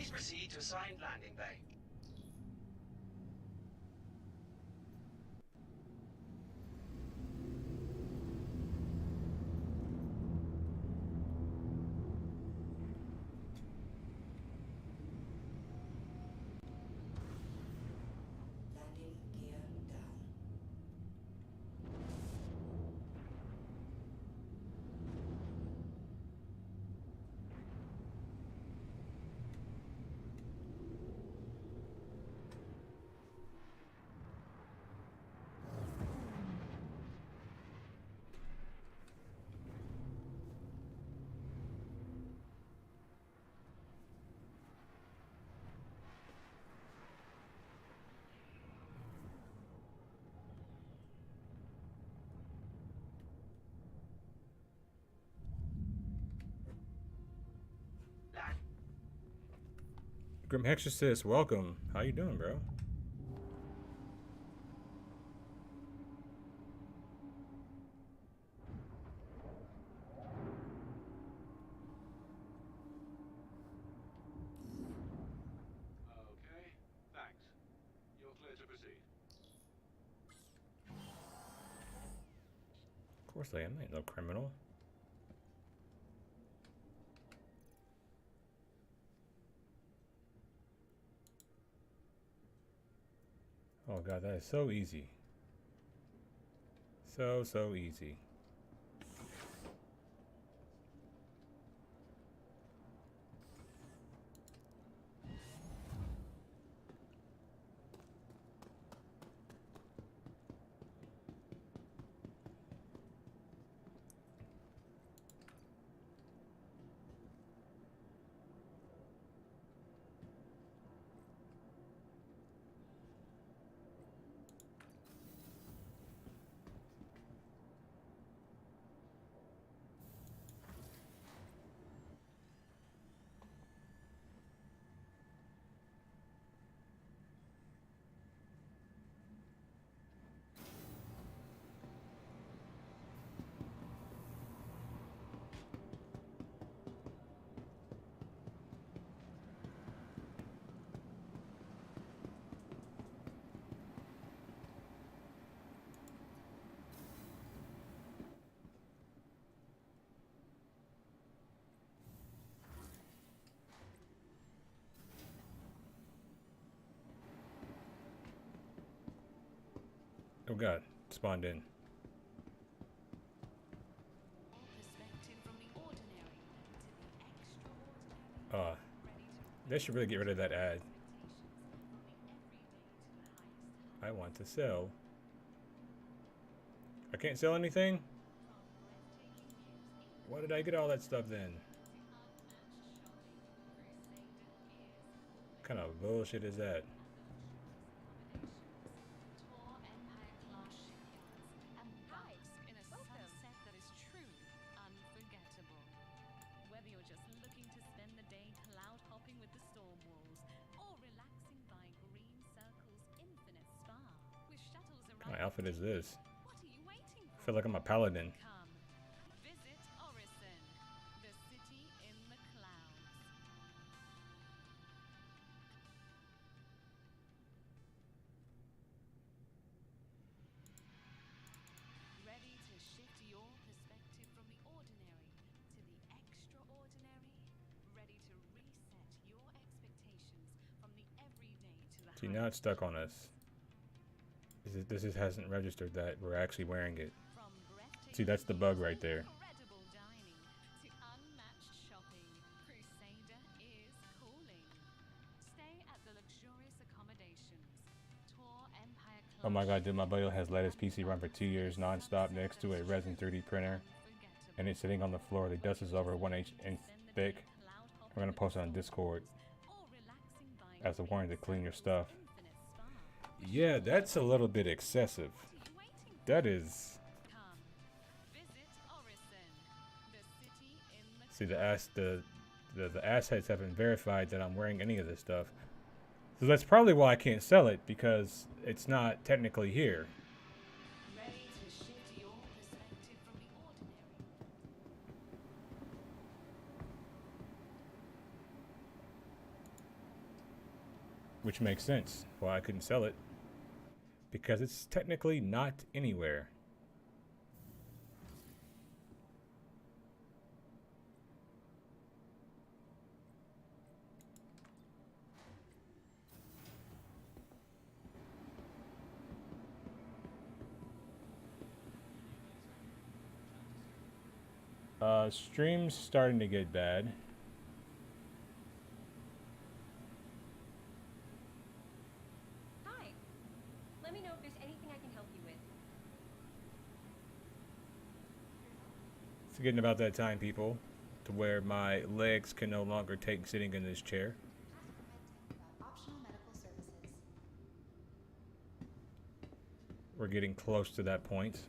Please proceed to assigned landing bay. Landing gear down. Grim Hexorcist, welcome. How you doing, bro? Okay, thanks. You're clear to proceed. Of course I am. I ain't no criminal. Oh god, that is so easy. So easy. Oh god, spawned in. They should really get rid of that ad. I want to sell. I can't sell anything? Why did I get all that stuff then? What kind of bullshit is that? What kind of outfit is this? I feel like I'm a paladin. See, now it's stuck on us. This hasn't registered that we're actually wearing it. See, that's the bug right there. Oh my god, dude, my buddy has let his PC run for 2 years non-stop next to a resin 3D printer. And it's sitting on the floor. The dust is over 1 inch thick. I'm gonna post it on Discord as a warning to clean your stuff. Yeah, that's a little bit excessive. That is. See, the assheads haven't verified that I'm wearing any of this stuff. So that's probably why I can't sell it, because it's not technically here. which makes sense why I couldn't sell it, because it's technically not anywhere. Stream's starting to get bad. Hi. Let me know if there's anything I can help you with. It's getting about that time, people, to where my legs can no longer take sitting in this chair. Optional medical services. We're getting close to that point.